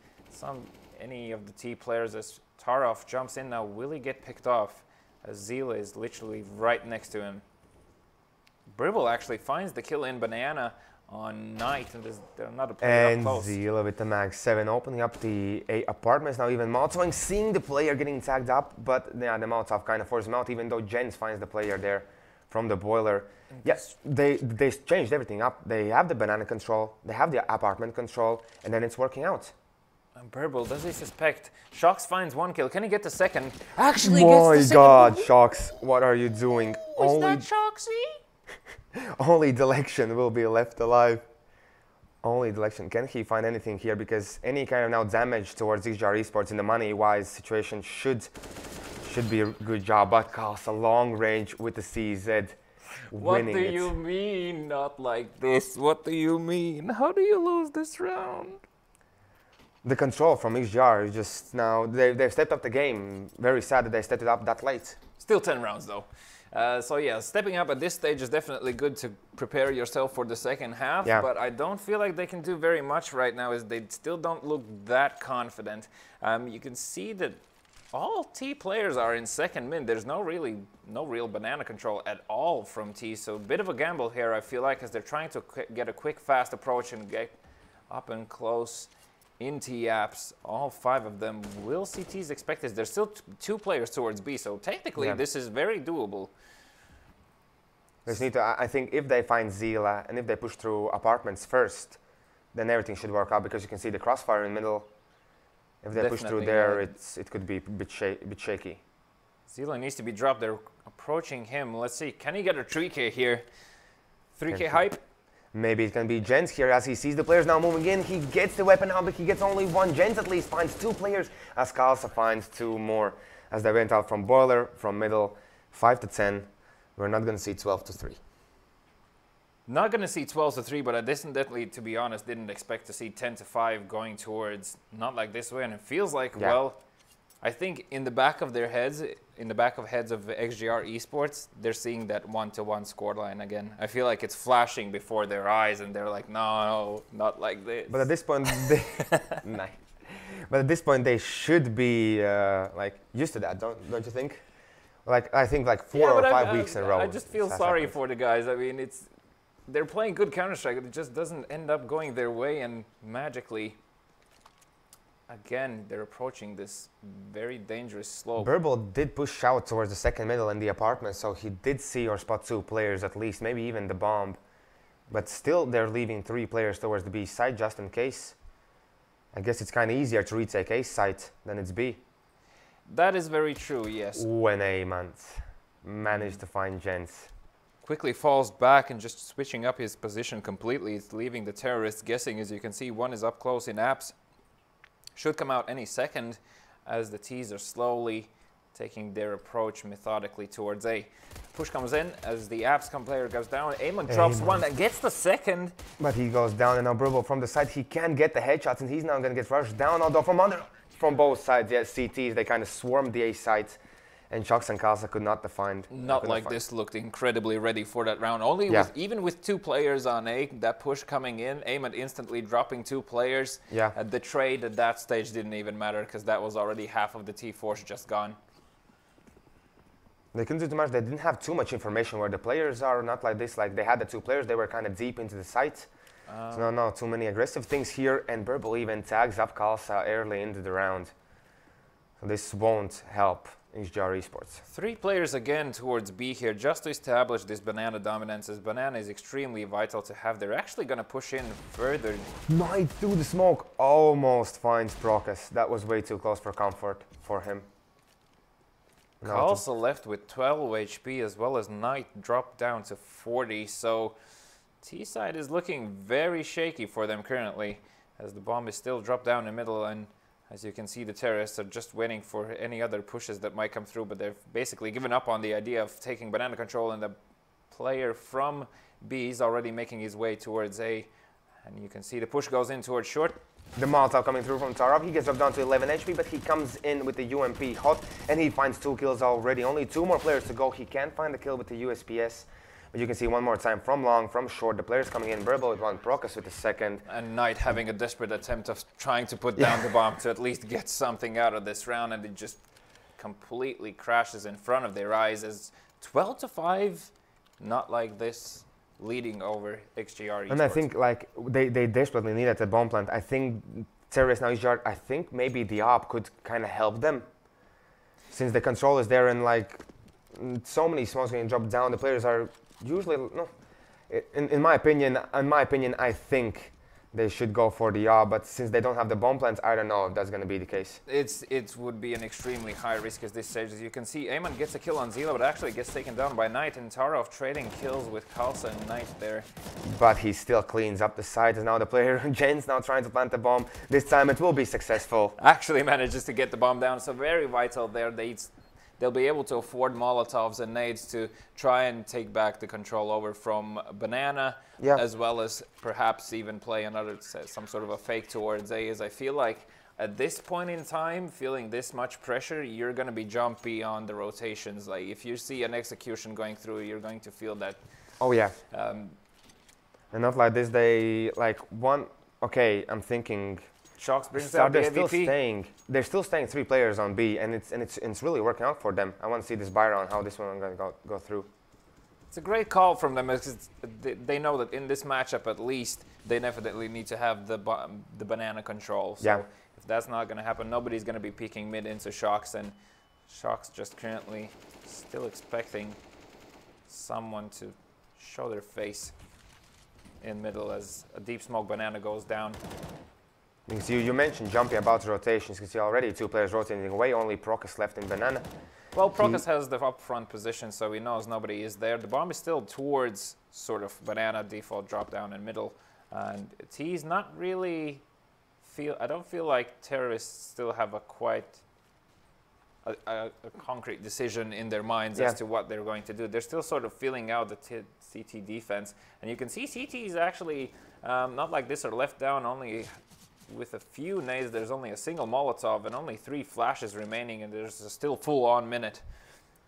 any of the T players as Tarov jumps in now. Will he get picked off? As Zila is literally right next to him. Bribble actually finds the kill in Banana on Knight, and there's another player up close. And Zila with the mag 7 opening up the A apartments now, even Molotov seeing the player getting tagged up, but yeah, the Molotov kind of forces him out, even though Jens finds the player there from the boiler. Yes, they changed everything up. They have the Banana control, they have the apartment control, and then it's working out. And Burble, does he suspect? Shocks finds 1 kill. Can he get the second? Actually gets the second. My God, Shocks, what are you doing? Is that Shocksy? Only Delection will be left alive. Only Delection. Can he find anything here? Because any kind of now damage towards XGR eSports in the money-wise situation should be a good job. But Carlson, long range with the CZ, winning it. What do you mean, not like this? What do you mean? How do you lose this round? The control from XGR is just now, they've stepped up the game. Very sad that they stepped it up that late. Still 10 rounds though. So yeah, stepping up at this stage is definitely good to prepare yourself for the second half, but I don't feel like they can do very much right now, as they still don't look that confident. You can see that all T players are in second mid. There's no real Banana control at all from T, so a bit of a gamble here, I feel like, as they're trying to get a quick, fast approach and get up and close in T apps. All 5 of them will see T's expected. There's still 2 players towards B, so technically this is very doable. They just need to, I think if they find Zila and if they push through apartments first, then everything should work out, because you can see the crossfire in the middle. If they push through there, it could be a bit shaky. Zila needs to be dropped. They're approaching him. Let's see. Can he get a 3K here? 3K hype? Maybe it can be Jens here, as he sees the players now moving in. He gets the weapon out, but he gets only 1. Jens at least finds 2 players, as Kalsa finds 2 more. As they went out from boiler, from middle, 5-10. We're not going to see 12-3. Not going to see 12-3, but I definitely, to be honest, didn't expect to see 10-5 going towards not like this way. And it feels like, well, I think in the back of their heads, in the back of heads of XGR eSports, they're seeing that 1-1 scoreline again. I feel like it's flashing before their eyes, and they're like, no, not like this. But at this point, but at this point, they should be like used to that, don't you think? Like, I think like 4 or 5 weeks in a row. I just feel sorry for the guys. I mean, they're playing good Counter-Strike. It just doesn't end up going their way, and magically, again, they're approaching this very dangerous slope. Burble did push out towards the second middle in the apartment, so he did see or spot 2 players at least, maybe even the bomb. But still, they're leaving 3 players towards the B side just in case. I guess it's kind of easier to retake A site than it's B. That is very true, yes. When Aemon managed to find Jens. Quickly falls back and just switching up his position completely. It's leaving the terrorists guessing. As you can see, 1 is up close in apps. Should come out any second, as the T's are slowly taking their approach methodically towards A. Push comes in as the apps player goes down. Aemon drops 1 and gets the second. But he goes down, and now Burble from the side, he can get the headshots, and he's now going to get rushed down, although from both sides, yes, CTs, they kind of swarmed the A site, and Shocks and Kalsa could not define. NotLikeThis looked incredibly ready for that round. Even with 2 players on A, that push coming in, Amon instantly dropping 2 players. Yeah. The trade at that stage didn't even matter because that was already half of the T-Force just gone. They couldn't do too much. They didn't have too much information where the players are. NotLikeThis, like they had the 2 players, they were kind of deep into the site. So no, too many aggressive things here, and Burble even tags up Kalsa early into the round. So this won't help XGR eSports. 3 players again towards B here, just to establish this banana dominance, as banana is extremely vital to have. They're actually going to push in further. Knight through the smoke almost finds Procus. That was way too close for comfort for him. Kalsa left with 12 HP, as well as Knight dropped down to 40, so T-side is looking very shaky for them currently, as the bomb is still dropped down in the middle, and as you can see, the terrorists are just waiting for any other pushes that might come through, but they've basically given up on the idea of taking banana control, and the player from B is already making his way towards A, and you can see the push goes in towards short. The Molotov coming through from Tarov. He gets dropped down to 11 HP, but he comes in with the UMP hot, and he finds 2 kills already. Only 2 more players to go. He can't find the kill with the USPS, but you can see one more time from long, from short. The players coming in. Burble with 1, Procus with the 2nd. And Knight having a desperate attempt of trying to put down the bomb to at least get something out of this round, and it just completely crashes in front of their eyes as 12-5, NotLikeThis leading over XGR eSports. And I think like they desperately needed a bomb plant. I think terrorists now XGR, I think maybe the AWP could kind of help them, since the control is there and like so many smokes getting dropped down. The players are usually in my opinion, I think they should go for the AWP, but since they don't have the bomb plants, I don't know if that's going to be the case. It would be an extremely high risk at this stage. As you can see, Amon gets a kill on Zila, but actually gets taken down by Knight, and Tarov trading kills with Kalsa and Knight there. But he still cleans up the site, and now the player, Jen's now trying to plant the bomb. This time it will be successful. Actually manages to get the bomb down, so very vital there. They'll be able to afford Molotovs and nades to try and take back the control over from Banana, as well as perhaps even play some sort of a fake towards A, as I feel like at this point in time, feeling this much pressure, you're going to be jumpy on the rotations. Like if you see an execution going through, you're going to feel that. Oh yeah. And NotLikeThis, they like one. Okay, I'm thinking. Shocks brings out the AVP. They're still staying 3 players on B, and it's really working out for them. I want to see this Byron, how this one going to go through. It's a great call from them, because they know that in this matchup at least they definitely need to have the banana control. So if that's not going to happen, nobody's going to be peeking mid into Shocks, and Shocks just currently still expecting someone to show their face in middle as a deep smoke banana goes down. Because you mentioned jumpy about rotations, because you already 2 players rotating away, only Procus left in banana. Well, Procus has the upfront position, so he knows nobody is there. The bomb is still towards sort of banana, default drop down in middle, and T's not really I don't feel like terrorists still have a concrete decision in their minds as to what they're going to do. They're still sort of feeling out the CT defense, and you can see CT is actually NotLikeThis are left down only with a few nades. There's only a single Molotov and only 3 flashes remaining, and there's a still full-on minute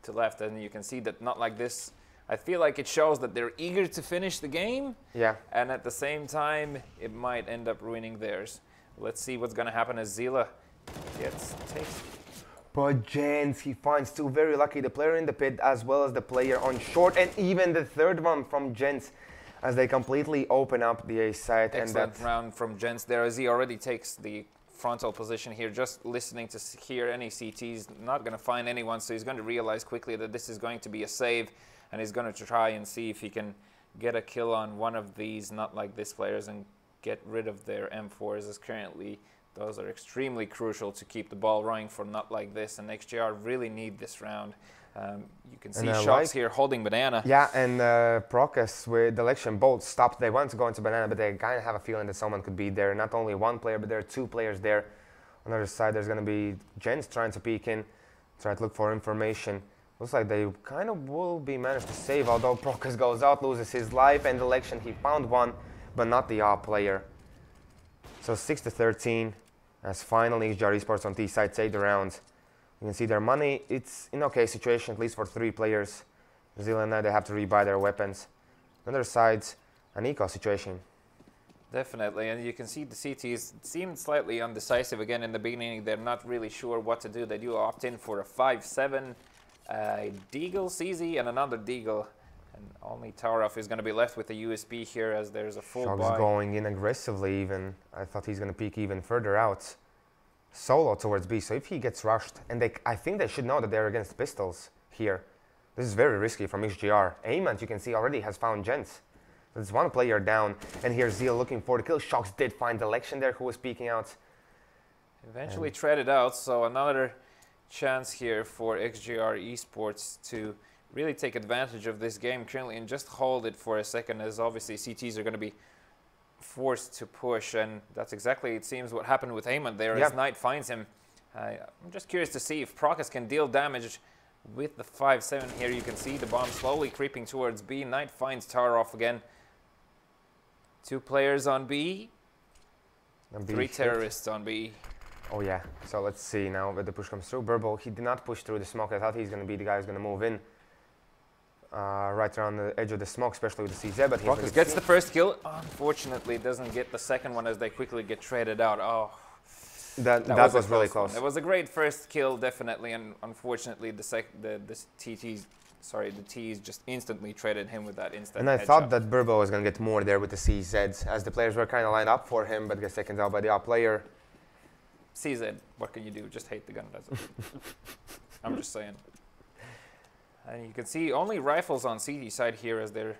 to left. And you can see that NotLikeThis, I feel like it shows that they're eager to finish the game. Yeah. And at the same time, it might end up ruining theirs. Let's see what's going to happen as Zila takes. But Jens, he finds 2 very lucky, the player in the pit as well as the player on short, and even the 3rd one from Jens, as they completely open up the A site. Excellent round from Jens there, as he already takes the frontal position here, just listening to hear any CTs, not going to find anyone, so he's going to realize quickly that this is going to be a save, and he's going to try and see if he can get a kill on one of these NotLikeThis players and get rid of their M4s, as currently those are extremely crucial to keep the ball running for NotLikeThis, and XGR really need this round. You can see Shocks here holding banana. Yeah, and Procus with the election both stopped. They wanted to go into banana, but they kind of have a feeling that someone could be there. Not only 1 player, but there are 2 players there. On the other side, there's going to be Jens trying to peek in, try to look for information. Looks like they kind of will be managed to save, although Procus goes out, loses his life, and the election, he found one, but not the AWP player. So 6-13, as finally XGR eSports on T side take the round. You can see their money. It's an okay situation, at least for 3 players. New Zealand, they have to rebuy their weapons. On their sides, an eco situation. Definitely, and you can see the CTs seemed slightly undecisive again in the beginning. They're not really sure what to do. They do opt in for a 5-7, Deagle, CZ, and another Deagle. And only Taurov is going to be left with the USB here as there's a full buy. Shock's going in aggressively even. I thought he's going to peek even further out. Solo towards B, so if he gets rushed, and I think they should know that they're against pistols here. This is very risky from XGR. Aimant, you can see, already has found Gents. There's 1 player down, and here's Zeal looking for the kill. Shocks did find the Lexion there, who was peeking out. Eventually traded out, so another chance here for XGR eSports to really take advantage of this game currently and just hold it for a second, as obviously CTs are going to be forced to push, and that's exactly, it seems, what happened with Aemon there as Knight finds him. I'm just curious to see if Procus can deal damage with the 5-7 here. You can see the bomb slowly creeping towards B. Knight finds Taurov again. 2 players on B. 3 terrorists on B. Oh yeah, so let's see now where the push comes through. Burble, he did not push through the smoke. I thought he's going to be the guy who's going to move in. Right around the edge of the smoke, especially with the CZ, but Procus gets the first kill. Unfortunately, doesn't get the second one as they quickly get traded out. Oh, that was really close. It was a great first kill, definitely, and unfortunately, the T's just instantly traded him with that instant. And I headshot. thought that Burbo was going to get more there with the CZs, as the players were kind of lined up for him, but gets taken out by the up player. CZ, what can you do? Just hate the gun, that's it. I'm just saying. And you can see only rifles on CT side here as they're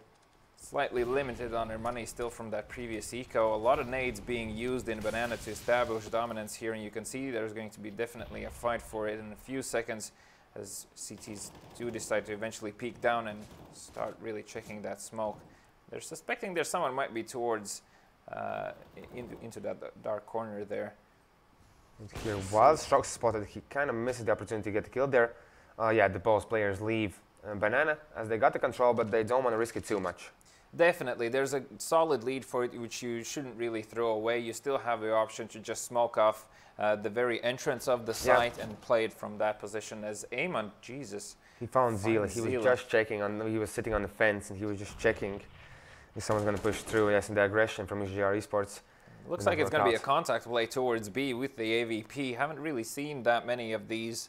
slightly limited on their money still from that previous eco. A lot of nades being used in Banana to establish dominance here, and you can see there's going to be definitely a fight for it in a few seconds as CTs do decide to eventually peek down and start really checking that smoke. They're suspecting there's someone might be towards into that dark corner there. And here was Shock spotted. He kind of misses the opportunity to get the kill there. Yeah, the both players leave Banana as they got the control, but they don't want to risk it too much. Definitely, there's a solid lead for it, which you shouldn't really throw away. You still have the option to just smoke off the very entrance of the site and play it from that position. As Aemon, Jesus, he found Zila. He was just checking on. He was sitting on the fence and he was just checking if someone's going to push through. Yes, and the aggression from XGR eSports. Looks like it's going to be a contact play towards B with the AVP. Haven't really seen that many of these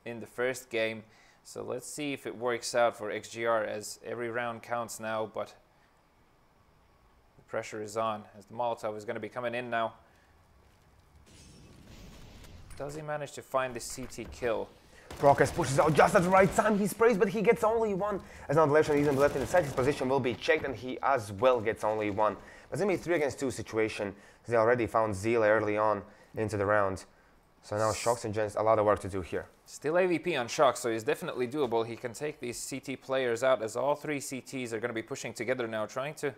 in the first game. So let's see if it works out for XGR, as every round counts now, but the pressure is on as the Molotov is going to be coming in now. Does he manage to find the CT kill? Procus pushes out just at the right time. He sprays, but he gets only 1. As NotLikeThis isn't left in the side, his position will be checked, and he as well gets only 1. But it's going to be a 3 against 2 situation, because they already found Zila early on into the round. So now Shocks and Gents, a lot of work to do here. Still AVP on Shocks, so he's definitely doable. He can take these CT players out, as all 3 CTs are going to be pushing together now, trying to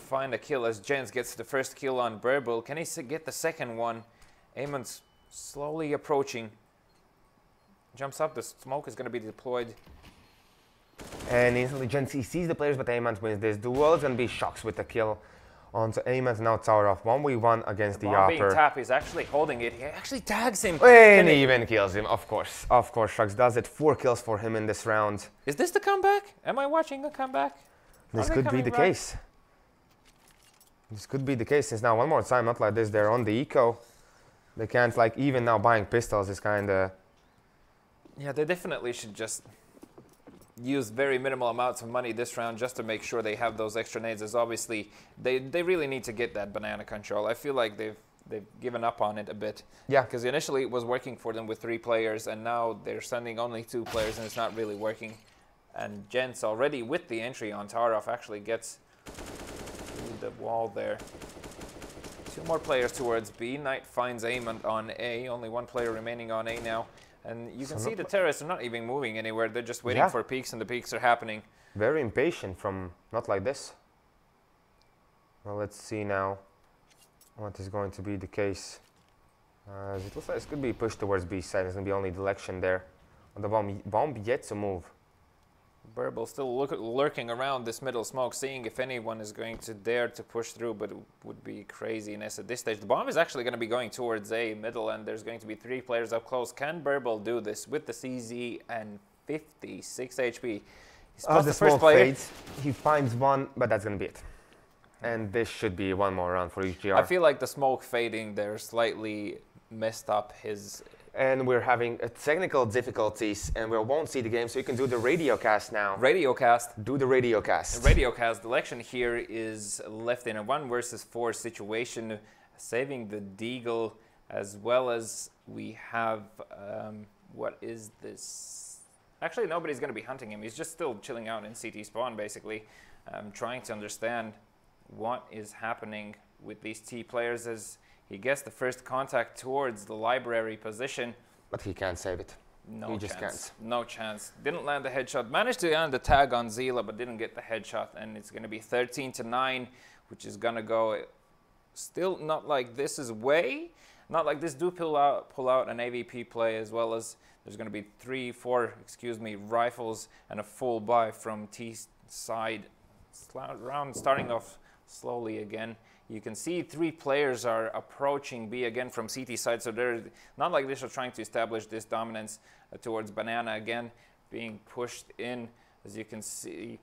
find a kill as Gents gets the first kill on Burble. Can he get the second one? Eamon's slowly approaching. Jumps up, the smoke is going to be deployed. And instantly Gents, he sees the players, but Aemant wins this duel. It's going to be Shocks with the kill onto Aemant. Now Taurov 1v1 against the upper. Being tapped, he's actually holding it. He actually tags him. And he even kills him, of course. Of course, Shocks does it. 4 kills for him in this round. Is this the comeback? Am I watching a comeback? This could be the case. This could be the case, since now one more time, NotLikeThis, they're on the eco. They can't, like, even now buying pistols is kind of... Yeah, they definitely should just use very minimal amounts of money this round just to make sure they have those extra nades, as obviously they really need to get that banana control. I feel like they've given up on it a bit. Yeah. Because initially it was working for them with 3 players, and now they're sending only 2 players and it's not really working. And Gents already with the entry on Taurov actually gets through the wall there. 2 more players towards B. Knight finds Aemon on A. Only 1 player remaining on A now. And you can see the terrorists are not even moving anywhere. They're just waiting for peaks, and the peaks are happening. Very impatient from NotLikeThis. Well, let's see now what is going to be the case. It looks like it could be pushed towards B side. There's going to be only the Lexion there. On the bomb yet to move. BESL still lurking around this middle smoke, seeing if anyone is going to dare to push through, but it would be craziness at this stage. The bomb is actually going to be going towards A middle, and there's going to be 3 players up close. Can BESL do this with the CZ and 56 HP? As the smoke fades, he finds one, but that's going to be it. And this should be one more round for XGR. I feel like the smoke fading there slightly messed up his... And we're having technical difficulties, and we won't see the game, so you can do the radio cast now. Radio cast. Do the radio cast. Radio cast. The election here is left in a 1 versus 4 situation, saving the Deagle, as well as we have... what is this? Actually, nobody's going to be hunting him. He's just still chilling out in CT spawn, basically, trying to understand what is happening with these T players as he gets the first contact towards the library position. But he can't save it. No he chance. just can't. No chance. Didn't land the headshot. Managed to land the tag on Zila, but didn't get the headshot. And it's going to be 13-9, which is going to go still NotLikeThis' way. NotLikeThis do pull out an AVP play, as well as there's going to be 4 rifles and a full buy from T side. Round starting off slowly again. You can see 3 players are approaching B again from CT side, so they're NotLikeThis are trying to establish this dominance towards Banana again, being pushed in. As you can see,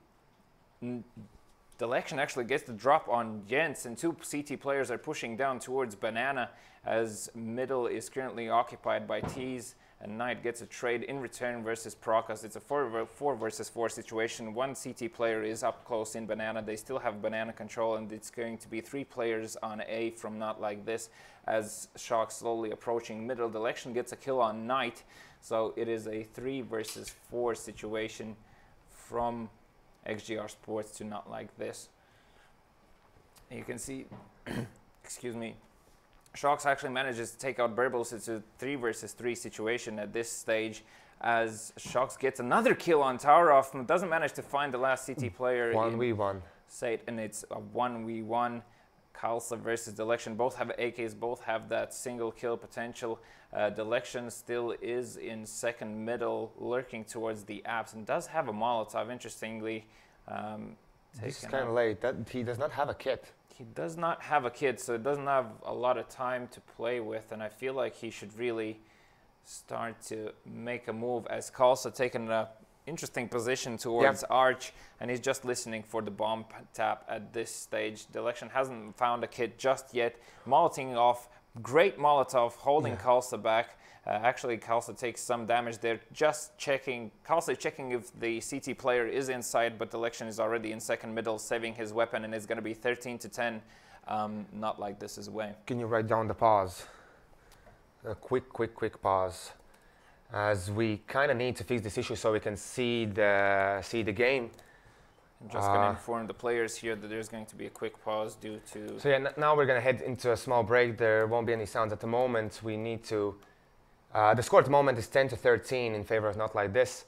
Lattelecom actually gets the drop on Jens, and 2 CT players are pushing down towards Banana as middle is currently occupied by T's, and Knight gets a trade in return versus Prokas. It's a 4 versus 4 situation. 1 CT player is up close in Banana. They still have Banana control, and it's going to be 3 players on A from NotLikeThis as Shock slowly approaching middle. Lattelecom gets a kill on Knight, so it is a 3 versus 4 situation from XGR Sports to NotLikeThis. You can see, excuse me, Shox actually manages to take out BESL. It's a 3 versus 3 situation at this stage, as Shox gets another kill on Taurov and doesn't manage to find the last CT player. 1v1. And it's a 1v1. Kalsa versus Lattelecom. Both have AKs, both have that single kill potential. Lattelecom still is in second middle, lurking towards the apps, and does have a Molotov, interestingly. This is kind of late. He does not have a kit. He does not have a kid, so it doesn't have a lot of time to play with, and I feel like he should really start to make a move, as Kalsa taken an interesting position towards Arch, and he's just listening for the bomb tap at this stage. Lattelecom hasn't found a kit just yet. Moloting off, great Molotov, holding Kalsa back. Actually, Kalsa takes some damage there. Just checking, Kalsa checking if the CT player is inside, but Lattelecom is already in second middle, saving his weapon, and it's going to be 13-10. NotLikeThis' way. Can you write down the pause? A quick pause, as we kind of need to fix this issue so we can see the game. I'm just going to inform the players here that there's going to be a quick pause due to... So yeah, now we're going to head into a small break. There won't be any sounds at the moment. We need to... the score at the moment is 10-13 in favor of NotLikeThis.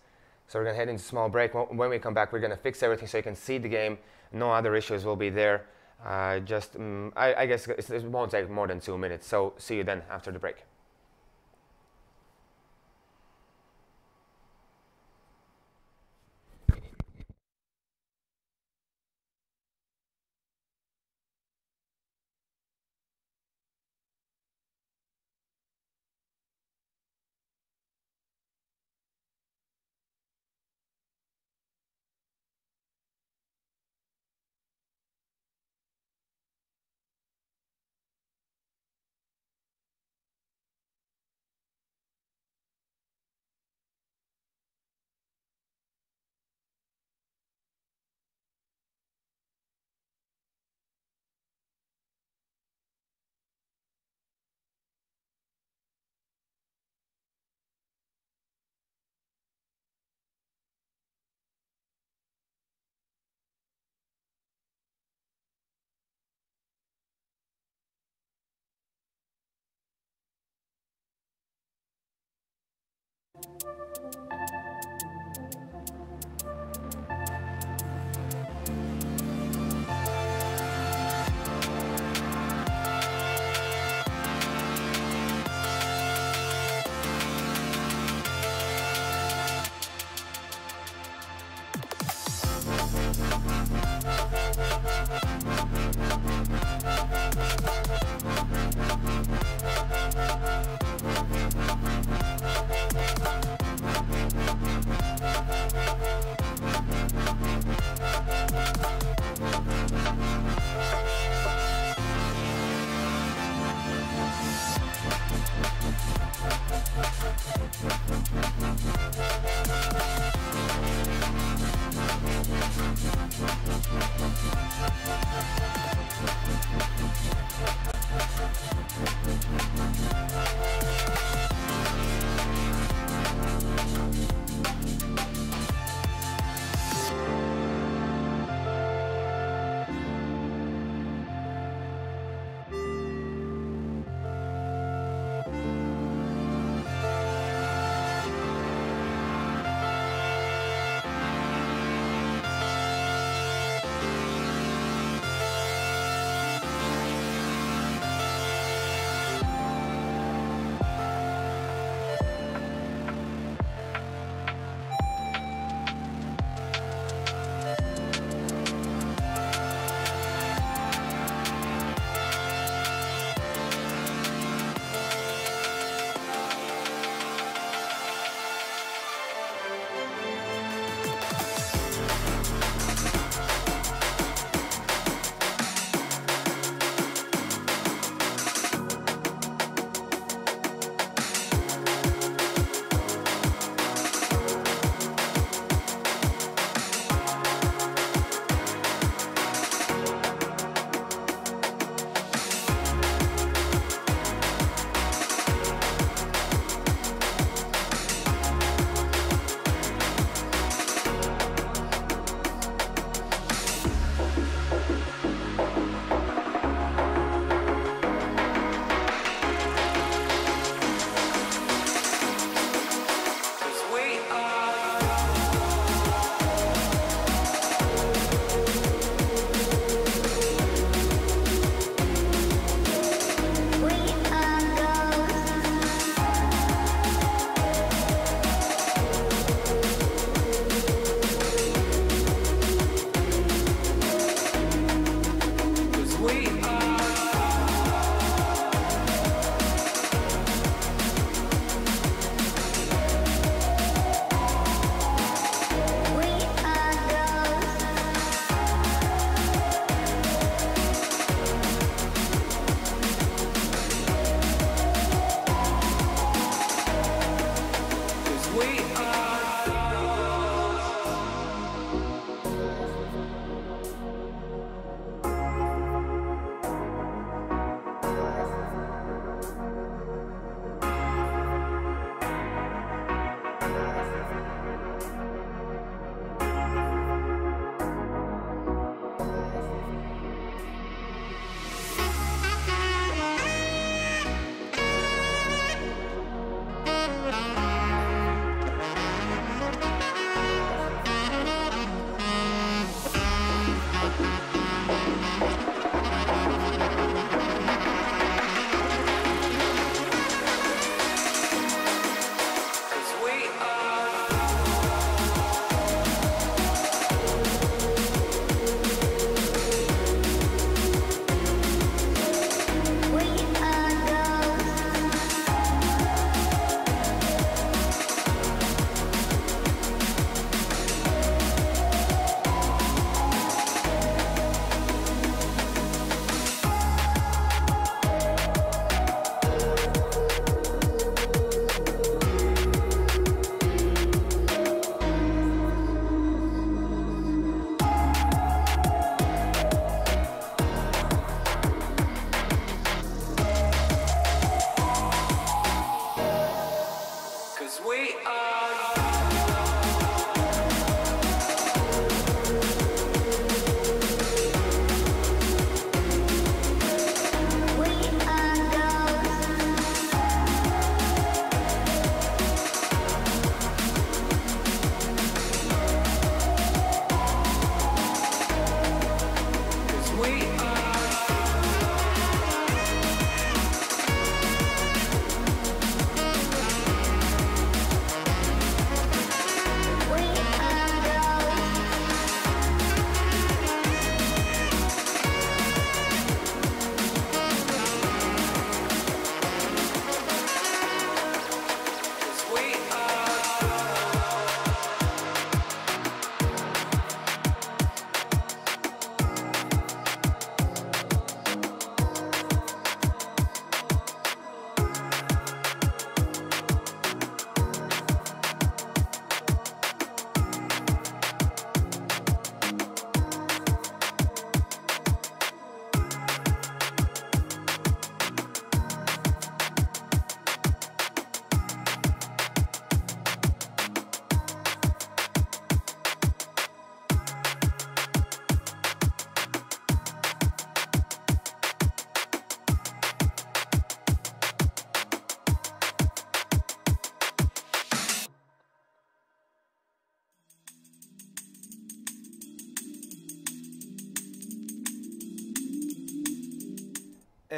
So we're going to head into a small break. When we come back, we're going to fix everything so you can see the game. No other issues will be there. I guess it won't take more than 2 minutes. So see you then after the break.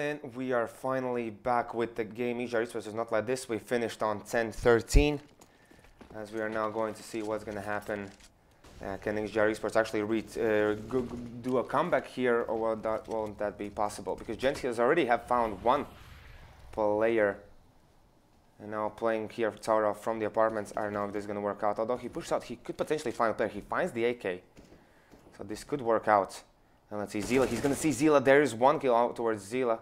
And we are finally back with the game. XGR eSports is not like this. We finished on 10-13. As we are now going to see what's going to happen. Can XGR eSports actually do a comeback here, or won't that be possible? Because Gents has already found one player. And now playing here Tara from the apartments. I don't know if this is going to work out. Although he pushed out, he could potentially find a player. He finds the AK. So this could work out. And let's see, Zila. He's going to see Zila. There is one kill out towards Zila.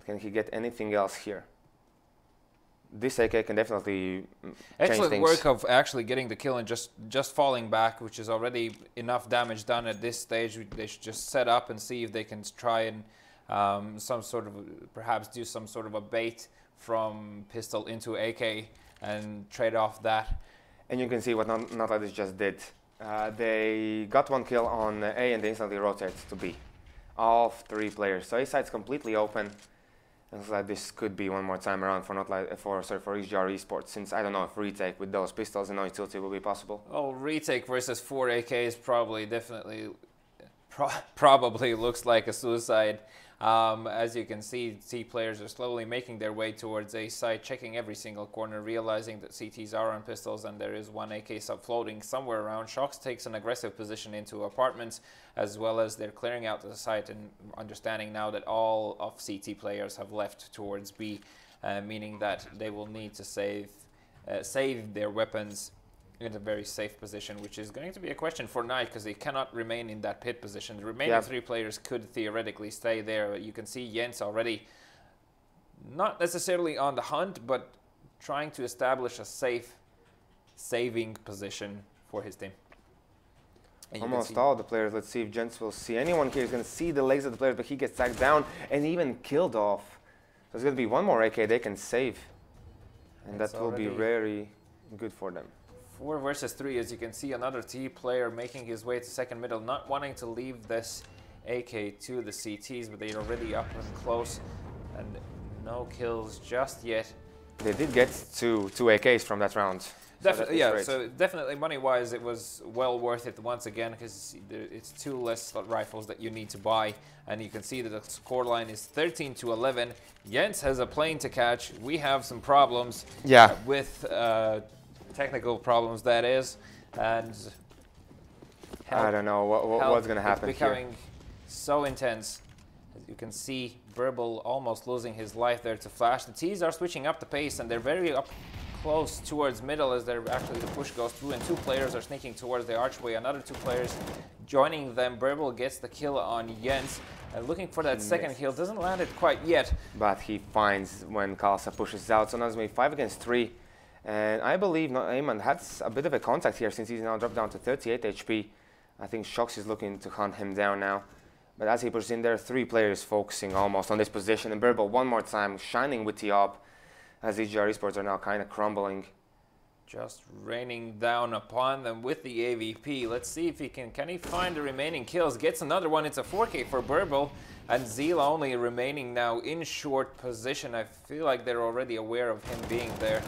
Can he get anything else here? This AK can definitely excellent change work of actually getting the kill and just falling back, which is already enough damage done at this stage. They should just set up and see if they can try and perhaps do some sort of a bait from pistol into AK and trade off that. And you can see what NotLikeThis just did. They got one kill on A and they instantly rotate to B. All three players. So A side's completely open. It looks like this could be one more time around for XGR eSports, since I don't know if retake with those pistols and no utility will be possible. Oh, retake versus 4 AKs probably looks like a suicide. As you can see, C players are slowly making their way towards A side, checking every single corner, realizing that CTs are on pistols and there is one AK sub floating somewhere around. Shox takes an aggressive position into apartments, as well as they're clearing out the site and understanding now that all of CT players have left towards B, meaning that they will need to save their weapons in a very safe position, which is going to be a question for Knight, because they cannot remain in that pit position. The remaining three players could theoretically stay there. You can see Jens already not necessarily on the hunt, but trying to establish a safe saving position for his team. And almost all the players. Let's see if Jens will see anyone here. He's going to see the legs of the players, but he gets sacked down and even killed off. So there's going to be one more AK they can save, and that will be very good for them. 4 versus 3, as you can see, another T player making his way to second middle, not wanting to leave this AK to the CTs, but they're already up and close, and no kills just yet. They did get two AKs from that round. Definitely, yeah. So definitely, money-wise, it was well worth it once again, because it's 2 less rifles that you need to buy, and you can see that the scoreline is 13-11. Jens has a plane to catch. We have some problems. Yeah. With technical problems, that is, and I don't know what's going to happen. It's becoming so intense. As you can see, Verbal almost losing his life there to Flash. The T's are switching up the pace, and they're very up close towards middle as they're actually the push goes through, and 2 players are sneaking towards the archway. Another 2 players joining them. Verbal gets the kill on Jens, and looking for that second kill. Doesn't land it quite yet, but he finds when Kalsa pushes out. So now it's 5 against 3. And I believe Ayman has a bit of a contact here, since he's now dropped down to 38 HP. I think Shox is looking to hunt him down now. But as he pushes in there, 3 players focusing almost on this position. And Burble one more time shining with the op, as XGR eSports are now kind of crumbling. Just raining down upon them with the AVP. Let's see if he can he find the remaining kills. Gets another one. It's a 4K for Burble. And Zila only remaining now in short position. I feel like they're already aware of him being there.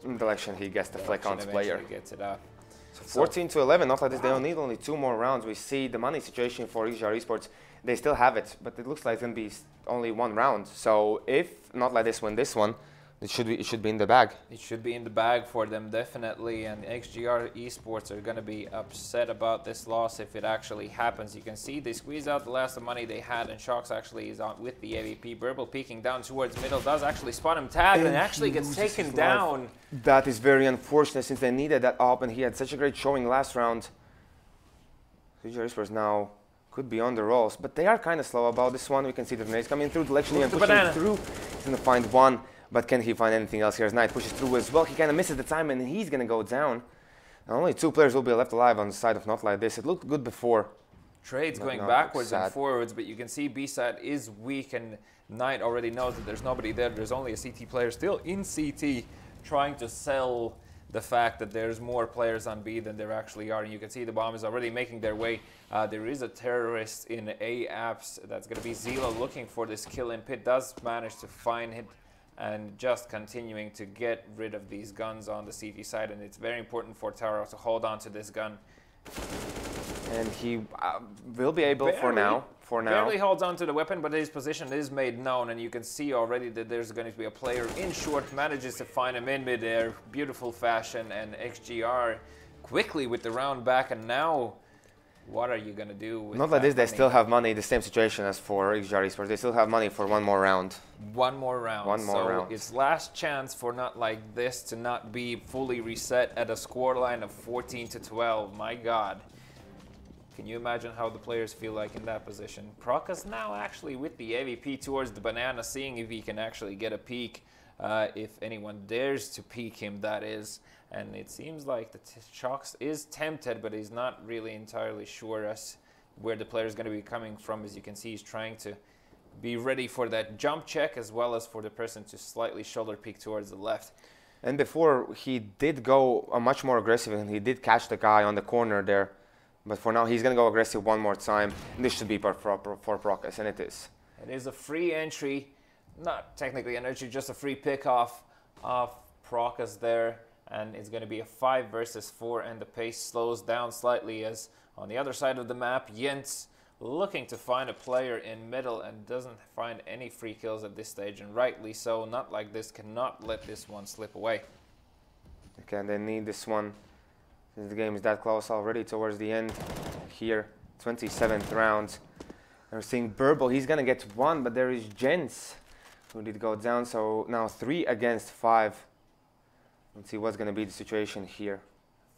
In the election, he gets the flick on player. Gets it out. So 14-11. NotLikeThis, they don't need only 2 more rounds. We see the money situation for XGR eSports. They still have it, but it looks like it's going to be only 1 round. So if NotLikeThis win this one, it should be in the bag. It should be in the bag for them, definitely. And XGR eSports are going to be upset about this loss if it actually happens. You can see they squeeze out the last of money they had, and Shox actually is on with the AVP. Burble peeking down towards middle, does actually spot him tagged, and actually gets taken down. That is very unfortunate, since they needed that up, and he had such a great showing last round. XGR eSports now could be on the rolls, but they are kind of slow about this one. We can see the grenades coming through, the election and pushing through. He's going to find one. But can he find anything else here as Knight pushes through as well? He kind of misses the time, and he's going to go down. And only 2 players will be left alive on the side of NotLikeThis. It looked good before. Trades going backwards and forwards, but you can see B-side is weak, and Knight already knows that there's nobody there. There's only a CT player still in CT trying to sell the fact that there's more players on B than there actually are. And you can see the bomb is already making their way. There is a terrorist in A apps. That's going to be Zila looking for this kill in pit. Does manage to find it, and just continuing to get rid of these guns on the CT side, and it's very important for Taro to hold on to this gun. And he will be able, for now, for now. Barely holds on to the weapon, but his position is made known, and you can see already that there's going to be a player in short, manages to find him in midair, beautiful fashion, and XGR quickly with the round back, and now what are you going to do with NotLikeThis, they still have money, the same situation as for XGR eSports. They still have money for one more round. One more round. So it's last chance for NotLikeThis to not be fully reset at a scoreline of 14-12. My God. Can you imagine how the players feel like in that position? Prokas now actually with the AVP towards the banana, seeing if he can actually get a peek, if anyone dares to peek him, that is. And it seems like the Shox is tempted, but he's not really entirely sure as where the player is going to be coming from. As you can see, he's trying to be ready for that jump check, as well as for the person to slightly shoulder peek towards the left. And before, he did go much more aggressive, and he did catch the guy on the corner there. But for now, he's going to go aggressive one more time. This should be for Prokas, and it is. It is a free entry, not technically an entry, just a free pick-off of Prokas there. And it's going to be a 5 versus 4, and the pace slows down slightly as on the other side of the map, Jens looking to find a player in middle and doesn't find any free kills at this stage, and rightly so. NotLikeThis cannot let this one slip away. Okay, they need this one. The game is that close already towards the end here, 27th round. We're seeing Burble, he's gonna get 1, but there is Jens who did go down, so now 3 against 5. Let's see what's gonna be the situation here.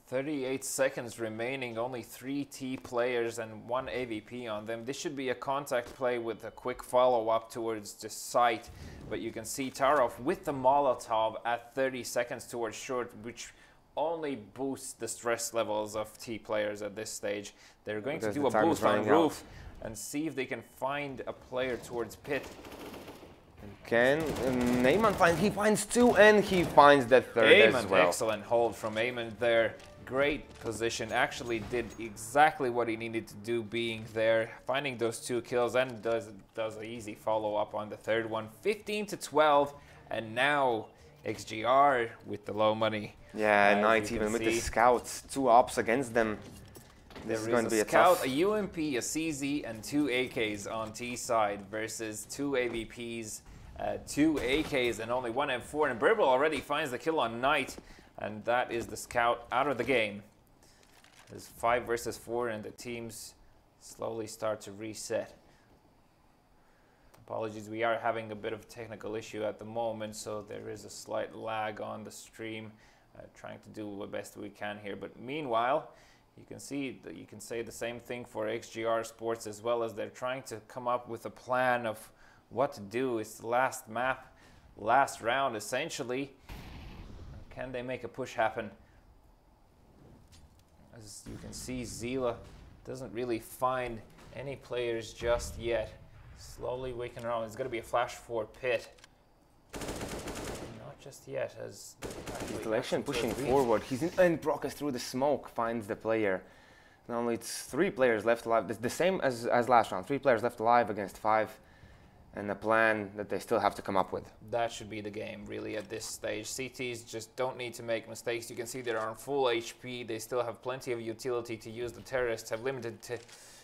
38 seconds remaining, only 3 T players and 1 AVP on them. This should be a contact play with a quick follow-up towards the site, but you can see Tarov with the Molotov at 30 seconds towards short, which only boosts the stress levels of T players at this stage. They're going to do a boost on roof and see if they can find a player towards pit. Can Neyman finds 2, and he finds the 3rd as well. Excellent hold from Eamon there. Great position. Actually did exactly what he needed to do, being there, finding those 2 kills, and does an easy follow-up on the 3rd one. 15-12, and now XGR with the low money. Yeah, Knight even with the scouts, 2 ops against them. This is going to be a scout, a UMP, a CZ, and 2 AKs on T side versus 2 AVPs, 2 AKs, and only 1 M4. And Burble already finds the kill on Knight, and that is the scout out of the game. There's 5 versus 4, and the teams slowly start to reset. Apologies, we are having a bit of a technical issue at the moment, so there is a slight lag on the stream. Trying to do the best we can here, but meanwhile, you can see that you can say the same thing for XGR Sports as well, as they're trying to come up with a plan of what to do. It's the last map, last round essentially. Can they make a push happen? As you can see, Zila doesn't really find any players just yet. Slowly waking around. It's going to be a flash for pit. Not just yet, as Selection pushing forward. He's in, and Prokas through the smoke finds the player. Not only it's 3 players left alive. The same as last round. 3 players left alive against 5. And a plan that they still have to come up with. That should be the game, really, at this stage. CTs just don't need to make mistakes. You can see they're on full HP. They still have plenty of utility to use. The terrorists have limited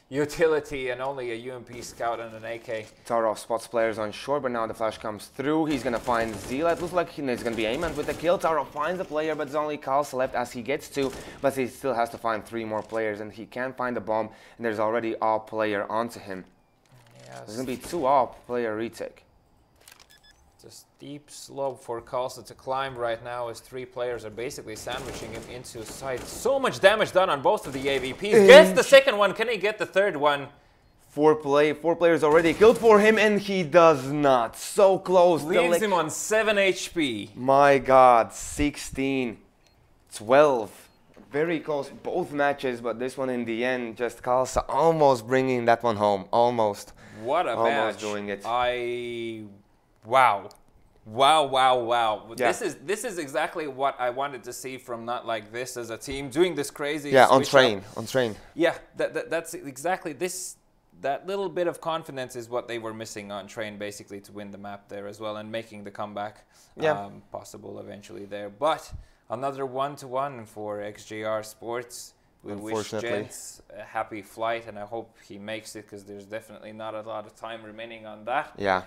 utility and only a UMP scout and an AK. Tarov spots players on shore, but now the flash comes through. He's going to find Zila. It looks like he's going to be Eamon with the kill. Tarov finds the player, but it's only Kalsa left as he gets 2. But he still has to find 3 more players, and he can't find the bomb. And there's already a player onto him. There's going to be 2 off player retake. It's a steep slope for Kalsa to climb right now, as 3 players are basically sandwiching him into sight. So much damage done on both of the AVPs. Gets the 2nd one. Can he get the 3rd one? 4 players already killed for him, and he does not. So close. Leaves him on 7 HP. My God, 16, 12. Very close, both matches, but this one in the end, just Kalsa almost bringing that one home. Almost. What a almost match. Doing it. Wow. Yeah. This is exactly what I wanted to see from NotLikeThis as a team, doing this crazy on train. Yeah, that's exactly this. That little bit of confidence is what they were missing on train, basically, to win the map there as well, and making the comeback possible eventually there. But another 1-1 for XGR Sports. We wish Gents a happy flight, and I hope he makes it, because there's definitely not a lot of time remaining on that. Yeah.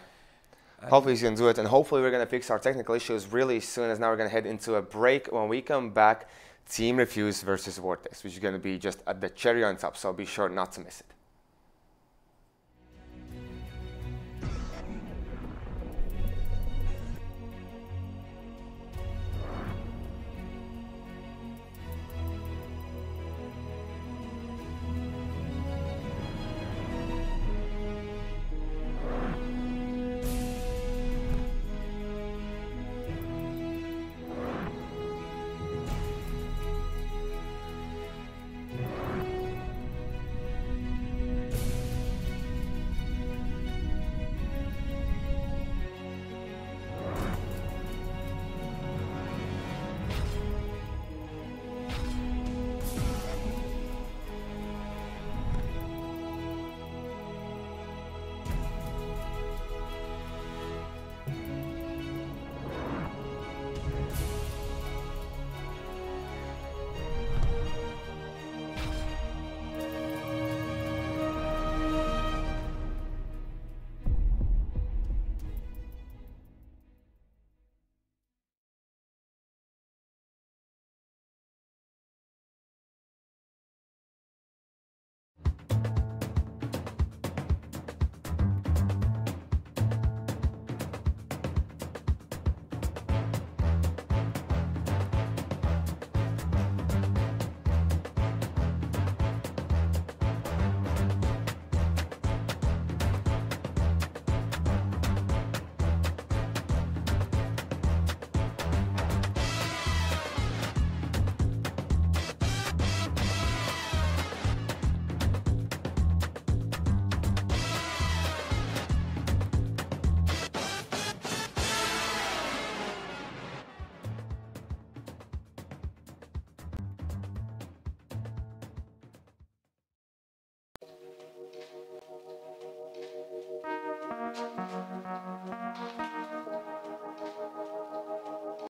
Hopefully he's going to do it, and hopefully we're going to fix our technical issues really soon, as now we're going to head into a break. When we come back, Team Refuse versus Vortex, which is going to be just at the cherry on top, so be sure not to miss it.